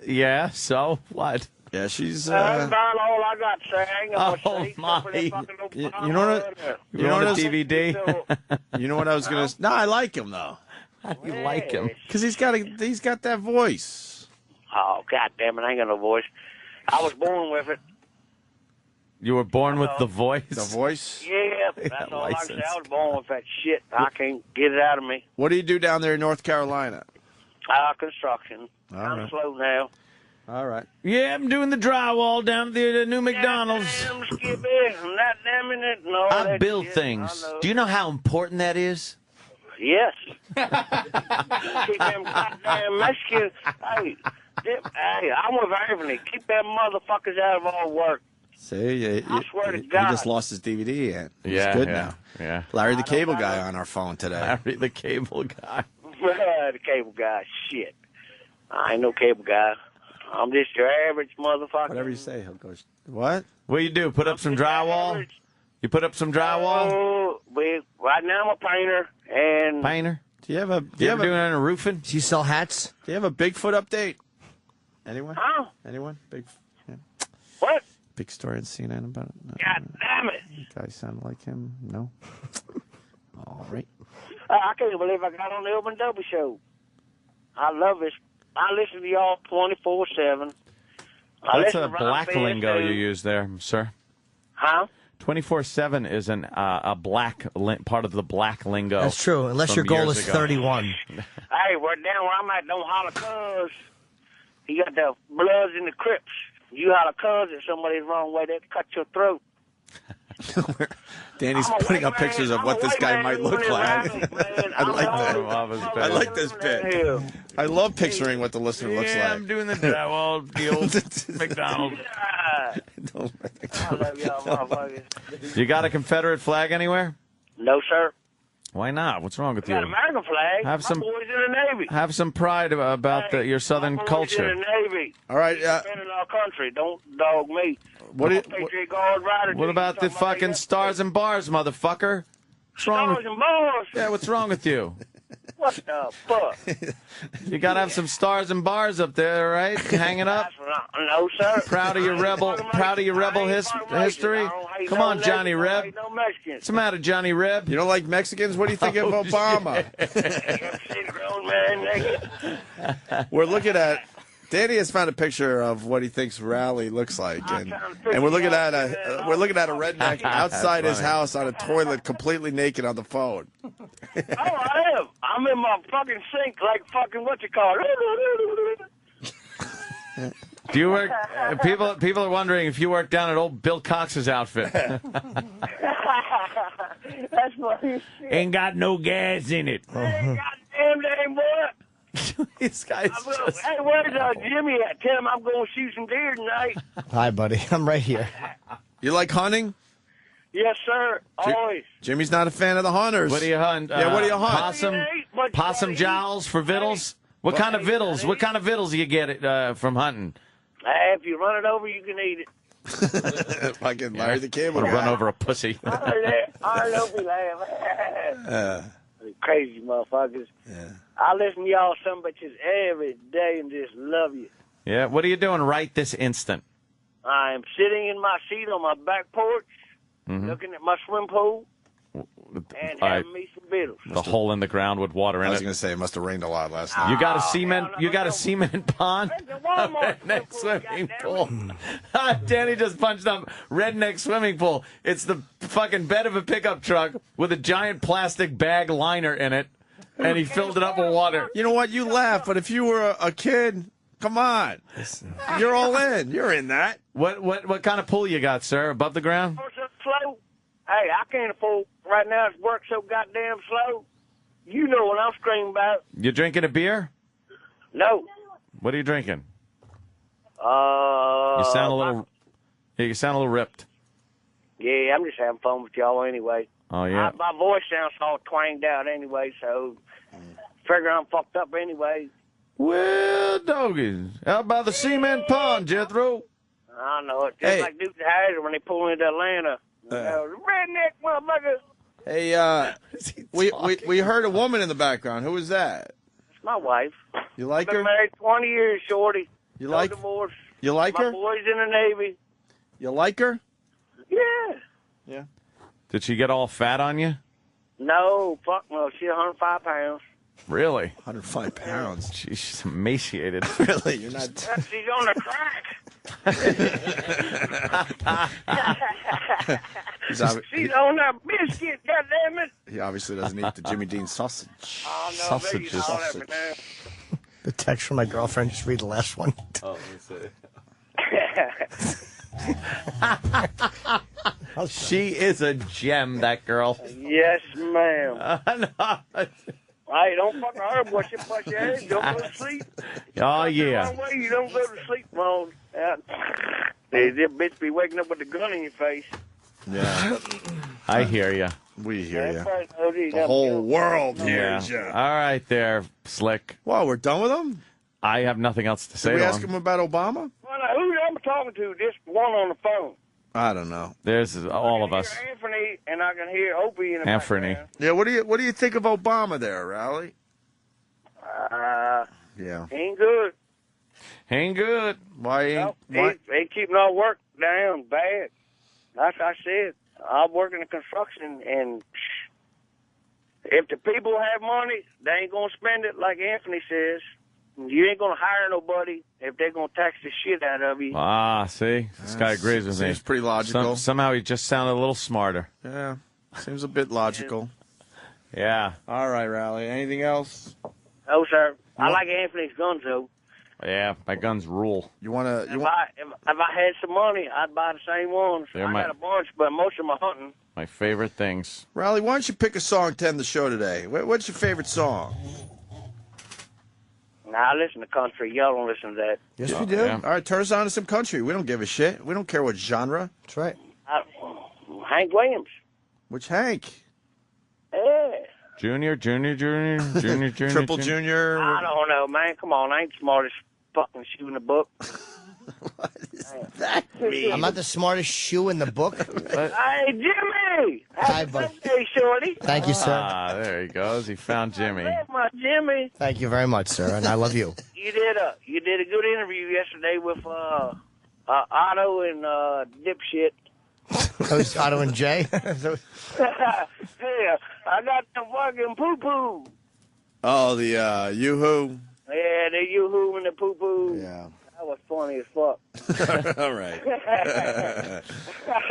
Yeah, so what? Yeah, she's... That's about all I got to say. I ain't gonna say my. You know what? You want a DVD? You know what I was gonna? No, I like him though. How do you like him? Because he's got that voice. Oh, God damn it. I ain't got no voice. I was born with it. You were born with the voice? The voice? Yeah, that's all I can say. I was born with that shit. I can't get it out of me. What do you do down there in North Carolina? Construction. All I'm right. slow now. All right. Yeah, I'm doing the drywall down at the new McDonald's. Damn, Skippy. Not damn it. No, I that build shit. things. I know. Do you know how important that is? Yes. Keep them goddamn Mexicans. Hey, I'm with Anthony. Keep them motherfuckers out of our work. See, I swear to he God. just lost his DVD. And he's Yeah, good yeah, now. yeah. Larry the Cable Guy on our phone today. Larry the Cable Guy. The cable guy. Shit. I ain't no cable guy. I'm just your average motherfucker. Whatever you say, he'll go. What? What do you do? Put up some drywall? You put up some drywall? Oh, right now I'm a painter. And Painter? Do you have a? You ever doing any roofing? Do you sell hats? Do you have a Bigfoot update? Anyone? Huh? Anyone? Big. Yeah. What? Big story in CNN about it. No. God damn it. Guy sounded like him. No. All right. I can't believe I got on the Urban Double Show. I love this. I listen to y'all 24/7. That's a black lingo you use there, sir. Huh? 24/7 is a black part of the black lingo. That's true, unless from your goal years is ago. 31. Hey, we're down where I'm at. Don't holler, cuz. He got the Bloods and the Crips. you holler cuz if somebody's wrong way, they'd cut your throat. Danny's putting up pictures of what this guy might look like. I like that. I like this bit. I love picturing what the listener looks like. I'm doing the drywall, the old McDonald's. I love y'all motherfuckers. You got a Confederate flag anywhere? No, sir. Why not? What's wrong with I got you? an American flag. Have some- My boys in the Navy. Have some pride about your Southern My boys culture. in the Navy. All right. Defending our country. Don't dog me. What I'm do a Patriot Guard rider. What about the fucking stars and bars, motherfucker? What's wrong? Stars and bars? Yeah, what's wrong with you? What the fuck? You gotta have some stars and bars up there, right? Hanging up. No, sir. Proud of your rebel history. Come on, Johnny Reb. No Mexicans. What's the matter, Johnny Reb? You don't like Mexicans? What do you think of Obama? We're looking at. Danny has found a picture of what he thinks Rally looks like, and we're looking at a redneck outside his house on a toilet, completely naked on the phone. Oh, I am. I'm in my fucking sink like fucking what you call it. Do you work? People are wondering if you work down at old Bill Cox's outfit. That's funny. Ain't got no gas in it. Goddamn dang boy. These guys. Hey, where's Jimmy at? Tell him I'm going to shoot some deer tonight. Hi, buddy. I'm right here. You like hunting? Yes, sir. Always. Jimmy's not a fan of the hunters. What do you hunt? Yeah, what do you hunt? Possum jowls for vittles. What kind of vittles? What kind of vittles do you get from hunting? If you run it over, you can eat it. Fucking Larry the Cable Guy. Run over a pussy. I don't be laughing. Crazy motherfuckers. Yeah. I listen to y'all some bitches every day and just love you. Yeah. What are you doing right this instant? I am sitting in my seat on my back porch, looking at my swim pool, and having me some Beatles. The hole in the ground with water in it. I was going to say it must have rained a lot last night. You got a cement. You got a cement pond. Redneck swimming pool. Danny just punched up redneck swimming pool. It's the fucking bed of a pickup truck with a giant plastic bag liner in it, and he filled it up with water. You know what? You laugh, but if you were a kid, come on, you're all in. You're in that. What kind of pool you got, sir? Above the ground? Slow. Hey, I can't afford right now. It's work so goddamn slow. You know what I'm screaming about. You drinking a beer? No. What are you drinking? You sound a little. You sound a little ripped. Yeah, I'm just having fun with y'all anyway. Oh yeah. My voice sounds all twanged out anyway, so figure I'm fucked up anyway. Well, doggies, out by the cement pond, Jethro. I know it. Just like Duke Hazard when they pull into Atlanta. Redneck motherfucker. Hey, we heard a woman in the background. Who was that? It's my wife. You like I've been her? married 20 years, shorty. You no like? divorce. You like my her? My boy's in the Navy. You like her? Yeah. Yeah. Did she get all fat on you? No, fuck no. She's 105 pounds. Really? 105 pounds. Jeez, she's emaciated. Really? You're not. She's on the crack. She's on that biscuit, goddammit. He obviously doesn't eat the Jimmy Dean sausage. Oh, no, Sausages. The text from my girlfriend. Just read the last one. Oh, let me see. She is a gem, that girl. Yes, ma'am. Hey, don't fuck her, brush your head. Don't go to sleep. Oh, yeah. The wrong way, you don't go to sleep, man. This bitch be waking up with a gun in your face. Yeah. I hear you. We hear you. The The whole world hears you. All right there, Slick. Wow, we're done with him? I have nothing else to say Did we to ask him about Obama? Well, now, who am I talking to? This one on the phone. I don't know. There's all of us. Anthony, and I can hear Opie in the Anthony. Yeah, what do you think of Obama there, Rowley? Yeah. Ain't good. Ain't good. Why ain't? He keeping our work down bad. Like I said, I work in the construction, and if the people have money, they ain't gonna spend it like Anthony says. You ain't gonna hire nobody if they're gonna tax the shit out of you. Ah, see? This guy agrees with me. Seems pretty logical. Somehow he just sounded a little smarter. Yeah, seems a bit logical. Yeah. All right, Rowley. Anything else? Oh, sir. I like Anthony's guns, though. Yeah, my guns rule. You want to? If I had some money, I'd buy the same ones. They're I my- got a bunch, but most of them are hunting. My favorite things. Riley, why don't you pick a song to end the show today? What's your favorite song? Now I listen to country. Y'all don't listen to that. Yes, we do. All right, turn us on to some country. We don't give a shit. We don't care what genre. That's right. Hank Williams. Which Hank? Yeah. Junior. Triple Junior. I don't know, man. Come on, I ain't the smartest fucking shoe in the book. I'm not the smartest shoe in the book. Hey, Jimmy! Hi, bud. Hey, Shorty. Thank you, sir. Ah, there he goes. He found Jimmy. Hey, my Jimmy. Thank you very much, sir, and I love you. You did a good interview yesterday with Otto and Dipshit. Those Otto and Jay. Yeah, I got the fucking poo-poo. Oh, the Yoo-Hoo. Yeah, the Yoo-Hoo and the poo-poo. Yeah. That was funny as fuck. All right. I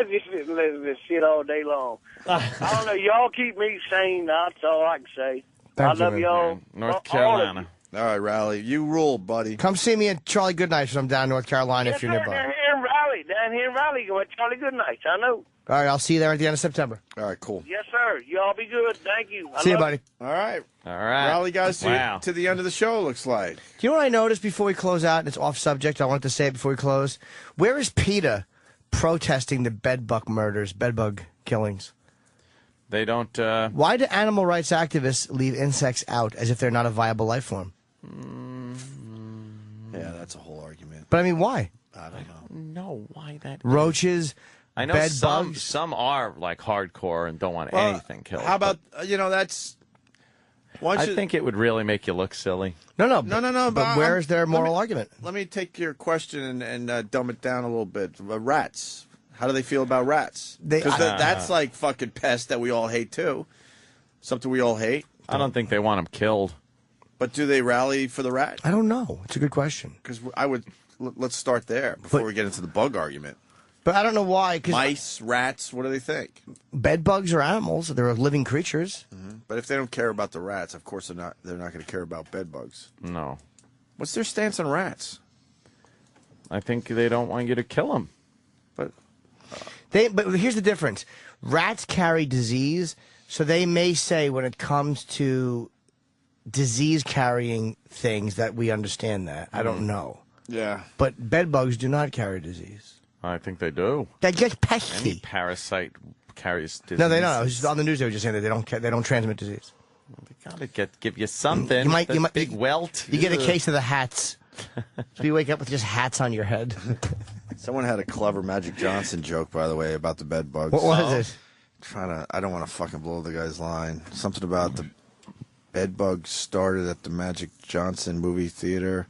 just listen to this shit all day long. I don't know. Y'all keep me sane. That's all I can say. I love y'all. North Carolina. All right, Riley. You rule, buddy. Come see me at Charlie Goodnight when I'm down in North Carolina if you're nearby. Down here in Raleigh, going to Charlie Goodnight. I know. All right, I'll see you there at the end of September. All right, cool. Yes, sir. Y'all be good. Thank you. I See you, love buddy. All right. All right. Riley got us Wow. to the end of the show, looks like. Do you know what I noticed before we close out? And it's off subject. I wanted to say it before we close. Where is PETA protesting the bedbug murders, bedbug killings? They don't. Why do animal rights activists leave insects out as if they're not a viable life form? Yeah, that's a whole argument. But I mean, why? I don't know. No, why that? Roaches, I know bed some bugs. some are like hardcore and don't want Well, anything killed. How about, that's... Why don't I you- think it would really make you look silly. No. No. But where is their moral argument? Let me take your question and dumb it down a little bit. Rats. How do they feel about rats? Because that's like fucking pest that we all hate, too. Something we all hate. I don't think they want them killed. But do they rally for the rat? I don't know. It's a good question. Because I would... Let's start there before we get into the bug argument. But I don't know why. 'Cause Mice, rats, what do they think? bed bugs are animals. They're living creatures. But if they don't care about the rats, of course they're not going to care about bed bugs. No. What's their stance on rats? I think they don't want you to kill them. But here's the difference. Rats carry disease, so they may say when it comes to disease-carrying things that we understand that. I don't know. Yeah. But bed bugs do not carry disease. I think they do. They get pesky. Any parasite carries disease. No, they don't. It was just on the news they were just saying that they don't transmit disease. They gotta give you something. You might big welt. You get a Ugh. case of the hats. So you wake up with just hats on your head. Someone had a clever Magic Johnson joke, by the way, about the bed bugs. What was it? I don't want to fucking blow the guy's line. Something about the bed bugs started at the Magic Johnson movie theater,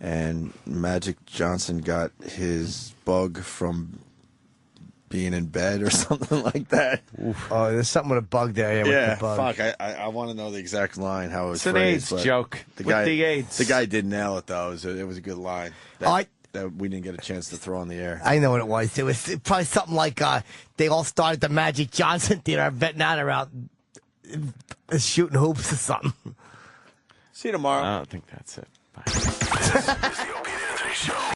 and Magic Johnson got his bug from being in bed or something like that. Oh, there's something with a bug there. Yeah, with the bug. Fuck. I want to know the exact line, how it was It's an phrased, AIDS but joke. The With guy, the AIDS. The guy did nail it, though. It was a good line. That we didn't get a chance to throw on the air. I know what it was. It was probably something like they all started the Magic Johnson Theater, vetting out around shooting hoops or something. See you tomorrow. I don't think that's it. Bye. This is the Opie and Anthony Show.